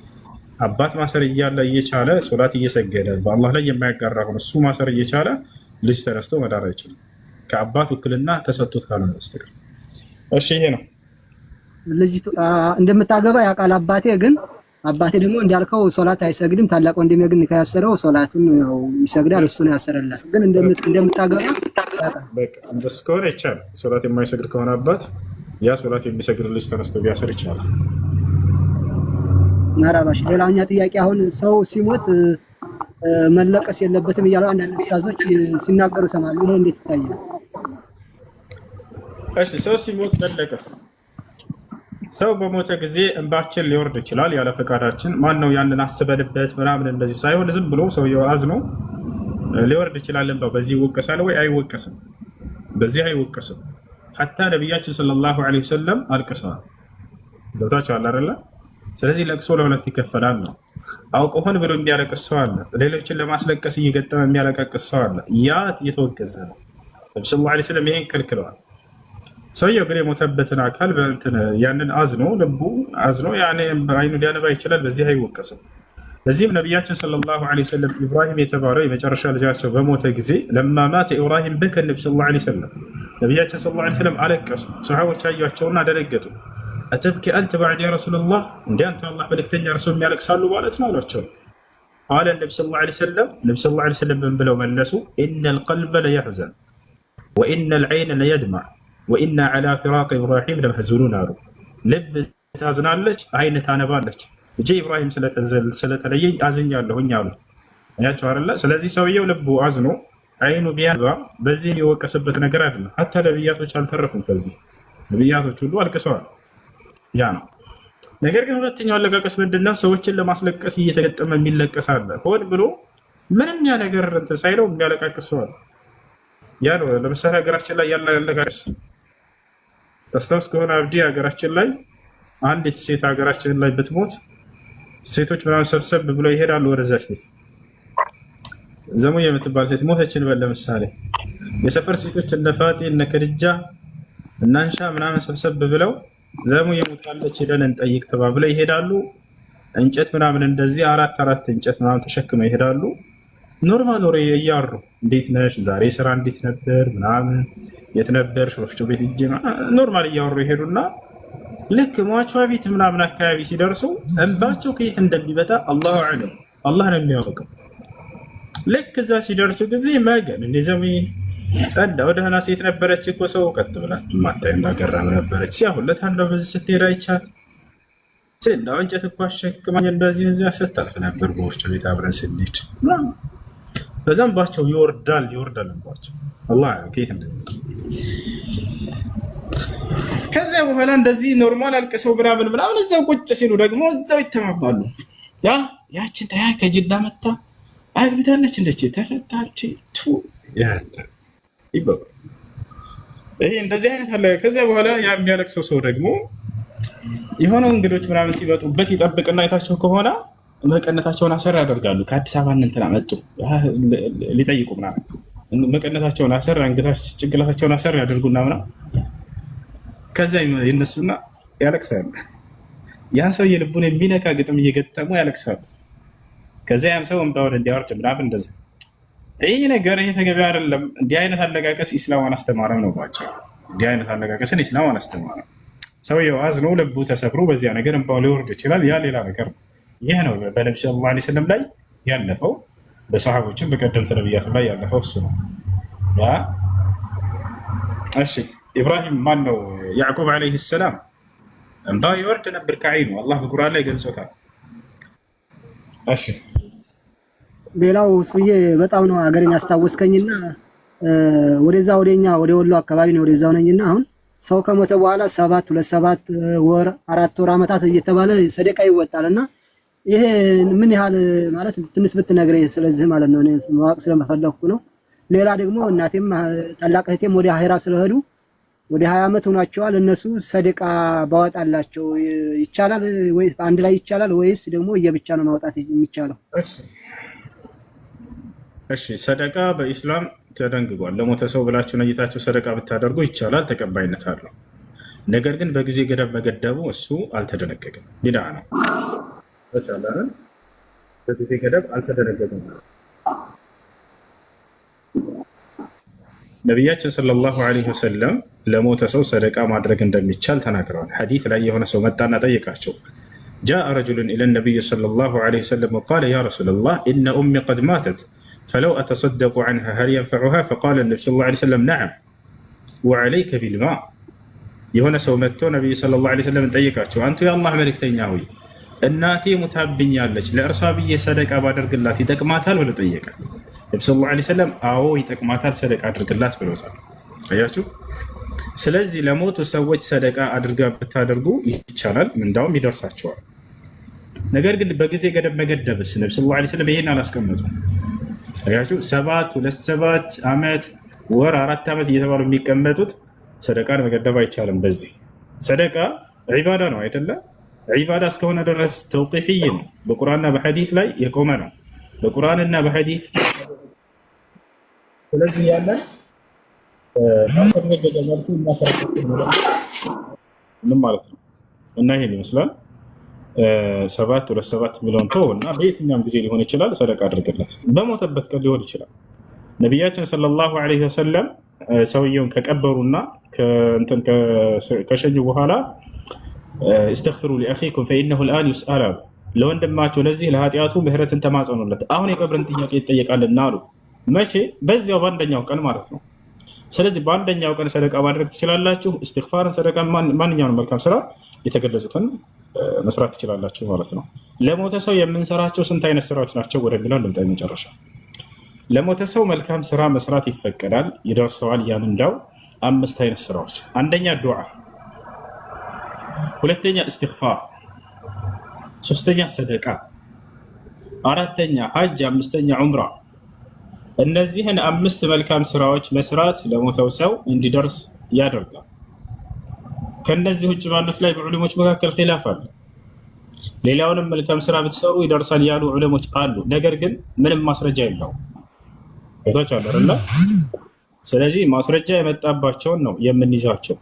አባት ማሰር እያለ እየቻለ ሶላት እየሰገደ በአላህ ላይ የማያጋራ ሆነ እሱ ማሰር እየቻለ ልጅ ተነስቶ መዳር አይችልም ከአባት ውክልና ተሰጥቶት ካልሆነ በስተቀር። እሺ ይሄ ነው። ልጅቱ እንደምታገባ ያውቃል አባቴ። ግን አባቴ ደግሞ እንዳልከው ሶላት አይሰግድም። ታላቅ ወንድሜ ግን ኒካ ያሰረው ሶላቱን ያው ይሰግዳል። እሱ ነው ያሰረላት። ግን እንደምታገባ በቃ እንደሱ ከሆነ ይቻላል። ሶላት የማይሰግድ ከሆነ አባት ያ ሶላት የሚሰግድ ልጅ ተነስቶ ቢያሰር ይቻላል። መራባሽ። ሌላኛው ጥያቄ አሁን ሰው ሲሞት መለቀስ የለበትም እያሉ አንዳንድ ኡስታዞች ሲናገሩ እሰማለሁ። ይሄ እንዴት ይታያል? እሺ ሰው ሲሞት መለቀስ፣ ሰው በሞተ ጊዜ እንባችን ሊወርድ ይችላል ያለ ፈቃዳችን። ማን ነው ያንን አስበንበት ምናምን እንደዚህ ሳይሆን ዝም ብሎ ሰውየው አዝኖ ሊወርድ ይችላል እንባው። በዚህ ይወቀሳል ወይ? አይወቀስም። በዚህ አይወቀስም። ሐታ ነቢያችን ሰለላሁ ዐለይሂ ወሰለም አልቅሰዋል። ገብታችኋል አይደለ? ስለዚህ ለቅሶ ለሁለት ይከፈላል ነው። አውቆ ሆን ብሎ የሚያለቅስ ሰው አለ። ሌሎችን ለማስለቀስ እየገጠመ የሚያለቃቅስ ሰው አለ። ያ እየተወገዘ ነው። ነብዩ ሰለላሁ ዐለይሂ ወሰለም ይሄን ከልክለዋል። ሰውየው ግን የሞተበትን አካል ያንን አዝኖ ልቡ አዝኖ አይኑ ሊያነባ ይችላል። በዚህ አይወቀስም። ለዚህም ነቢያችን ሰለላሁ ዐለይሂ ወሰለም ኢብራሂም የተባለው የመጨረሻ ልጃቸው በሞተ ጊዜ ለማ ማተ ኢብራሂም በከ ነብዩ ሰለላሁ ዐለይሂ ወሰለም ነቢያችን ሰለላሁ ዐለይሂ ወሰለም አለቀሱ። ሰሃቦች አያቸውና ደነገጡ። አተብኪ አንተ ባዕድ ያ ረሱለላህ፣ እንደ አንተ አላህ መልእክተኛ ረሱል የሚያለቅሳሉ ማለት ነው አሏቸው። ቃለ ነብዩ ሰለላሁ ዐለይሂ ወሰለም ምን ብለው መለሱ? ኢነል ቀልበ ለየሕዘን ወኢነል ዐይነ ለየድመዕ ወኢና ዐላ ፊራቅ ኢብራሂም ለመሕዙኑን አሉ። ልብ ታዝናለች፣ አይን ታነባለች። ልጄ ኢብራሂም ስለተለየኝ አዝኛለሁኝ አሉ። አያቸው አይደለ? ስለዚህ ሰውየው ልቡ አዝኖ አይኑ ቢያነባ በዚህ የሚወቀስበት ነገር አይደለም። ሐታ ነቢያቶች አልተረፉም። ከዚህ ነቢያቶች ሁሉ አልቅሰዋል። ያ ነው። ነገር ግን ሁለተኛው አለቃቀስ ምንድነው? ሰዎችን ለማስለቀስ እየተገጠመ የሚለቀስ አለ። ሆን ብሎ ምንም ያ ነገር እንትን ሳይለው የሚያለቃቅስ ሰው አለ። ያ ነው። ለምሳሌ ሀገራችን ላይ ያለ አለቃቀስ ታስታውስ ከሆነ አብዲ ሀገራችን ላይ አንዲት ሴት ሀገራችን ላይ ብትሞት ሴቶች ምናምን ሰብሰብ ብለው ይሄዳሉ ወደዛች ቤት። ዘሙ የምትባል ሴት ሞተችን በል ለምሳሌ የሰፈር ሴቶች እነ ፋጤ እነ ከድጃ እና አንሻ ምናምን ሰብሰብ ብለው ዘሙ የሞታለች ሄደን እንጠይቅ ተባብለው ይሄዳሉ። እንጨት ምናምን እንደዚህ አራት እንጨት ምናምን ተሸክመው ይሄዳሉ። ኖርማል ወሬ እያወሩ እንዴት ነሽ ዛሬ ስራ እንዴት ነበር ምናምን የት ነበር ወፍጮ ቤት ሂጅ ኖርማል እያወሩ ይሄዱና ልክ ሟቿ ቤት ምናምን አካባቢ ሲደርሱ እንባቸው ከየት እንደሚበጣ አላሁ አዕለም፣ አላህ ነው የሚያውቀው። ልክ እዛ ሲደርሱ ጊዜ መገን እንደ ዘሙ እንደው ደህና ሴት ነበረች እኮ ሰው ቀጥ ብላት ማታይ እንዳገራም ነበረች። ሲያሁለት አንዷ በዚህ ስትሄድ አይቻት እንደው እንጨት እኮ አሸክማኝ እንደዚህ እዚያ ስታልፍ ነበር በወፍጮ ቤት አብረን ስንሄድ። በዛም ባቸው ይወርዳል እንባቸው አላህ ከየት እንደሚመጣ። ከዚያ በኋላ እንደዚህ ኖርማል አልቅሰው ምናምን እዛው ቁጭ ሲሉ ደግሞ እዛው ይተማማሉ። ያችን ታያ ከጅዳ መጣ አግብታለች እንደች ተፈታች ይባላል። ይሄ እንደዚህ አይነት አለ። ከዚያ በኋላ የሚያለቅሰው ሰው ደግሞ የሆነ እንግዶች ምናምን ሲመጡበት ይጠብቅና አይታቸው ከሆነ መቀነታቸውን አሰር ያደርጋሉ። ከአዲስ አበባ እንትና መጡ ሊጠይቁ ምናምን መቀነታቸውን አሰር አንገታቸው ጭንቅላታቸውን አሰር ያደርጉና ምናምን ከዛ ይነሱና ያለቅሳሉ። ያን ሰው የልቡን የሚነካ ግጥም እየገጠሙ ያለቅሳሉ። ከዛ ያም ሰው እንባውን እንዲያወርድ ምናምን እንደዚህ። ይህ ነገር ይሄ ተገቢ አይደለም። እንዲህ አይነት አለቃቀስ ኢስላም አላስተማረም ነው ባቸው። እንዲህ አይነት አለቃቀስን ኢስላም አላስተማረም። ሰውየው አዝኖ ልቡ ተሰብሮ በዚያ ነገር እንባው ሊወርድ ይችላል። ያ ሌላ ነገር ነው። ይህ ነው በነቢ ሰለላሁ ዐለይሂ ወሰለም ላይ ያለፈው፣ በሰሃቦችም በቀደምት ነቢያት ላይ ያለፈው እሱ ነው። እሺ ኢብራሂም ማን ነው? ያዕቁብ ዐለይሂ ሰላም እንባ ይወርድ ነበር ከዓይኑ። አላህ በቁርአን ላይ ገልጾታል። እሺ ሌላው ሱዬ በጣም ነው ሀገሬን ያስታወስከኝና ወደዛ ወደኛ ወደ ወሎ አካባቢ ነው ወደዛው ነኝና አሁን ሰው ከሞተ በኋላ 2-7 ወር 4 ወር አመታት እየተባለ ሰደቃ ይወጣልና ይሄ ምን ያህል ማለት ትንሽ ብትነግረኝ ስለዚህ ማለት ነው። እኔ ማወቅ ስለመፈለኩ ነው። ሌላ ደግሞ እናቴም ታላቅ እህቴም ወደ አኺራ ስለሄዱ ወደ 20 አመት ሆኗቸዋል። እነሱ ሰደቃ ባወጣላቸው ይቻላል ወይስ አንድ ላይ ይቻላል ወይስ ደግሞ እየብቻ ነው ማውጣት የሚቻለው? እሺ ሰደቃ በኢስላም ተደንግጓል። ለሞተ ሰው ብላችሁ ነይታችሁ ሰደቃ ብታደርጉ ይቻላል፣ ተቀባይነት አለው። ነገር ግን በጊዜ ገደብ መገደቡ እሱ አልተደነገገም፣ ቢድዓ ነው። ተቻላል በጊዜ ገደብ አልተደነገገም። ነቢያችን ሰለላሁ ዐለይሂ ወሰለም ለሞተ ሰው ሰደቃ ማድረግ እንደሚቻል ተናግረዋል። ሐዲስ ላይ የሆነ ሰው መጣና ጠየቃቸው። ጃአ ረጁሉን ኢለ ነቢይ ሰለላሁ ዐለይሂ ወሰለም ወቃለ ያ ረሱለላህ ኢነ ኡሚ ቀድ ማተት ፈለው አተሰደቁ ዐንሃ ሀል የንፈዑሃ ፈቃለ ነቢ ሰለላሁ ዐለይሂ ወሰለም ነዓም ወዐለይከ ቢልማ። የሆነ ሰው መጥቶ ነቢይ ሰለላሁ ዐለይሂ ወሰለም ጠየቃቸው። አንቱ የአላህ መልእክተኛ ሆይ እናቴ ሙታብኛለች ለእርሷ ብዬ ሰደቃ ባደርግላት ይጠቅማታል ብሎ ጠየቀ። ነብዩ ሰለላሁ ዐለይሂ ወሰለም አዎ ይጠቅማታል፣ ሰደቃ አድርግላት ብለውታል። አያችሁ። ስለዚህ ለሞቱ ሰዎች ሰደቃ አድርጋ ብታደርጉ ይቻላል፣ ምንዳውም ይደርሳቸዋል። ነገር ግን በጊዜ ገደብ መገደብስ ነብዩ ሰለላሁ ዐለይሂ ወሰለም ይሄን አላስቀመጡም። አያችሁ። 7 2 7 ዓመት ወር 4 ዓመት እየተባሉ የሚቀመጡት ሰደቃን መገደብ አይቻልም። በዚህ ሰደቃ ዒባዳ ነው አይደለ? ዒባዳ እስከሆነ ድረስ ተውቂፍይ ነው። በቁርአንና በሐዲስ ላይ የቆመ ነው። በቁርአንና በሐዲስ ስለዚህ ያለን ማስተገደ መልኩ ምን ማለት ነው እና ይሄን ይመስላል። 7 2 7 ሚሊዮን እና በየትኛውም ጊዜ ሊሆን ይችላል። ሰደቃ አድርግለት። በሞተበት ቀን ሊሆን ይችላል። ነቢያችን ሰለላሁ ዐለይሂ ወሰለም ሰውየውን ከቀበሩና ከሸኙ በኋላ እስተግፊሩ ሊአኺኩም ፈኢነሁ ልአን ዩስአል አሉ። ለወንድማቸው ለዚህ ለኃጢአቱ ምህረትን ተማጸኑለት፣ አሁን የቀብርን ጥያቄ ይጠየቃልና አሉ። መቼ? በዚያው በአንደኛው ቀን ማለት ነው። ስለዚህ በአንደኛው ቀን ሰደቃ ማድረግ ትችላላችሁ። እስትግፋርን፣ ሰደቃ፣ ማንኛውንም መልካም ስራ የተገለጹትን መስራት ትችላላችሁ ማለት ነው። ለሞተ ሰው የምንሰራቸው ስንት አይነት ስራዎች ናቸው ወደሚለው ልምጣ። መጨረሻ ለሞተ ሰው መልካም ስራ መስራት ይፈቀዳል፣ ይደርሰዋል። ያን እንዳው 5 አይነት ስራዎች፣ አንደኛ ዱዓ፣ ሁለተኛ እስትግፋር፣ ሶስተኛ ሰደቃ፣ አራተኛ ሐጅ፣ አምስተኛ ዑምራ። እነዚህን 5 መልካም ስራዎች መስራት ለሞተው ሰው እንዲደርስ ያደርጋል። ከነዚህ ውጭ ባሉት ላይ በዑለሞች መካከል ኺላፍ አለ። ሌላውንም መልካም ስራ ብትሰሩ ይደርሳል ያሉ ዑለሞች አሉ። ነገር ግን ምንም ማስረጃ የለውም። ቦታች አለርላ። ስለዚህ ማስረጃ የመጣባቸውን ነው የምንይዛቸው።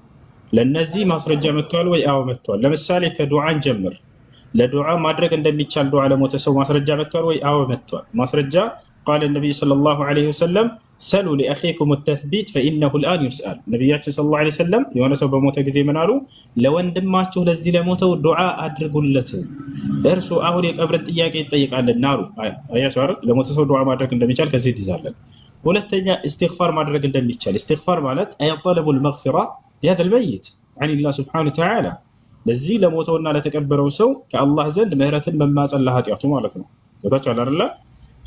ለነዚህ ማስረጃ መጥቷል ወይ? አዎ መጥቷል። ለምሳሌ ከዱዓን ጀምር። ለዱዓ ማድረግ እንደሚቻል ዱዓ ለሞተ ሰው ማስረጃ መጥቷል ወይ? አዎ መጥቷል። ማስረጃ ቃለ ነብዩ ሰለላሁ ዐለይሂ ወሰለም ሰሉ ሊአኺኩም ተስቢት ፈኢነሁ ልአን ዩስአል። ነቢያችን ሰለላሁ ዐለይሂ ወሰለም የሆነ ሰው በሞተ ጊዜ ምን አሉ? ለወንድማችሁ ለዚህ ለሞተው ዱዓ አድርጉለት፣ እርሱ አሁን የቀብርን ጥያቄ ይጠይቃልና አሉ። አያችሁ አይደል? ለሞተ ሰው ዱዓ ማድረግ እንደሚቻል ከዚህ ይዛለን። ሁለተኛ እስትግፋር ማድረግ እንደሚቻል። እስትግፋር ማለት ጠለቡል መግፊራ ሊሀዛ ልመይት ዐኒላህ ሱብሓነሁ ወተዓላ፣ ለዚህ ለሞተውና ለተቀበረው ሰው ከአላህ ዘንድ ምህረትን መማፀን ለኃጢአቱ ማለት ነው። ቦታችሁ አለ አይደል?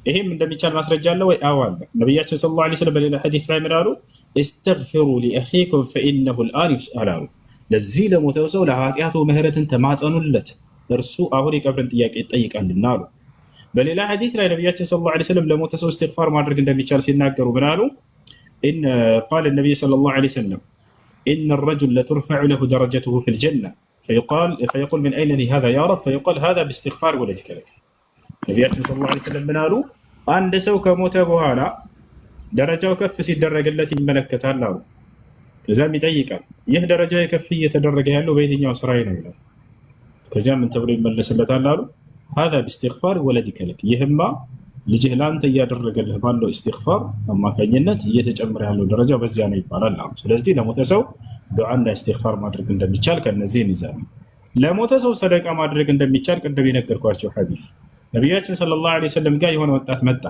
ይሄም እንደሚቻል ማስረጃ አለ ወይ? አዎ አለ። ነቢያችን ሰለላሁ ዐለይሂ ወሰለም በሌላ ሐዲስ ላይ ምን አሉ? እስተግፊሩ ሊአኺኩም ፈኢነሁ ልአን ዩስአል አሉ። ለዚህ ለሞተው ሰው ለኃጢአቱ ምህረትን ተማጸኑለት፣ እርሱ አሁን የቀብርን ጥያቄ ይጠይቃልና አሉ። በሌላ ሐዲስ ላይ ነቢያችን ሰለላሁ ዐለይሂ ወሰለም ለሞተ ሰው እስትግፋር ማድረግ እንደሚቻል ሲናገሩ ምን አሉ? ቃለ ነቢዩ ሰለላሁ ዐለይሂ ወሰለም ኢነ ረጁል ለቱርፈዑ ለሁ ደረጀቱሁ ፊል ጀና ፈየቁል ምን አይነ ሊ ሃዛ ያ ረብ ፈየቁል ሃዛ ቢእስትግፋር ወለጅከ ለክ። ነቢያችን ሰለላሁ ዐለይሂ ወሰለም ምን አሉ? አንድ ሰው ከሞተ በኋላ ደረጃው ከፍ ሲደረግለት ይመለከታል አሉ። ከዚያም ይጠይቃል፣ ይህ ደረጃ ከፍ እየተደረገ ያለው በየትኛው ስራዬ ነው ይላል። ከዚያም ምን ተብሎ ይመለስለታል አሉ? ሃዛ ቢእስትግፋር ወለጅከ ለክ፣ ይህማ ልጅህ ለአንተ እያደረገልህ ባለው እስትግፋር አማካኝነት እየተጨመረ ያለው ደረጃ በዚያ ነው ይባላል አሉ። ስለዚህ ለሞተ ሰው ዱዓና እስትግፋር ማድረግ እንደሚቻል ከነዚህ እንይዛለን። ለሞተ ሰው ሰደቃ ማድረግ እንደሚቻል ቅድም የነገርኳቸው ሐዲስ ነቢያችን ሰለላሁ ዐለይሂ ወሰለም ጋር የሆነ ወጣት መጣ።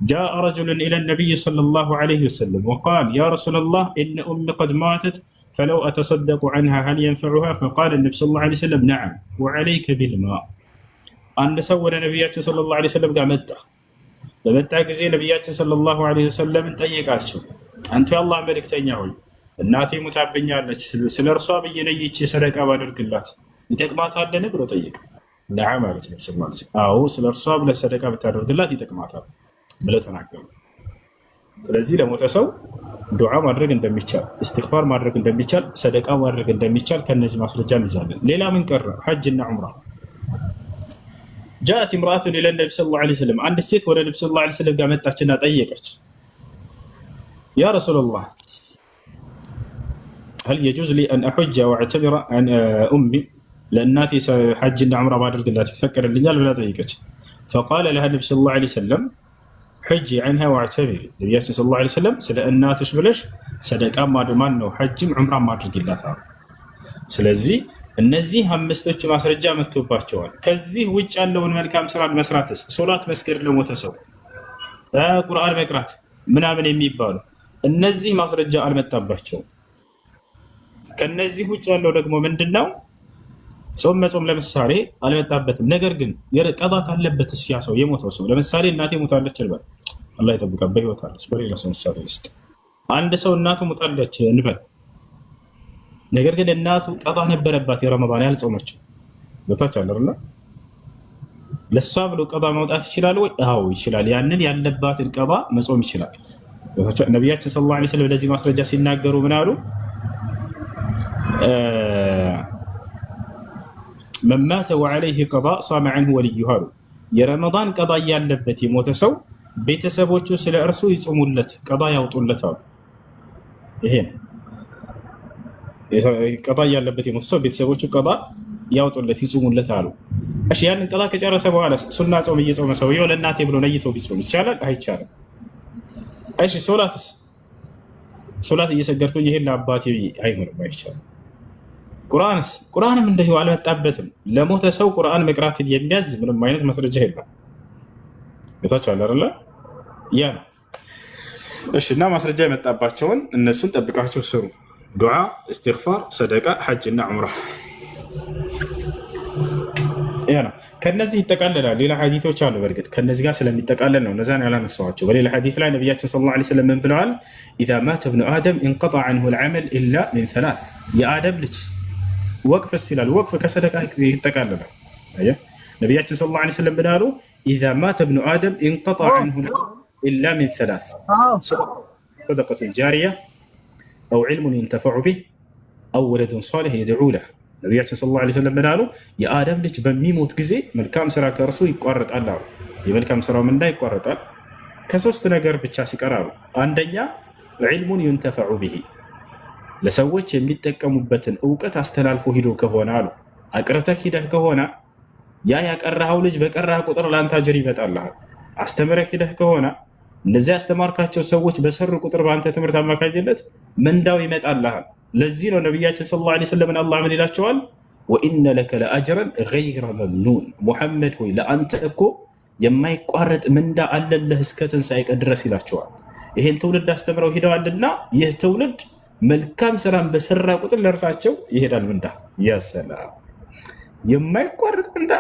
ጃአ ረጁሉን ኢለ ነቢይ ሰለላሁ ዐለይሂ ወሰለም ወቃል ያ ረሱለላህ ኢነ ኡሚ ቀድ ማተት ፈለው አተሰደቁ ዐንሃ ሀል የንፈዑሃ ፈቃለ ነቢ ሰለላሁ ዐለይሂ ወሰለም ነዓም ወዐለይከ ቢልማ። አንድ ሰው ወደ ነቢያችን ሰለላሁ ዐለይሂ ወሰለም ጋር መጣ። በመጣ ጊዜ ነቢያችን ሰለላሁ ዐለይሂ ወሰለምን ጠየቃቸው፣ አንቱ የአላህ መልእክተኛ ሆይ እናቴ ሙታብኛለች፣ ስለ እርሷ ብዬ ነይቼ ሰደቃ ባደርግላት ይጠቅማታልን ብሎ ጠየቀ። ነዓም ማለት ነው። አዎ ስለ እርሷ ብለህ ሰደቃ ብታደርግላት ይጠቅማታል ብለው ተናገሩ። ስለዚህ ለሞተ ሰው ዱዓ ማድረግ እንደሚቻል፣ እስትግፋር ማድረግ እንደሚቻል፣ ሰደቃ ማድረግ እንደሚቻል ከነዚህ ማስረጃ እንይዛለን። ሌላ ምን ቀረ? ሐጅና ዑምራ። ጃአት ኢምራአቱን ኢለ ነቢ ሰለላሁ ዐለይሂ ወሰለም፣ አንድ ሴት ወደ ነቢ ሰለላሁ ዐለይሂ ወሰለም ጋር መጣችና ጠየቀች፣ ያ ረሱለላህ هل يجوز لي أن أحج وأعتمر عن أمي ለእናቴ ሐጅና ዑምራ ባደርግላት ይፈቀድልኛል ብላ ጠየቀች። ፈቃለ ለሃ ነቢ ሰለላሁ ዐለይሂ ወሰለም ሕጂ ዐንሃ ወዕተሚሪ። ነቢያችን ሰለላሁ ዐለይሂ ወሰለም ስለ እናትሽ ብለሽ ሰደቃ ማን ነው ሐጅም ዑምራም ማድረግላት አሉ። ስለዚህ እነዚህ 5ቶቹ ማስረጃ መጥቶባቸዋል። ከዚህ ውጭ ያለውን መልካም ስራ መስራትስ፣ ሶላት መስገድ ለሞተ ሰው፣ ቁርአን መቅራት ምናምን የሚባሉ እነዚህ ማስረጃ አልመጣባቸውም። ከነዚህ ውጭ ያለው ደግሞ ምንድነው? ጾም መጾም ለምሳሌ አልመጣበትም። ነገር ግን ቀዳ ካለበት ያ ሰው የሞተው ሰው ለምሳሌ እናቴ ሞታለች እንበል፣ አላህ ይጠብቃት፣ በህይወት አለች። በሌላ ሰው ምሳሌ ውስጥ አንድ ሰው እናቱ ሞታለች እንበል፣ ነገር ግን እናቱ ቀዳ ነበረባት የረመዳን ያልጾመችው ቦታች አለና ለሷ ብሎ ቀዳ ማውጣት ይችላል ወይ? አዎ ይችላል። ያንን ያለባትን ቀዳ መጾም ይችላል። ነቢያችን ሰለላሁ ዐለይሂ ወሰለም ለዚህ ማስረጃ ሲናገሩ ምን አሉ? መን ማተ ወዐለይሂ ቀዳ ሷመ ዐንሁ ወልዩሁ አሉ። የረመዳን ቀዳ ያለበት የሞተ ሰው ቤተሰቦቹ ስለ እርሱ ይጾሙለት፣ ቀዳ ያውጡለት አሉ። ይሄ ቀዳ ያለበት የሞተ ሰው ቤተሰቦቹ ቀዳ ያውጡለት፣ ይጾሙለት አሉ። እሺ ያንን ቀዳ ከጨረሰ በኋላ ሱና ጾም እየጾመ ሰውየው ለእናቴ ብሎ ነይቶ ቢጾም ይቻላል? አይቻልም። እሺ ሶላትስ? ሶላት እየሰገድኩኝ ይሄን ለአባቴ አይሆንም፣ አይቻልም። ቁርአንስ? ቁርአንም እንደዚሁ አልመጣበትም። ለሞተ ሰው ቁርአን መቅራትን የሚያዝ ምንም አይነት ማስረጃ የለም። ቤታቸው አለ። ያ ነው። እሺ እና ማስረጃ የመጣባቸውን እነሱን ጠብቃቸው ስሩ። ዱዓ፣ እስትግፋር፣ ሰደቃ፣ ሐጅ እና ዑምራ ያ ነው። ከነዚህ ይጠቃለላል። ሌላ ሐዲሶች አሉ። በእርግጥ ከነዚህ ጋር ስለሚጠቃለል ነው እነዛን ያላነሳኋቸው። በሌላ ሐዲስ ላይ ነቢያችን ሰለላሁ ዐለይሂ ወሰለም ምን ብለዋል? ኢዛ ማተ ኢብኑ አደም እንቀጠዐ ዐንሁ አልዐመል ኢላ ሚን ሰላስ። የአደም ልጅ ወቅፍ ይላል። ወቅፍ ከሰደቃ ይጠቃለላል። ነቢያችን ሰለላሁ ዐለይሂ ወሰለም ምን አሉ? ኢዛ ማተ ኢብኑ አደም እንቀጠዐ ዐንሁ ኢላ ሚን ሰላስ፣ ሰደቀቱን ጃሪያ አው ዒልሙን ዩንተፈዑ ቢህ አው ወለዱን ሷሊህ የድዑ ለህ። ነቢያችን ሰለላሁ ዐለይሂ ወሰለም ምን አሉ? የአደም ልጅ በሚሞት ጊዜ መልካም ስራ ከእርሱ ይቋረጣል አሉ። የመልካም ስራው ምንዳ ይቋረጣል ከሶስት ነገር ብቻ ሲቀር አሉ። አንደኛ ዒልሙን ዩንተፈዑ ቢህ፣ ለሰዎች የሚጠቀሙበትን እውቀት አስተላልፎ ሂዶ ከሆነ አሉ። አቅርተህ ሂደህ ከሆነ ያ ያቀራኸው ልጅ በቀራህ ቁጥር ለአንተ አጅር ይመጣልሃል። አስተምረህ ሂደህ ከሆነ እነዚያ ያስተማርካቸው ሰዎች በሰሩ ቁጥር በአንተ ትምህርት አማካኝነት ምንዳው ይመጣልሃል። ለዚህ ነው ነቢያችን ሰለላሁ ዐለይሂ ወሰለም አላህ ምን ይላቸዋል? ወኢነ ለከ ለአጅረን ገይረ መምኑን፣ ሙሐመድ ሆይ ለአንተ እኮ የማይቋረጥ ምንዳ አለለህ እስከ ትንሣኤ ቀን ድረስ ይላቸዋል። ይሄን ትውልድ አስተምረው ሂደዋልና ይህ ትውልድ መልካም ስራን በሰራ ቁጥር ለእርሳቸው ይሄዳል ምንዳ። ያሰላም የማይቋረጥ ምንዳ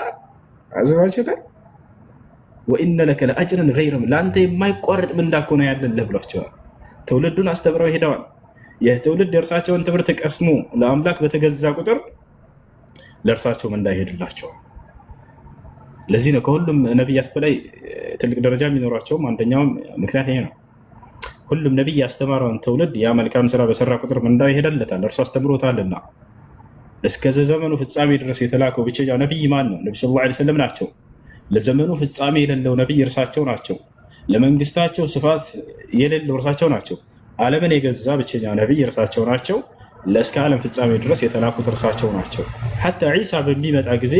አዘባችሁታል። ወኢነ ለከ ለአጅረን ገይረ፣ ለአንተ የማይቋረጥ ምንዳ እኮ ነው ያለልህ ብሏቸዋል። ትውልዱን አስተምረው ሄደዋል። ይህ ትውልድ የእርሳቸውን ትምህርት ቀስሞ ለአምላክ በተገዛ ቁጥር ለእርሳቸው ምንዳ ይሄድላቸዋል። ለዚህ ነው ከሁሉም ነቢያት በላይ ትልቅ ደረጃ የሚኖራቸውም አንደኛውም ምክንያት ይሄ ነው። ሁሉም ነቢይ ያስተማረውን ትውልድ ያ መልካም ስራ በሰራ ቁጥር ምንዳው ይሄዳለታል፣ እርሱ አስተምሮታልና። እስከ ዘመኑ ፍጻሜ ድረስ የተላከው ብቸኛው ነቢይ ማን ነው? ነቢ ሰለላሁ ዐለይሂ ወሰለም ናቸው። ለዘመኑ ፍጻሜ የሌለው ነቢይ እርሳቸው ናቸው። ለመንግስታቸው ስፋት የሌለው እርሳቸው ናቸው። ዓለምን የገዛ ብቸኛ ነቢይ እርሳቸው ናቸው። ለእስከ ዓለም ፍጻሜ ድረስ የተላኩት እርሳቸው ናቸው። ሐታ ዒሳ በሚመጣ ጊዜ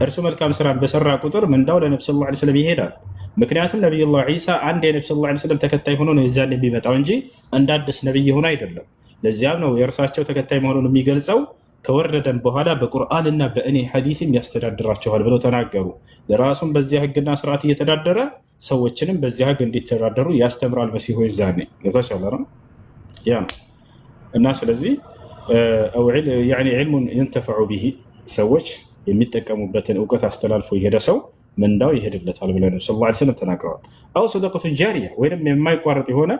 እርሱ መልካም ስራን በሰራ ቁጥር ምንዳው ለነቢ ሰለላሁ ዐለይሂ ወሰለም ይሄዳል። ምክንያቱም ነቢዩላህ ዒሳ አንድ የነቢ ሰለላሁ ዐለይሂ ወሰለም ተከታይ ሆኖ ነው የዛን የሚመጣው እንጂ እንደ አዲስ ነቢይ ሆኖ አይደለም። ለዚያም ነው የእርሳቸው ተከታይ መሆኑን የሚገልጸው ከወረደን በኋላ በቁርአንና በእኔ ሐዲስም ያስተዳድራቸዋል ብለው ተናገሩ። ለራሱም በዚያ ህግና ስርዓት እየተዳደረ ሰዎችንም በዚያ ህግ እንዲተዳደሩ ያስተምራል መሲሁ ይዛኔ ገብታችኋል ነው ያ ነው። እና ስለዚህ ዒልሙን ዩንተፈዑ ቢሂ፣ ሰዎች የሚጠቀሙበትን እውቀት አስተላልፎ የሄደ ሰው ምንዳው ይሄድለታል ብለው ነብዩ ሰለላሁ ዐለይሂ ወሰለም ተናግረዋል። አው ሰደቀቱን ጃሪያ፣ ወይም የማይቋረጥ የሆነ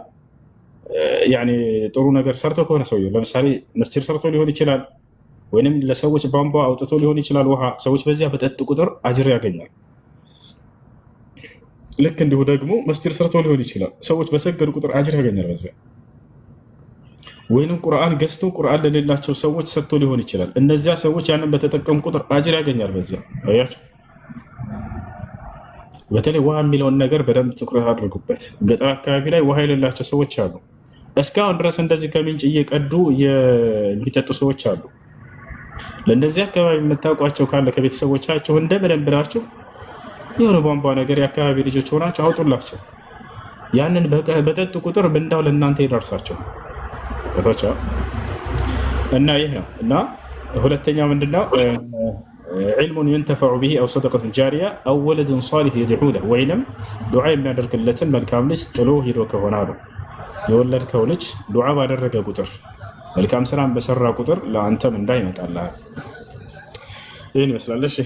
ጥሩ ነገር ሰርቶ ከሆነ ሰውየው ለምሳሌ መስጂድ ሰርቶ ሊሆን ይችላል፣ ወይም ለሰዎች ቧንቧ አውጥቶ ሊሆን ይችላል ውሃ። ሰዎች በዚያ በጠጡ ቁጥር አጅር ያገኛል። ልክ እንዲሁ ደግሞ መስጂድ ሰርቶ ሊሆን ይችላል፣ ሰዎች በሰገዱ ቁጥር አጅር ያገኛል በዚያ። ወይንም ቁርአን ገዝቶ ቁርአን ለሌላቸው ሰዎች ሰጥቶ ሊሆን ይችላል። እነዚያ ሰዎች ያንን በተጠቀሙ ቁጥር አጅር ያገኛል በዚያ። አያችሁ፣ በተለይ ውሃ የሚለውን ነገር በደንብ ትኩረት አድርጉበት። ገጠር አካባቢ ላይ ውሃ የሌላቸው ሰዎች አሉ። እስካሁን ድረስ እንደዚህ ከምንጭ እየቀዱ የሚጠጡ ሰዎች አሉ። ለእነዚህ አካባቢ የምታውቋቸው ካለ ከቤተሰቦቻቸው እንደምንም ብላችሁ የሆነ ቧንቧ ነገር የአካባቢ ልጆች ሆናቸው አውጡላቸው። ያንን በጠጡ ቁጥር ምንዳው ለእናንተ ይደርሳቸው እና ይህ ነው። እና ሁለተኛው ምንድነው? ዒልሙን ዩንተፈዑ ቢሂ አው ሰደቀቱን ጃሪያ አው ወለዱን ሷሊህ የድዑ ለህ፣ ወይንም ዱዓ የሚያደርግለትን መልካም ልጅ ጥሎ ሂዶ ከሆነ አሉ። የወለድከው ልጅ ዱዓ ባደረገ ቁጥር መልካም ስራን በሰራ ቁጥር ለአንተም ምንዳ ይመጣልሃል። ይህን ይመስላል። እሺ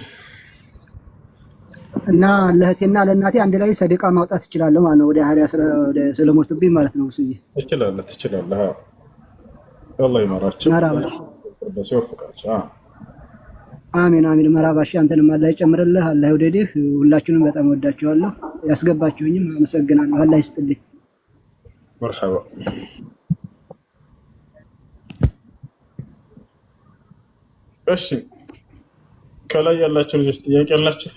እና ለእህቴና ለእናቴ አንድ ላይ ሰደቃ ማውጣት እችላለሁ ማለት ነው። ወደ ሀሪያ ስለሞቱብኝ ማለት ነው። እሱዬ ትችላለህ። አላህ ይመራቸው፣ ይወፍቃቸው። አሜን አሜን። መራባሽ አንተንም አላህ ይጨምርልህ፣ አላህ ይውደድህ። ሁላችሁንም በጣም ወዳችኋለሁ። ያስገባችሁኝም አመሰግናለሁ። አላህ ይስጥልኝ። መርሐባ። እሺ ከላይ ያላችሁ ልጆች ጥያቄ አላችሁ?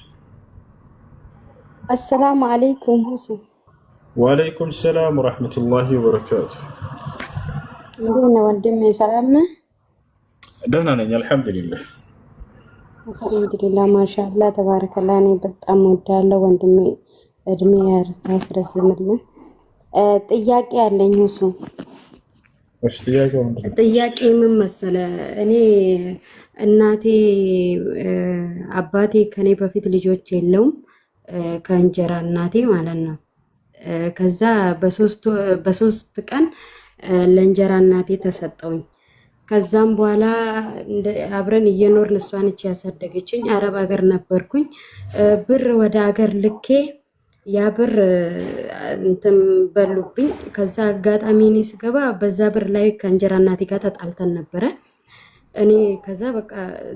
አሰላሙ አለይኩም ሁሱ። ወአለይኩም ሰላም ወራህመቱላሂ ወበረካቱ። እንዴት ነህ ወንድሜ? ሰላም ነህ? ደህና ነኝ አልሐምዱሊላህ። አልሐምዱሊላህ ማሻአላህ ተባረከላህ። እኔ በጣም ወዳለሁ ወንድሜ፣ እድሜ ያስረዝምልን። ጥያቄ አለኝ ሁሱ። እሺ ጥያቄው ምንድን ነው? ጥያቄ ምን መሰለህ፣ እኔ እናቴ አባቴ ከኔ በፊት ልጆች የለውም ከእንጀራ እናቴ ማለት ነው። ከዛ በሶስት ቀን ለእንጀራ እናቴ ተሰጠውኝ። ከዛም በኋላ አብረን እየኖርን እሷን እቺ ያሳደገችኝ አረብ ሀገር ነበርኩኝ። ብር ወደ ሀገር ልኬ ያ ብር እንትን በሉብኝ። ከዛ አጋጣሚ እኔ ስገባ በዛ ብር ላይ ከእንጀራ እናቴ ጋር ተጣልተን ነበረ። እኔ ከዛ በቃ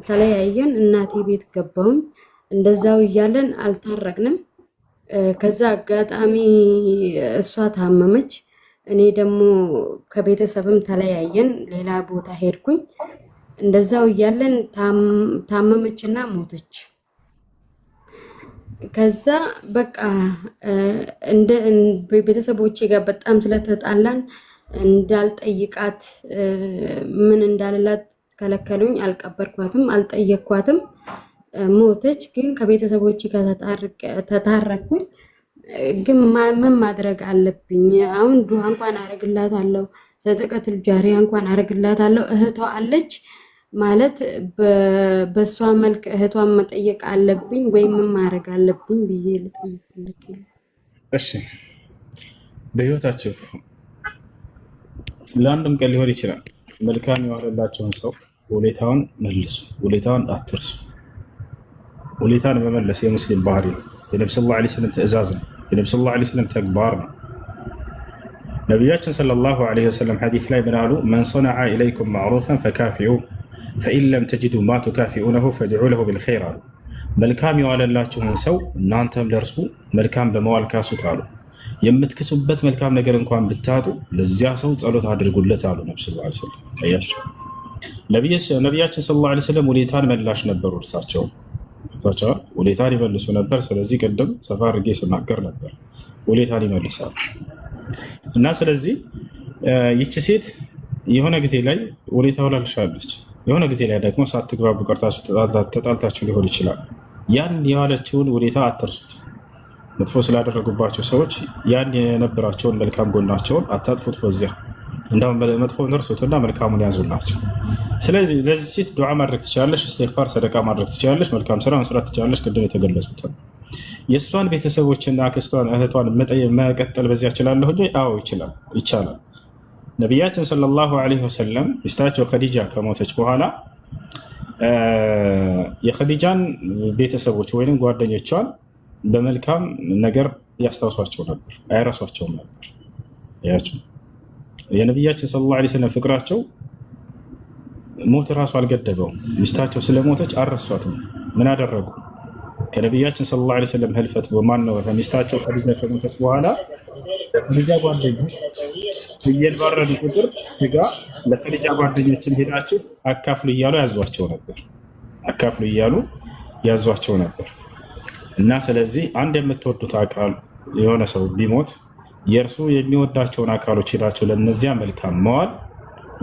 ተለያየን። እናቴ ቤት ገባሁኝ። እንደዛው እያለን አልታረቅንም። ከዛ አጋጣሚ እሷ ታመመች፣ እኔ ደግሞ ከቤተሰብም ተለያየን፣ ሌላ ቦታ ሄድኩኝ። እንደዛው እያለን ታመመችና ሞተች። ከዛ በቃ እንደ ቤተሰቦቼ ጋር በጣም ስለተጣላን እንዳልጠይቃት ምን እንዳልላት ከለከሉኝ። አልቀበርኳትም፣ አልጠየቅኳትም። ሞተች። ግን ከቤተሰቦቼ ጋር ተታረኩኝ። ግን ምን ማድረግ አለብኝ? አሁን ዱዓ እንኳን አረግላታለሁ፣ ሰደቀቱል ጃሪያ እንኳን አረግላታለሁ። እህቷ አለች ማለት በሷ መልክ እህቷን መጠየቅ አለብኝ ወይ ምን ማድረግ አለብኝ ብዬ ልጠይቅልክ። እሺ በህይወታችሁ ለአንድም ቀን ሊሆን ይችላል መልካም የዋለላቸውን ሰው ውለታውን መልሱ፣ ውለታውን አትርሱ። ውለታን መመለስ የሙስሊም ባህሪ ነው። የነብዩ ሰለላሁ ዐለይሂ ወሰለም ትእዛዝ ነው። የነብዩ ሰለላሁ ዐለይሂ ወሰለም ተግባር ነው። ነቢያችን ሰለላሁ ዐለይሂ ወሰለም ሐዲስ ላይ ምን አሉ? መን ሰነዐ ኢለይኩም ማዕሩፈን ፈካፊኡ ፈኢን ለም ተጅዱ ማ ቱካፊኡነሁ ፈድዑ ለሁ ቢልኸይር አሉ። መልካም የዋለላችሁን ሰው እናንተም ለእርሱ መልካም በመዋል ካሱት አሉ። የምትክሱበት መልካም ነገር እንኳን ብታጡ ለዚያ ሰው ጸሎት አድርጉለት አሉ ነብዩ ሰለላሁ ዐለይሂ ወሰለም። አያችሁ ነቢያችን ሰለላሁ ዐለይሂ ወሰለም ውለታን መላሽ ነበሩ። እርሳቸው ውለታን ይመልሱ ነበር። ስለዚህ ቅድም ሰፋ አድርጌ ስናገር ነበር ውለታን ይመልሳሉ። እና ስለዚህ ይቺ ሴት የሆነ ጊዜ ላይ ውለታ ውላልሻለች፣ የሆነ ጊዜ ላይ ደግሞ ሳትግባቡ ቀርታችሁ ተጣልታችሁ ሊሆን ይችላል። ያን የዋለችውን ውለታ አትርሱት። መጥፎ ስላደረጉባቸው ሰዎች ያን የነበራቸውን መልካም ጎናቸውን አታጥፉት። በዚያ እንዳውም መጥፎውን እርሱትና መልካሙን ያዙላቸው። ስለዚህ ለዚህ ሴት ዱዓ ማድረግ ትችላለሽ፣ እስትግፋር ሰደቃ ማድረግ ትችላለሽ፣ መልካም ስራ መስራት ትችላለሽ። ቅድም የተገለጹትን የእሷን ቤተሰቦችና አክስቷን እህቷን መቀጠል በዚያ እችላለሁ እንጂ? አዎ ይቻላል። ነቢያችን ሰለላሁ ዐለይሂ ወሰለም ሚስታቸው ኸዲጃ ከሞተች በኋላ የኸዲጃን ቤተሰቦች ወይም ጓደኞቿን በመልካም ነገር ያስታውሷቸው ነበር፣ አይረሷቸውም ነበር። ያቸው የነቢያችን ሰለላሁ ዐለይሂ ወሰለም ፍቅራቸው ሞት እራሱ አልገደበውም። ሚስታቸው ስለሞተች አልረሷትም። ምን አደረጉ? ከነቢያችን ሰለላሁ ዐለይሂ ወሰለም ህልፈት በማነው ሚስታቸው ኸዲጃ ከሞተች በኋላ ለኸዲጃ ጓደኞች ፍየል ባረዱ ቁጥር ስጋ ለኸዲጃ ጓደኞችን ሄዳችሁ አካፍሉ እያሉ ያዟቸው ነበር። እና ስለዚህ አንድ የምትወዱት አካል የሆነ ሰው ቢሞት የእርሱ የሚወዳቸውን አካሎች ሄዳቸው ለነዚያ መልካም መዋል፣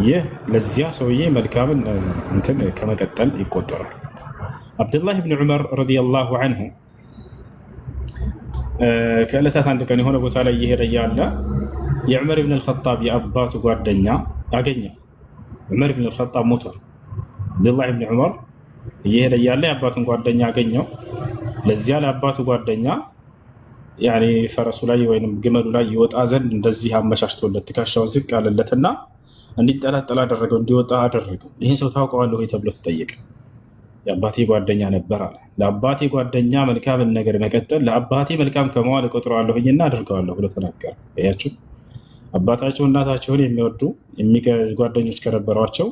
ይህ ለዚያ ሰውዬ መልካምን እንትን ከመቀጠል ይቆጠራል። አብዱላህ ብን ዑመር ረዲየላሁ አንሁ ከዕለታት አንድ ቀን የሆነ ቦታ ላይ እየሄደ እያለ የዑመር ብን አልኸጣብ የአባቱ ጓደኛ አገኘ። ዑመር ብን አልኸጣብ ሞቷል። አብዱላህ ብን ዑመር እየሄደ እያለ የአባቱን ጓደኛ አገኘው። ለዚያ ለአባቱ ጓደኛ ያኔ ፈረሱ ላይ ወይም ግመሉ ላይ ይወጣ ዘንድ እንደዚህ አመቻችቶለት ትከሻውን ዝቅ አለለትና እንዲንጠላጠል አደረገው፣ እንዲወጣ አደረገው። ይህን ሰው ታውቀዋለህ ወይ ተብሎ ተጠየቀ። የአባቴ ጓደኛ ነበር አለ። ለአባቴ ጓደኛ መልካምን ነገር መቀጠል ለአባቴ መልካም ከመዋል እቆጥረዋለሁኝና አድርገዋለሁ ብሎ ተናገረ። ያችሁ አባታቸው እናታቸውን የሚወዱ ጓደኞች ከነበሯቸው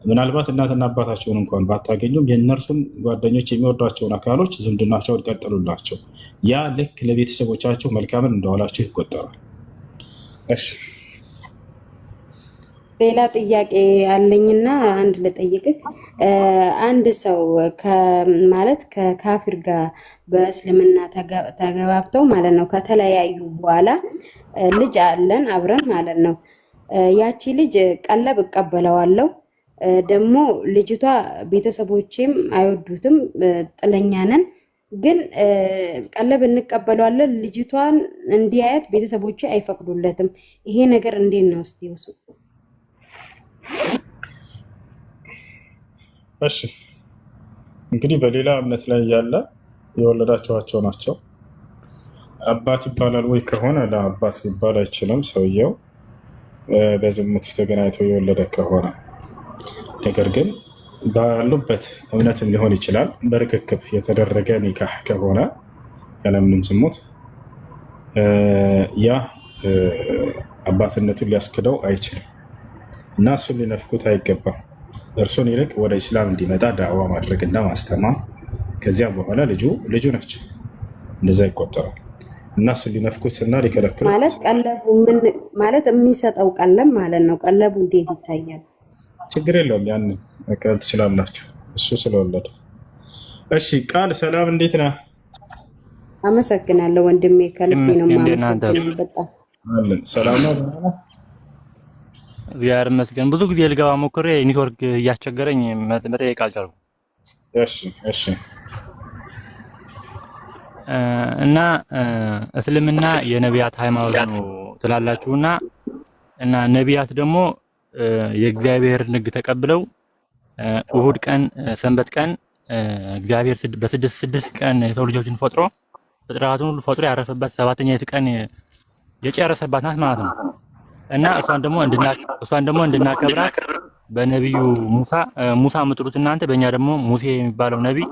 ምናልባት እናትና አባታቸውን እንኳን ባታገኙም የእነርሱን ጓደኞች የሚወዷቸውን አካሎች ዝምድናቸውን ቀጥሉላቸው። ያ ልክ ለቤተሰቦቻቸው መልካምን እንደዋላቸው ይቆጠራል። እሺ ሌላ ጥያቄ አለኝና አንድ ልጠይቅህ። አንድ ሰው ማለት ከካፊር ጋር በእስልምና ተገባብተው ማለት ነው ከተለያዩ በኋላ ልጅ አለን አብረን ማለት ነው። ያቺ ልጅ ቀለብ እቀበለዋለሁ ደግሞ ልጅቷ ቤተሰቦቼም አይወዱትም፣ ጥለኛ ነን። ግን ቀለብ እንቀበለዋለን። ልጅቷን እንዲያያት ቤተሰቦቼ አይፈቅዱለትም። ይሄ ነገር እንዴት ነው? እስቲ ወሱ እሺ እንግዲህ በሌላ እምነት ላይ ያለ የወለዳቸዋቸው ናቸው። አባት ይባላል ወይ ከሆነ ለአባት ሊባል አይችልም። ሰውየው በዝሙት ተገናኝቶ የወለደ ከሆነ ነገር ግን ባሉበት እምነትም ሊሆን ይችላል። በርክክብ የተደረገ ኒካህ ከሆነ ያለምንም ዝሙት ያ አባትነቱን ሊያስክደው አይችልም እና እሱን ሊነፍኩት አይገባም። እርሱን ይልቅ ወደ ኢስላም እንዲመጣ ዳዕዋ ማድረግና ማስተማር፣ ከዚያም በኋላ ልጁ ነች፣ እንደዛ ይቆጠራል እና እሱን ሊነፍኩትና ሊከለክሉ ማለት ቀለቡ ምን ማለት የሚሰጠው ቀለብ ማለት ነው። ቀለቡ እንዴት ይታያል? ችግር የለውም፣ ያንን መቀበል ትችላላችሁ እሱ ስለወለደ። እሺ ቃል ሰላም፣ እንዴት ነህ? አመሰግናለሁ ወንድሜ፣ ከልቤ ነው የማመሰግነው። በጣም ሰላም ነው። እግዚአብሔር ይመስገን። ብዙ ጊዜ ልገባ ሞክሬ ኔትወርክ እያስቸገረኝ መጠየቅ አልቻልኩም። እሺ እና እስልምና የነቢያት ሃይማኖት ነው ትላላችሁና እና ነቢያት ደግሞ የእግዚአብሔር ሕግ ተቀብለው እሁድ ቀን ሰንበት ቀን እግዚአብሔር በስድስት ቀን የሰው ልጆችን ፈጥሮ ፍጥረታቱን ሁሉ ፈጥሮ ያረፈባት ሰባተኛይቱ ቀን የጨረሰባት ናት ማለት ነው። እና እሷን ደግሞ እንድናከብራት በነቢዩ ሙሳ የምትሉት እናንተ፣ በእኛ ደግሞ ሙሴ የሚባለው ነቢይ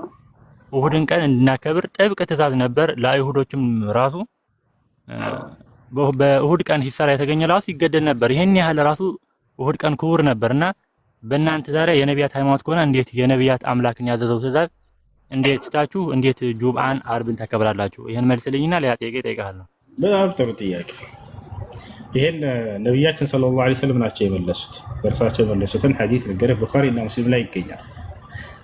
እሁድን ቀን እንድናከብር ጥብቅ ትእዛዝ ነበር። ለአይሁዶችም ራሱ በእሁድ ቀን ሲሰራ የተገኘ ራሱ ይገደል ነበር። ይሄን ያህል ራሱ እሁድ ቀን ክቡር ነበር። እና በእናንተ ዛሬ የነቢያት ሃይማኖት ከሆነ እንዴት የነቢያት አምላክን ያዘዘው ትእዛዝ እንዴት ትታችሁ እንዴት ጁምዓን አርብን ተከብራላችሁ? ይሄን መልስልኝና ሌላ ጥያቄ እጠይቅሃለሁ። በጣም ጥሩ ጥያቄ። ይሄን ነቢያችን ሰለላሁ ዐለይሂ ወሰለም ናቸው የመለሱት። በእርሳቸው የመለሱትን ሐዲስ ነገረህ ቡኻሪ እና ሙስሊም ላይ ይገኛል።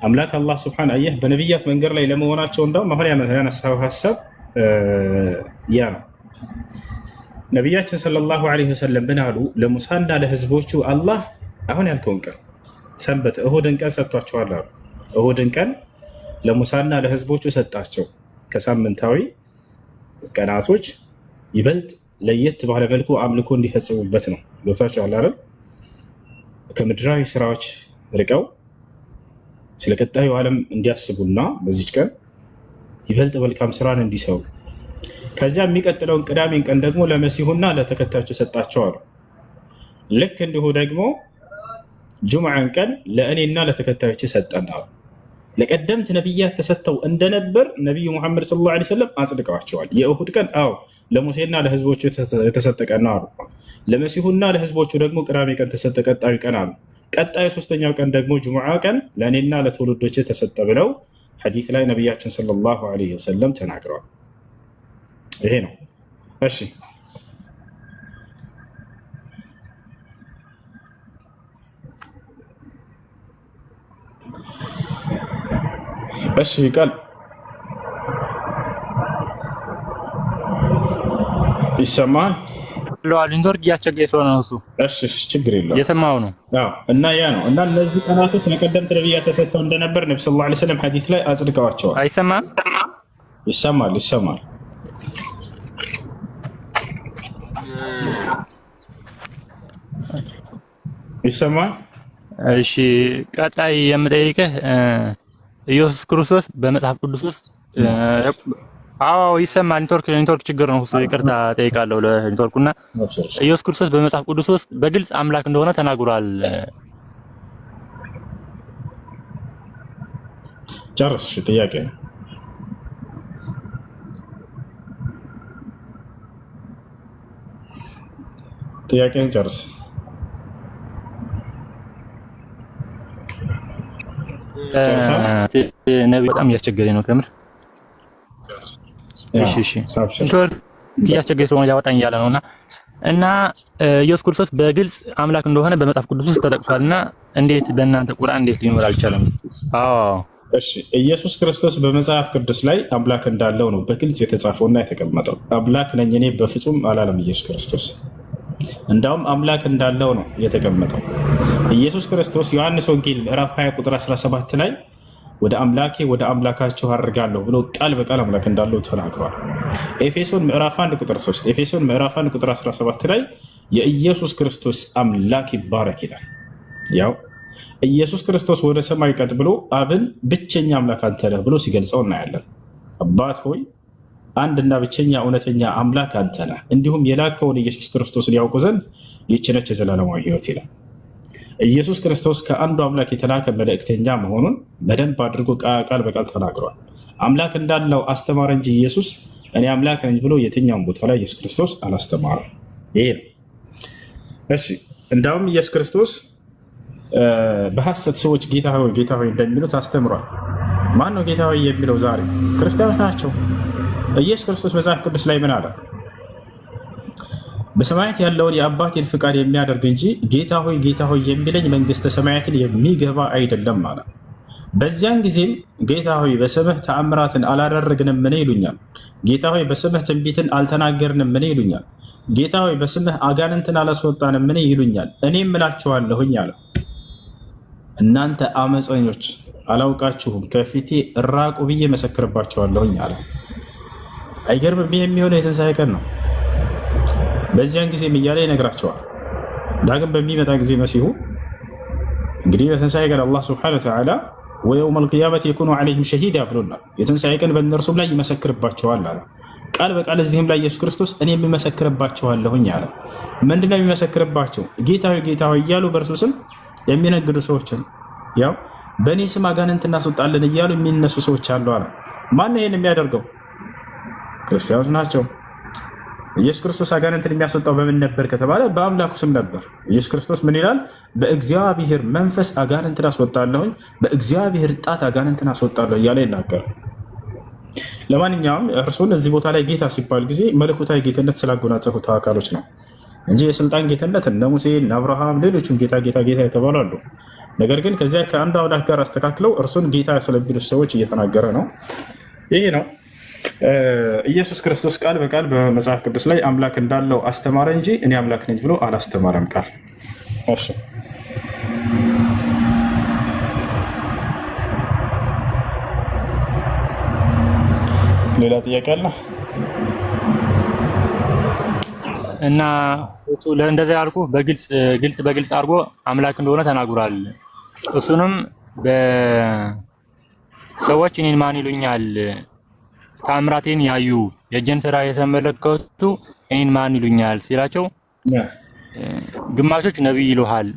አምላክ አላህ ሱብሓነሁ አየህ በነቢያት መንገድ ላይ ለመሆናቸው እንደውም አሁን ያነሳው ሀሳብ ያ ነው። ነቢያችን ሰለላሁ ዐለይሂ ወሰለም ምን አሉ? ለሙሳና ለህዝቦቹ አላህ አሁን ያልከውን ቀን ሰንበት እሁድን ቀን ሰጥቷቸዋል አሉ። እሁድን ቀን ለሙሳና ለህዝቦቹ ሰጣቸው። ከሳምንታዊ ቀናቶች ይበልጥ ለየት ባለ መልኩ አምልኮ እንዲፈጽሙበት ነው። ገብታችኋል አይደል? ከምድራዊ ስራዎች ርቀው ስለ ቀጣዩ ዓለም እንዲያስቡና በዚች ቀን ይበልጥ መልካም ስራን እንዲሰሩ፣ ከዚያ የሚቀጥለውን ቅዳሜን ቀን ደግሞ ለመሲሁና ለተከታዮች ሰጣቸዋል። ልክ እንዲሁ ደግሞ ጁምዓን ቀን ለእኔና ለተከታዮች ሰጠናል። ለቀደምት ነቢያት ተሰጥተው እንደነበር ነቢዩ ሙሐመድ ሰለላሁ ዐለይሂ ወሰለም አጽድቀዋቸዋል። የእሁድ ቀን ለሙሴና ለህዝቦቹ የተሰጠ ቀን አሉ። ለመሲሁና ለህዝቦቹ ደግሞ ቅዳሜ ቀን ተሰጠ፣ ቀጣዩ ቀን አሉ። ቀጣዩ ሶስተኛው ቀን ደግሞ ጁምዓ ቀን ለእኔና ለትውልዶች ተሰጠ ብለው ሐዲስ ላይ ነቢያችን ሰለላሁ ዐለይሂ ወሰለም ተናግረዋል። ይሄ ነው። እሺ ቃል ይሰማል? ኔትወርክ እያስቸገረኝ ስለሆነ ነው እሱ። እሺ ችግር የለውም እየሰማሁ ነው። እና ያ ነው እና እነዚህ ቀናቶች ለቀደምት ነቢያት ተሰጥተው እንደነበር ነብዩ ሰለላሁ ዐለይሂ ወሰለም ሐዲስ ላይ አጽድቀዋቸዋል። አይሰማም? ይሰማል። ይሰማል። እሺ ቀጣይ የምጠይቅህ ኢየሱስ ክርስቶስ በመጽሐፍ ቅዱስ ውስጥ ይሰማል። ኔትወርክ ችግር ነው። ይቅርታ ጠይቃለሁ ለኔትወርኩና። ኢየሱስ ክርስቶስ በመጽሐፍ ቅዱስ ውስጥ በግልጽ አምላክ እንደሆነ ተናግሯል። ጨርስ። ጥያቄ ነው። ጥያቄን ጨርስ። ነብይ በጣም እያስቸገረኝ ነው ከምር። እሺ እያስቸገረኝ ስለሆነ ሊያወጣኝ እያለ ነውና እና ኢየሱስ ክርስቶስ በግልጽ አምላክ እንደሆነ በመጽሐፍ ቅዱስ ውስጥ ተጠቅሷልና እንዴት በእናንተ ቁርአን እንዴት ሊኖር አልቻለም? አዎ እሺ፣ ኢየሱስ ክርስቶስ በመጽሐፍ ቅዱስ ላይ አምላክ እንዳለው ነው በግልጽ የተጻፈውና የተቀመጠው። አምላክ ነኝ እኔ በፍጹም አላለም ኢየሱስ ክርስቶስ። እንዳውም አምላክ እንዳለው ነው የተቀመጠው። ኢየሱስ ክርስቶስ ዮሐንስ ወንጌል ምዕራፍ 20 ቁጥር 17 ላይ ወደ አምላኬ ወደ አምላካችሁ አድርጋለሁ ብሎ ቃል በቃል አምላክ እንዳለው ተናግሯል። ኤፌሶን ምዕራፍ 1 ቁጥር 3 ኤፌሶን ምዕራፍ 1 ቁጥር 17 ላይ የኢየሱስ ክርስቶስ አምላክ ይባረክ ይላል። ያው ኢየሱስ ክርስቶስ ወደ ሰማይ ቀጥ ብሎ አብን ብቸኛ አምላክ አንተ ነህ ብሎ ሲገልጸው እናያለን። አባት ሆይ አንድና ብቸኛ እውነተኛ አምላክ አንተ ነህ፣ እንዲሁም የላከውን ኢየሱስ ክርስቶስን ያውቁ ዘንድ ይህች ነች የዘላለማዊ ሕይወት ይላል። ኢየሱስ ክርስቶስ ከአንዱ አምላክ የተላከ መልእክተኛ መሆኑን በደንብ አድርጎ ቃል በቃል ተናግሯል። አምላክ እንዳለው አስተማረ እንጂ ኢየሱስ እኔ አምላክ ነኝ ብሎ የትኛውን ቦታ ላይ ኢየሱስ ክርስቶስ አላስተማረም። ይሄ ነው። እሺ፣ እንዳውም ኢየሱስ ክርስቶስ በሐሰት ሰዎች ጌታ ሆይ ጌታ ሆይ እንደሚሉት አስተምሯል። ማን ነው ጌታ ሆይ የሚለው? ዛሬ ክርስቲያኖች ናቸው። ኢየሱስ ክርስቶስ መጽሐፍ ቅዱስ ላይ ምን አለ? በሰማያት ያለውን የአባቴን ፍቃድ የሚያደርግ እንጂ ጌታ ሆይ የሚለኝ መንግስተ ሰማያትን የሚገባ አይደለም አለ። በዚያን ጊዜም ጌታ ሆይ በስምህ ተአምራትን አላደረግንም ምን ይሉኛል? ጌታ ሆይ በስምህ ትንቢትን አልተናገርንም ምን ይሉኛል? ጌታ ሆይ በስምህ አጋንንትን አላስወጣንም ምን ይሉኛል? እኔም እላችኋለሁኝ አለ እናንተ አመፀኞች አላውቃችሁም፣ ከፊቴ እራቁ ብዬ መሰክርባችኋለሁኝ አለ። አይገርምም? የሚሆነው የትንሣኤ ቀን ነው። በዚያን ጊዜም እያለ ይነግራቸዋል። ዳግም በሚመጣ ጊዜ መሲሁ እንግዲህ በትንሣኤ ቀን አላህ ስብሐነሁ ወተዓላ ወየውም አልቅያመት የኩኑ ዐለይሂም ሸሂዳ ብሎናል። የትንሣኤ ቀን በእነርሱም ላይ ይመሰክርባቸዋል አለ። ቃል በቃል እዚህም ላይ ኢየሱስ ክርስቶስ እኔ የምመሰክርባቸዋለሁኝ አለ። ምንድነው የሚመሰክርባቸው? ጌታ ሆይ እያሉ በእርሱ ስም የሚነግዱ ሰዎችን ያው በእኔ ስም አጋንንት እናስወጣለን እያሉ የሚነሱ ሰዎች አሉ አለ። ማን ይሄን የሚያደርገው? ክርስቲያኖች ናቸው። ኢየሱስ ክርስቶስ አጋንንትን የሚያስወጣው በምን ነበር ከተባለ በአምላኩ ስም ነበር። ኢየሱስ ክርስቶስ ምን ይላል? በእግዚአብሔር መንፈስ አጋንንትን አስወጣለሁኝ፣ በእግዚአብሔር ጣት አጋንንትን አስወጣለሁ እያለ ይናገራል። ለማንኛውም እርሱን እዚህ ቦታ ላይ ጌታ ሲባል ጊዜ መለኮታዊ ጌትነት ስላጎናጸፉት አካሎች ነው እንጂ የስልጣን ጌትነት እነ ሙሴ እነ አብርሃም ሌሎችም ጌታ የተባሉ አሉ። ነገር ግን ከዚያ ከአንዱ አምላክ ጋር አስተካክለው እርሱን ጌታ ስለሚሉት ሰዎች እየተናገረ ነው። ይሄ ነው ኢየሱስ ክርስቶስ ቃል በቃል በመጽሐፍ ቅዱስ ላይ አምላክ እንዳለው አስተማረ እንጂ እኔ አምላክ ነኝ ብሎ አላስተማረም ቃል። እሺ ሌላ ጥያቄ አለ? እና እሱ ለእንደዚያ ያልኩ በግልጽ አድርጎ አምላክ እንደሆነ ተናግሯል። እሱንም በሰዎች እኔን ማን ይሉኛል ታምራቴን ያዩ የእጄን ስራ የተመለከቱ እኔን ማን ይሉኛል ሲላቸው ግማሾች ነብይ ይሉሃል፣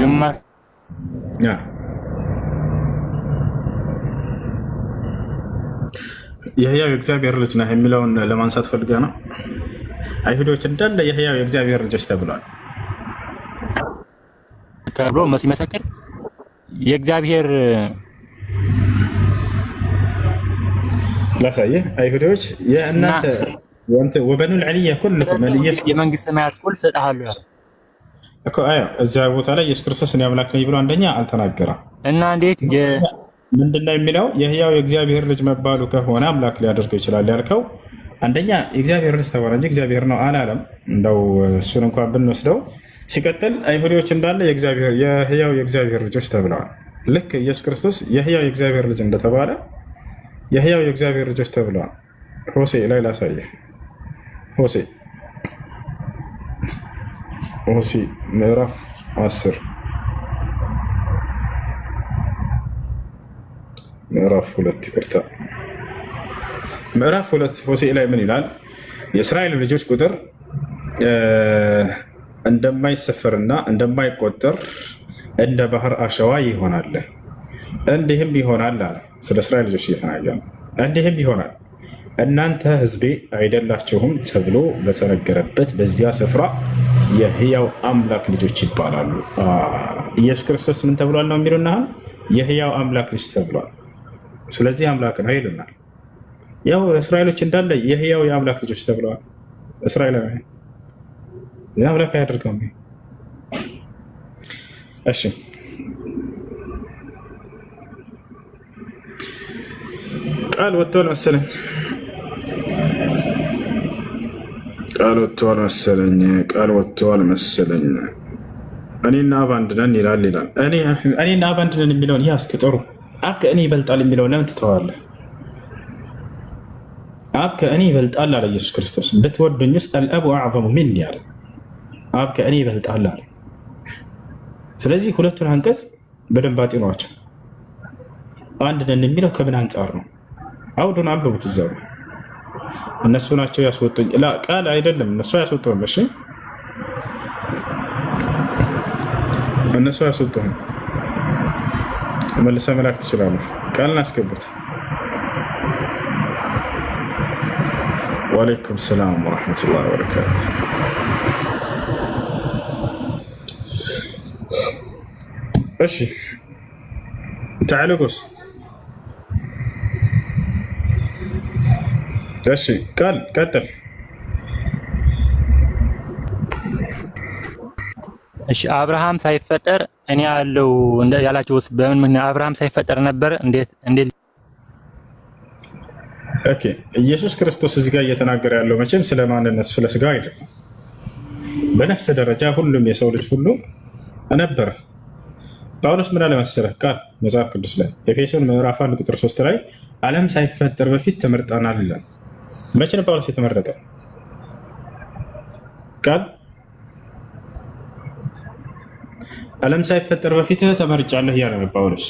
ግማሽ የሕያው የእግዚአብሔር ልጅ ነህ የሚለውን ለማንሳት ፈልገ ነው። አይሁዶች እንዳለ የሕያው የእግዚአብሔር ልጆች ተብሏል ብሎ ሲመሰክር የእግዚአብሔር ላሳየህ። አይሁዶች የእናንተ ወበኑል ዐሊየ ኩልኩም የመንግስት ሰማያት ሁሉ ሰጣሃለሁ ያለው እኮ እዛ ቦታ ላይ ኢየሱስ ክርስቶስ እኔ አምላክ ነኝ ብሎ አንደኛ አልተናገረም። እና እንዴት ምንድነው የሚለው? የሕያው የእግዚአብሔር ልጅ መባሉ ከሆነ አምላክ ሊያደርገው ይችላል ያልከው፣ አንደኛ የእግዚአብሔር ልጅ ተባለ እንጂ እግዚአብሔር ነው አላለም። እንደው እሱን እንኳን ብንወስደው፣ ሲቀጥል አይሁዶች እንዳለ የሕያው የእግዚአብሔር ልጆች ተብለዋል። ልክ ኢየሱስ ክርስቶስ የሕያው የእግዚአብሔር ልጅ እንደተባለ የሕያው የእግዚአብሔር ልጆች ተብለዋል። ሆሴ ላይ ላሳየህ። ሆሴ ምዕራፍ 10 ምዕራፍ 2 ይቅርታ፣ ምዕራፍ 2 ሆሴ ላይ ምን ይላል? የእስራኤል ልጆች ቁጥር እንደማይሰፈርና እንደማይቆጠር እንደ ባህር አሸዋ ይሆናል። እንዲህም ይሆናል አለ። ስለ እስራኤል ልጆች እየተናገረ ነው። እንዲህም ይሆናል እናንተ ሕዝቤ አይደላችሁም ተብሎ በተነገረበት በዚያ ስፍራ የህያው አምላክ ልጆች ይባላሉ። ኢየሱስ ክርስቶስ ምን ተብሏል ነው የሚሉና የህያው አምላክ ልጅ ተብሏል። ስለዚህ አምላክ ነው ይሉናል። ያው እስራኤሎች እንዳለ የህያው የአምላክ ልጆች ተብለዋል። እስራኤላውያን የአምላክ አያደርገውም። እሺ ቃል ወጥቷል መሰለኝ። ቃል ወጥቷል መሰለኝ። እኔና አብ አንድ ነን ይላል። እኔና አብ አንድ ነን የሚለውን ይህ አስከጠሩ አብ ከእኔ ይበልጣል የሚለውን ለምን ትተዋለህ? አብ ከእኔ ይበልጣል አለ ኢየሱስ ክርስቶስ። ብትወዱኝስ አልአቡ አዕዘሙ ሚኒ አለ። አብ ከእኔ ይበልጣል አለ። ስለዚህ ሁለቱን አንቀጽ በደንብ አጢኗቸው። አንድ ነን የሚለው ከምን አንጻር ነው? አውዱን አንብቡት። እዛው እነሱ ናቸው ያስወጡኝ። ቃል አይደለም እነሱ ያስወጡም። እሺ እነሱ ያስወጡም። መልሰ መላክ ትችላለህ። ቃልን አስገቡት። ወአለይኩም ሰላም ወረሕመቱላሂ ወበረካቱ። እሺ تعالوا እሺ ቃል ቀጥል። እሺ አብርሃም ሳይፈጠር እኔ ያለው እንደ ያላችሁት በምን ምክንያት አብርሃም ሳይፈጠር ነበር? እንዴት? ኦኬ ኢየሱስ ክርስቶስ እዚህ ጋር እየተናገረ ያለው መቼም ስለ ማንነት ስለ ስጋ አይደለም። በነፍስ ደረጃ ሁሉም የሰው ልጅ ሁሉ ነበረ። ጳውሎስ ምን አለ መሰለህ? ቃል መጽሐፍ ቅዱስ ላይ ኤፌሶን ምዕራፍ 1 ቁጥር 3 ላይ ዓለም ሳይፈጠር በፊት ተመርጠናል ይላል። መቼ ነው ጳውሎስ የተመረጠው? ቃል ዓለም ሳይፈጠር በፊት ተመርጫለህ እያለ ነው ጳውሎስ።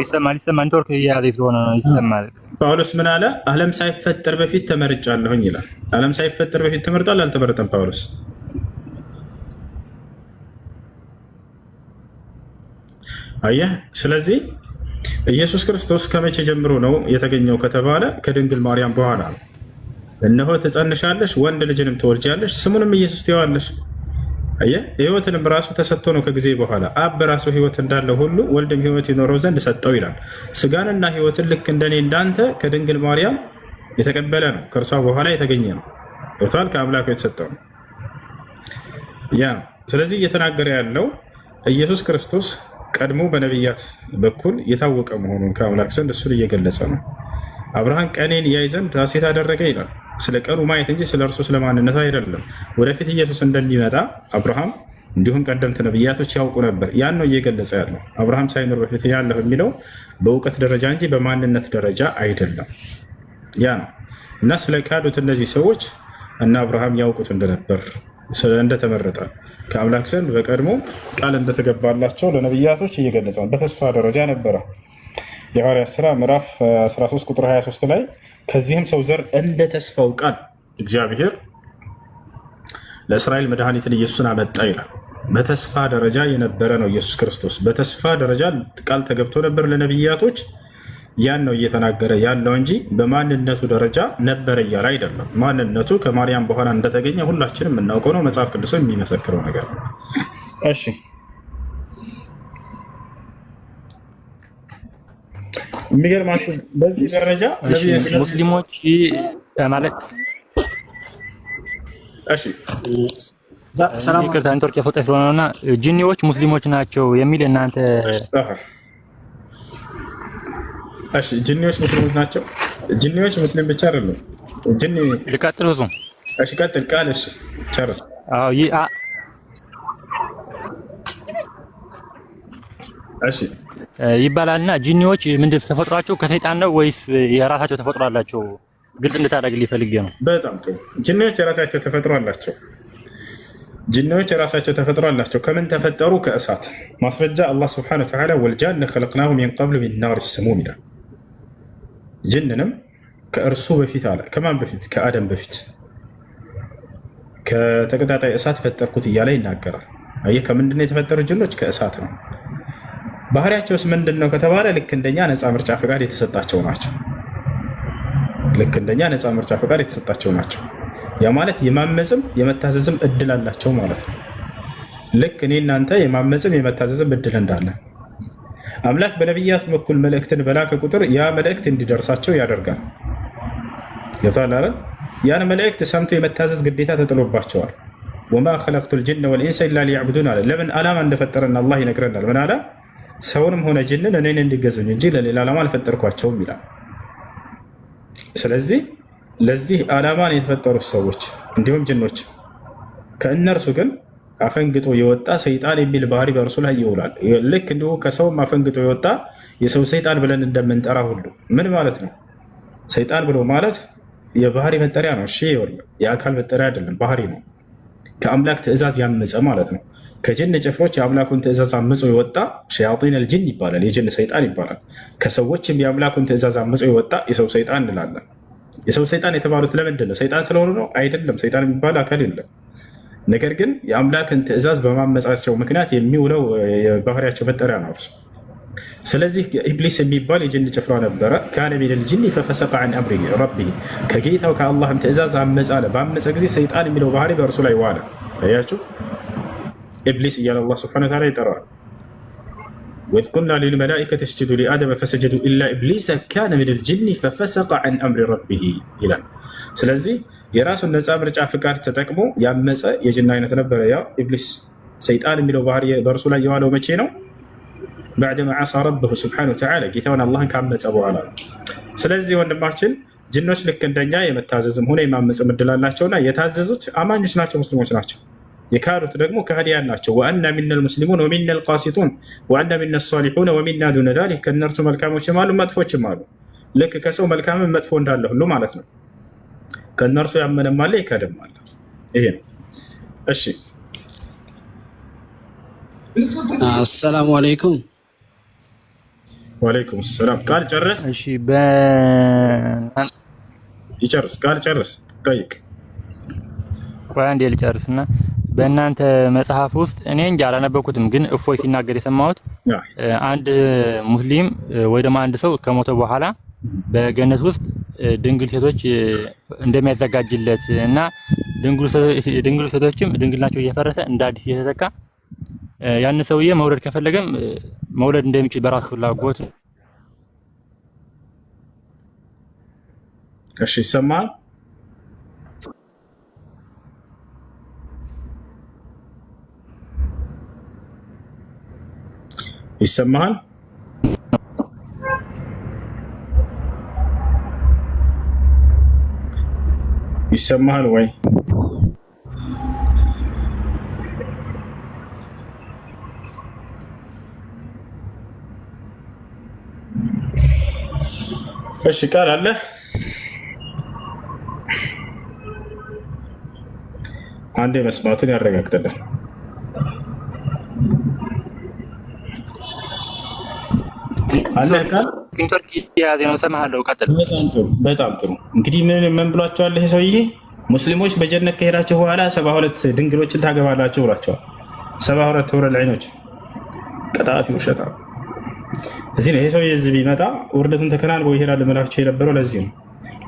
ይሰማል ኔትወርክ እያያዘ ስለሆነ ይሰማል። ጳውሎስ ምን አለ? ዓለም ሳይፈጠር በፊት ተመርጫለሁኝ ይላል። ዓለም ሳይፈጠር በፊት ተመርጧል አልተመረጠም ጳውሎስ? አየህ። ስለዚህ ኢየሱስ ክርስቶስ ከመቼ ጀምሮ ነው የተገኘው ከተባለ ከድንግል ማርያም በኋላ ነው። እነሆ ትጸንሻለሽ፣ ወንድ ልጅንም ትወልጃለሽ፣ ስሙንም ኢየሱስ ትይዋለሽ። አየህ፣ ሕይወትንም ራሱ ተሰጥቶ ነው ከጊዜ በኋላ። አብ በራሱ ሕይወት እንዳለው ሁሉ ወልድም ሕይወት ይኖረው ዘንድ ሰጠው ይላል። ስጋንና ሕይወትን ልክ እንደኔ እንዳንተ ከድንግል ማርያም የተቀበለ ነው፣ ከእርሷ በኋላ የተገኘ ነው። ቶታል ከአምላኩ የተሰጠው ነው። ያ ነው። ስለዚህ እየተናገረ ያለው ኢየሱስ ክርስቶስ ቀድሞ በነቢያት በኩል የታወቀ መሆኑን ከአምላክ ዘንድ እሱን እየገለጸ ነው። አብርሃም ቀኔን ያይ ዘንድ ሐሴት አደረገ ይላል። ስለ ቀኑ ማየት እንጂ ስለ እርሱ ስለ ማንነቱ አይደለም። ወደፊት ኢየሱስ እንደሚመጣ አብርሃም እንዲሁም ቀደምት ነቢያቶች ያውቁ ነበር። ያን ነው እየገለጸ ያለው። አብርሃም ሳይኖር በፊት ያለሁ የሚለው በእውቀት ደረጃ እንጂ በማንነት ደረጃ አይደለም። ያ ነው እና ስለ ካዱት እነዚህ ሰዎች እና አብርሃም ያውቁት እንደነበር እንደተመረጠ ከአምላክ ዘንድ በቀድሞ ቃል እንደተገባላቸው ለነቢያቶች እየገለጸ ነው። በተስፋ ደረጃ ነበረ። የሐዋርያት ሥራ ምዕራፍ 13 ቁጥር 23 ላይ ከዚህም ሰው ዘር እንደ ተስፋው ቃል እግዚአብሔር ለእስራኤል መድኃኒትን ኢየሱስን አመጣ ይላል። በተስፋ ደረጃ የነበረ ነው ኢየሱስ ክርስቶስ። በተስፋ ደረጃ ቃል ተገብቶ ነበር ለነቢያቶች። ያን ነው እየተናገረ ያለው እንጂ በማንነቱ ደረጃ ነበረ እያለ አይደለም። ማንነቱ ከማርያም በኋላ እንደተገኘ ሁላችንም የምናውቀው ነው። መጽሐፍ ቅዱስ የሚመሰክረው ነገር ነው። እሺ የሚገርማችሁ በዚህ ደረጃ ሙስሊሞች ማለት ይቅርታ ኔትወርክ የፈጠ ስለሆነና ጂኒዎች ሙስሊሞች ናቸው የሚል እናንተ እሺ ጂኒዎች ሙስሊሞች ናቸው። ጂኒዎች ሙስሊም ብቻ አይደሉም። ጂኒ ልቀጥል ብዙ እሺ ቀጥል ቃል እሺ ጨርስ። እሺ ይባላልና ጂኒዎች ምንድን ተፈጥሯቸው ከሰይጣን ነው ወይስ የራሳቸው ተፈጥሮ አላቸው? ግልጽ እንድታደርግልኝ ፈልጌ ነው። በጣም ጥሩ። ጂኒዎች የራሳቸው ተፈጥሮ አላቸው። ጂኒዎች የራሳቸው ተፈጥሮ አላቸው። ከምን ተፈጠሩ? ከእሳት። ማስረጃ አላህ ሱብሓነሁ ወተዓላ ወልጃነ ኸለቅናሁ ሚን ቀብሉ ሚን ናሪ ሰሙም ይላል። ጅንንም ከእርሱ በፊት አለ። ከማን በፊት? ከአደም በፊት ከተቀጣጣይ እሳት ፈጠርኩት እያለ ይናገራል። አየህ ከምንድን ነው የተፈጠሩ ጅኖች? ከእሳት ነው። ባህሪያቸውስ ምንድን ነው ከተባለ ልክ እንደኛ ነፃ ምርጫ ፈቃድ የተሰጣቸው ናቸው። ልክ እንደኛ ነፃ ምርጫ ፈቃድ የተሰጣቸው ናቸው። ያ ማለት የማመፅም የመታዘዝም እድል አላቸው ማለት ነው። ልክ እኔ እናንተ የማመፅም የመታዘዝም እድል እንዳለ አምላክ በነቢያት በኩል መልእክትን በላከ ቁጥር ያ መልእክት እንዲደርሳቸው ያደርጋል። ይታላል አይደል? ያን መልእክት ሰምቶ የመታዘዝ ግዴታ ተጥሎባቸዋል። ወማ ኸለቅቱል ጅነ ወልኢንሰ ኢላ ሊያዕቡዱን አለ። ለምን ዓላማ እንደፈጠረን አላህ ይነግረናል። ምን አለ? ሰውንም ሆነ ጅንን እኔን እንዲገዙኝ እንጂ ለሌላ ዓላማ አልፈጠርኳቸውም ይላል። ስለዚህ ለዚህ ዓላማን የተፈጠሩት ሰዎች እንዲሁም ጅኖች ከእነርሱ ግን አፈንግጦ የወጣ ሰይጣን የሚል ባህሪ በእርሱ ላይ ይውላል። ልክ እንዲሁ ከሰውም አፈንግጦ የወጣ የሰው ሰይጣን ብለን እንደምንጠራ ሁሉ ምን ማለት ነው? ሰይጣን ብሎ ማለት የባህሪ መጠሪያ ነው። እሺ የአካል መጠሪያ አይደለም፣ ባህሪ ነው። ከአምላክ ትእዛዝ ያመፀ ማለት ነው። ከጅን ጭፍሮች የአምላኩን ትእዛዝ አምጾ የወጣ ሸያጢን አልጅን ይባላል፣ የጅን ሰይጣን ይባላል። ከሰዎችም የአምላኩን ትእዛዝ አምጾ የወጣ የሰው ሰይጣን እንላለን። የሰው ሰይጣን የተባሉት ለምንድን ነው? ሰይጣን ስለሆኑ ነው? አይደለም። ሰይጣን የሚባል አካል የለም። ነገር ግን የአምላክን ትእዛዝ በማመጻቸው ምክንያት የሚውለው የባህሪያቸው መጠሪያ ነው እርሱ። ስለዚህ ኢብሊስ የሚባል የጅን ጭፍራ ነበረ። ካነ ሚነል ጂኒ ፈፈሰቀ ዐን አምሪ ረቢህ፣ ከጌታው ከአላህም ትእዛዝ አመፀ አለ። ባመፀ ጊዜ ሰይጣን የሚለው ባህሪ በእርሱ ላይ ዋለ። አያችሁ፣ ኢብሊስ እያለ አላህ ሱብሓነሁ ወተዓላ ይጠራዋል። ወኢዝ ቁልና ሊልመላኢከቲ እስጁዱ ሊአደመ ፈሰጀዱ ኢላ ኢብሊሰ ካነ ሚነል ጂኒ ፈፈሰቀ ዐን አምሪ ረቢህ ይላል። ስለዚህ የራሱን ነፃ ምርጫ ፍቃድ ተጠቅሞ ያመፀ የጅን አይነት ነበረ ያ ኢብሊስ። ሰይጣን የሚለው ባህሪ በእርሱ ላይ የዋለው መቼ ነው? ባዕደማ ዓሳ ረበሁ ሱብሓነሁ ወተዓላ፣ ጌታውን አላህን ካመፀ በኋላ። ስለዚህ ወንድማችን ጅኖች ልክ እንደኛ የመታዘዝም ሆነ የማመፅም እድል አላቸውና የታዘዙት አማኞች ናቸው፣ ሙስሊሞች ናቸው። የካዱት ደግሞ ከሃዲያን ናቸው። ወአና ሚነል ሙስሊሙን ወሚነል ቃሲጡን ወአና ሚነ ሷሊሑን ወሚና ዱነ ዛሊክ፣ ከእነርሱ መልካሞችም አሉ መጥፎችም አሉ። ልክ ከሰው መልካምም መጥፎ እንዳለ ሁሉ ማለት ነው። ከእነርሱ ያመነም አለ ይካድም አለ። ይሄ ነው። እሺ፣ አሰላሙ አለይኩም። ወአለይኩም ሰላም። ቃል ጨረስ? እሺ፣ ይጨርስ። ቃል ጨርስ። ጠይቅ። ቆይ አንዴ ልጨርስና በእናንተ መጽሐፍ ውስጥ እኔ እንጂ አላነበብኩትም፣ ግን እፎይ ሲናገር የሰማሁት አንድ ሙስሊም ወይ ደግሞ አንድ ሰው ከሞተ በኋላ በገነት ውስጥ ድንግል ሴቶች እንደሚያዘጋጅለት እና ድንግል ሴቶችም ድንግልናቸው እየፈረሰ እንደ አዲስ እየተተካ ያን ሰውዬ መውለድ ከፈለገም መውለድ እንደሚችል በራሱ ፍላጎት። እሺ፣ ይሰማል? ይሰማል? ይሰማል ወይ? እሺ፣ ቃል አለ? አንዴ መስማቱን ያረጋግጥልን። አለ ቃል ኪንቶርክ ያዘ ነው። ሰማሃለው። ቀጥል። በጣም ጥሩ። እንግዲህ ምን ብሏቸዋል ይሄ ሰውዬ? ሙስሊሞች በጀነት ከሄዳቸው በኋላ 72 ድንግሎችን ታገባላቸው ብሏቸዋል። 72 ሁረል ዐይኖች። ቀጣፊ ውሸታ። እዚህ ነው ይሄ ሰውዬ እዚህ ቢመጣ ውርደቱን ተከናንቦ ይሄዳል እምላቸው የነበረው ለዚህ ነው።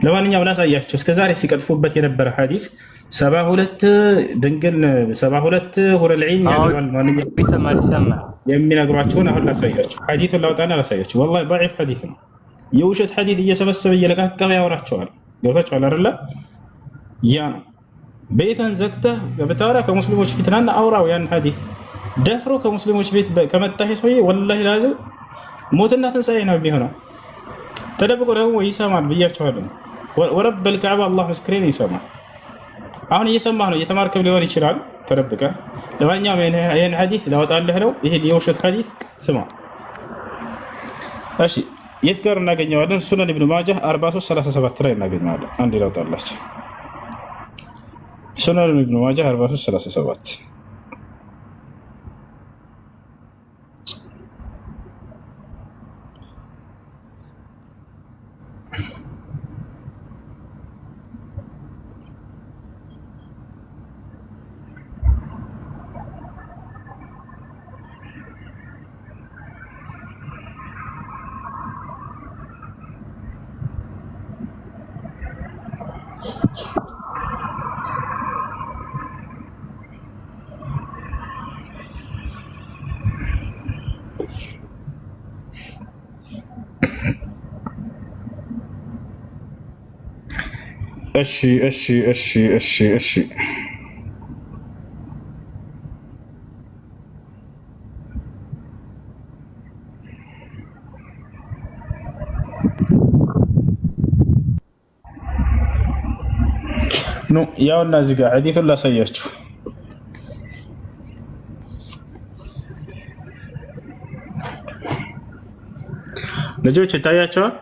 ለማንኛውም ላሳያቸው። እስከዛሬ ሲቀጥፉበት የነበረ ሐዲስ 72 ድንግል 72 ሁረል ዐይን ያገባል ማንኛውም የሚነግሯቸውን አሁን ላሳያቸው። ሐዲሱን ላውጣና ላሳያቸው። ወላሂ ضعيف ሐዲስ ነው። የውሸት ሐዲስ እየሰበሰበ እየለቃቀመ ያወራቸዋል። ገብታችኋል አይደለ? ያ ነው ቤተን ዘግተህ በተዋራ ከሙስሊሞች ፊትናና አውራው ያን ሐዲስ ደፍሮ ከሙስሊሞች ቤት ከመጣ ሰውዬ ወላሂ ላዝ ሞትና ትንሣኤ ነው የሚሆነው። ተደብቆ ደግሞ ይሰማል ብያቸዋለሁ። ወረበል ከዕባ አላህ ምስክሬን ይሰማል። አሁን እየሰማህ ነው፣ እየተማርከም ሊሆን ይችላል ተደብቀ። ለማንኛውም ይህን ሐዲስ ላወጣልህ ነው። ይሄ የውሸት ሐዲስ ስማ። እሺ፣ የት ጋር እናገኘዋለን? ሱነን ኢብኑ ማጃህ 4337 ላይ እናገኘዋለን። አንዴ ላውጣላችሁ። ሱነን ኢብኑ ማጃህ 4337 4337 እሺ ኑ ያውና እዚህ ጋር ሐዲሱን ላሳያችሁ። ልጆች ይታያቸዋል።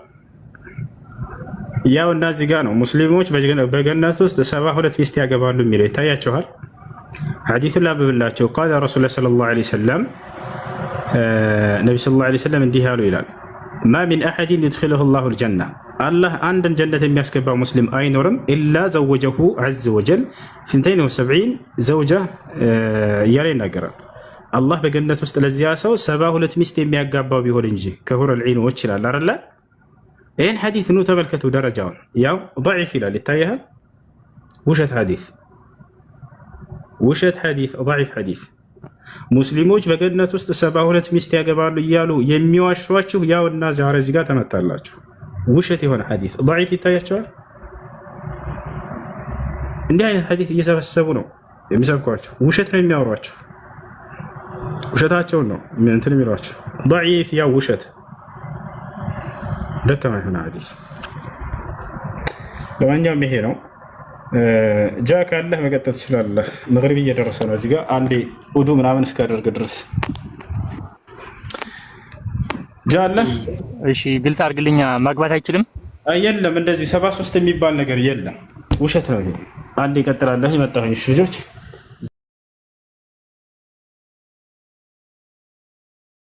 ያውና እዚህ ጋር ነው ሙስሊሞች በገነት ውስጥ 72 ሚስት ያገባሉ የሚለው ይታያቸዋል። ሐዲሱን ላብብላቸው። ቃለ ረሱል ሰለላሁ ዐለይሂ ወሰለም ነቢ ሰለላሁ ዐለይሂ ወሰለም እንዲህ ያሉ ይላል ማ ሚን አሐድን ዩድኺሉሁ ላሁ ልጀና አላህ አንድን ጀነት የሚያስገባ ሙስሊም አይኖርም ኢላ ዘወጀሁ ዐዘ ወጀል 72 ዘውጃ እያለ ይናገራል። አላህ በገነት ውስጥ ለዚያ ሰው 72 ሚስት የሚያጋባው ቢሆን እንጂ ከሁረል ዒኖች ይላል አይደለ? ይህን ሐዲስ ኑ ተመልከቱ ደረጃውን። ያው ضعيف ይላል ይታያል። ውሸት ሐዲስ ضعيف ሐዲስ። ሙስሊሞች በገነት ውስጥ 72 ሚስት ያገባሉ እያሉ የሚዋሿችሁ ያውና ዛሬ እዚህ ጋር ተመታላችሁ። ውሸት የሆነ ሐዲስ ضعيف ይታያቸዋል። እንዲህ አይነት ሐዲስ እየሰበሰቡ ነው የሚሰብኳችሁ። ውሸት ነው የሚያወሯችሁ። ውሸታቸውን ነው እንትን የሚሏችሁ። ضعيف ያው ውሸት ደካማ የሆነ ሐዲስ። ለማንኛውም ይሄ ነው። ጃ ካለህ መቀጠል ትችላለህ። መግሪብ እየደረሰ ነው። እዚህ ጋር አንዴ ውዱ ምናምን እስካደርግ ድረስ ጃ አለ። እሺ ግልጽ አድርግልኛ። ማግባት አይችልም? የለም እንደዚህ 73 የሚባል ነገር የለም። ውሸት ነው። አንዴ እቀጥላለሁ። ይመጣሁኝ ልጆች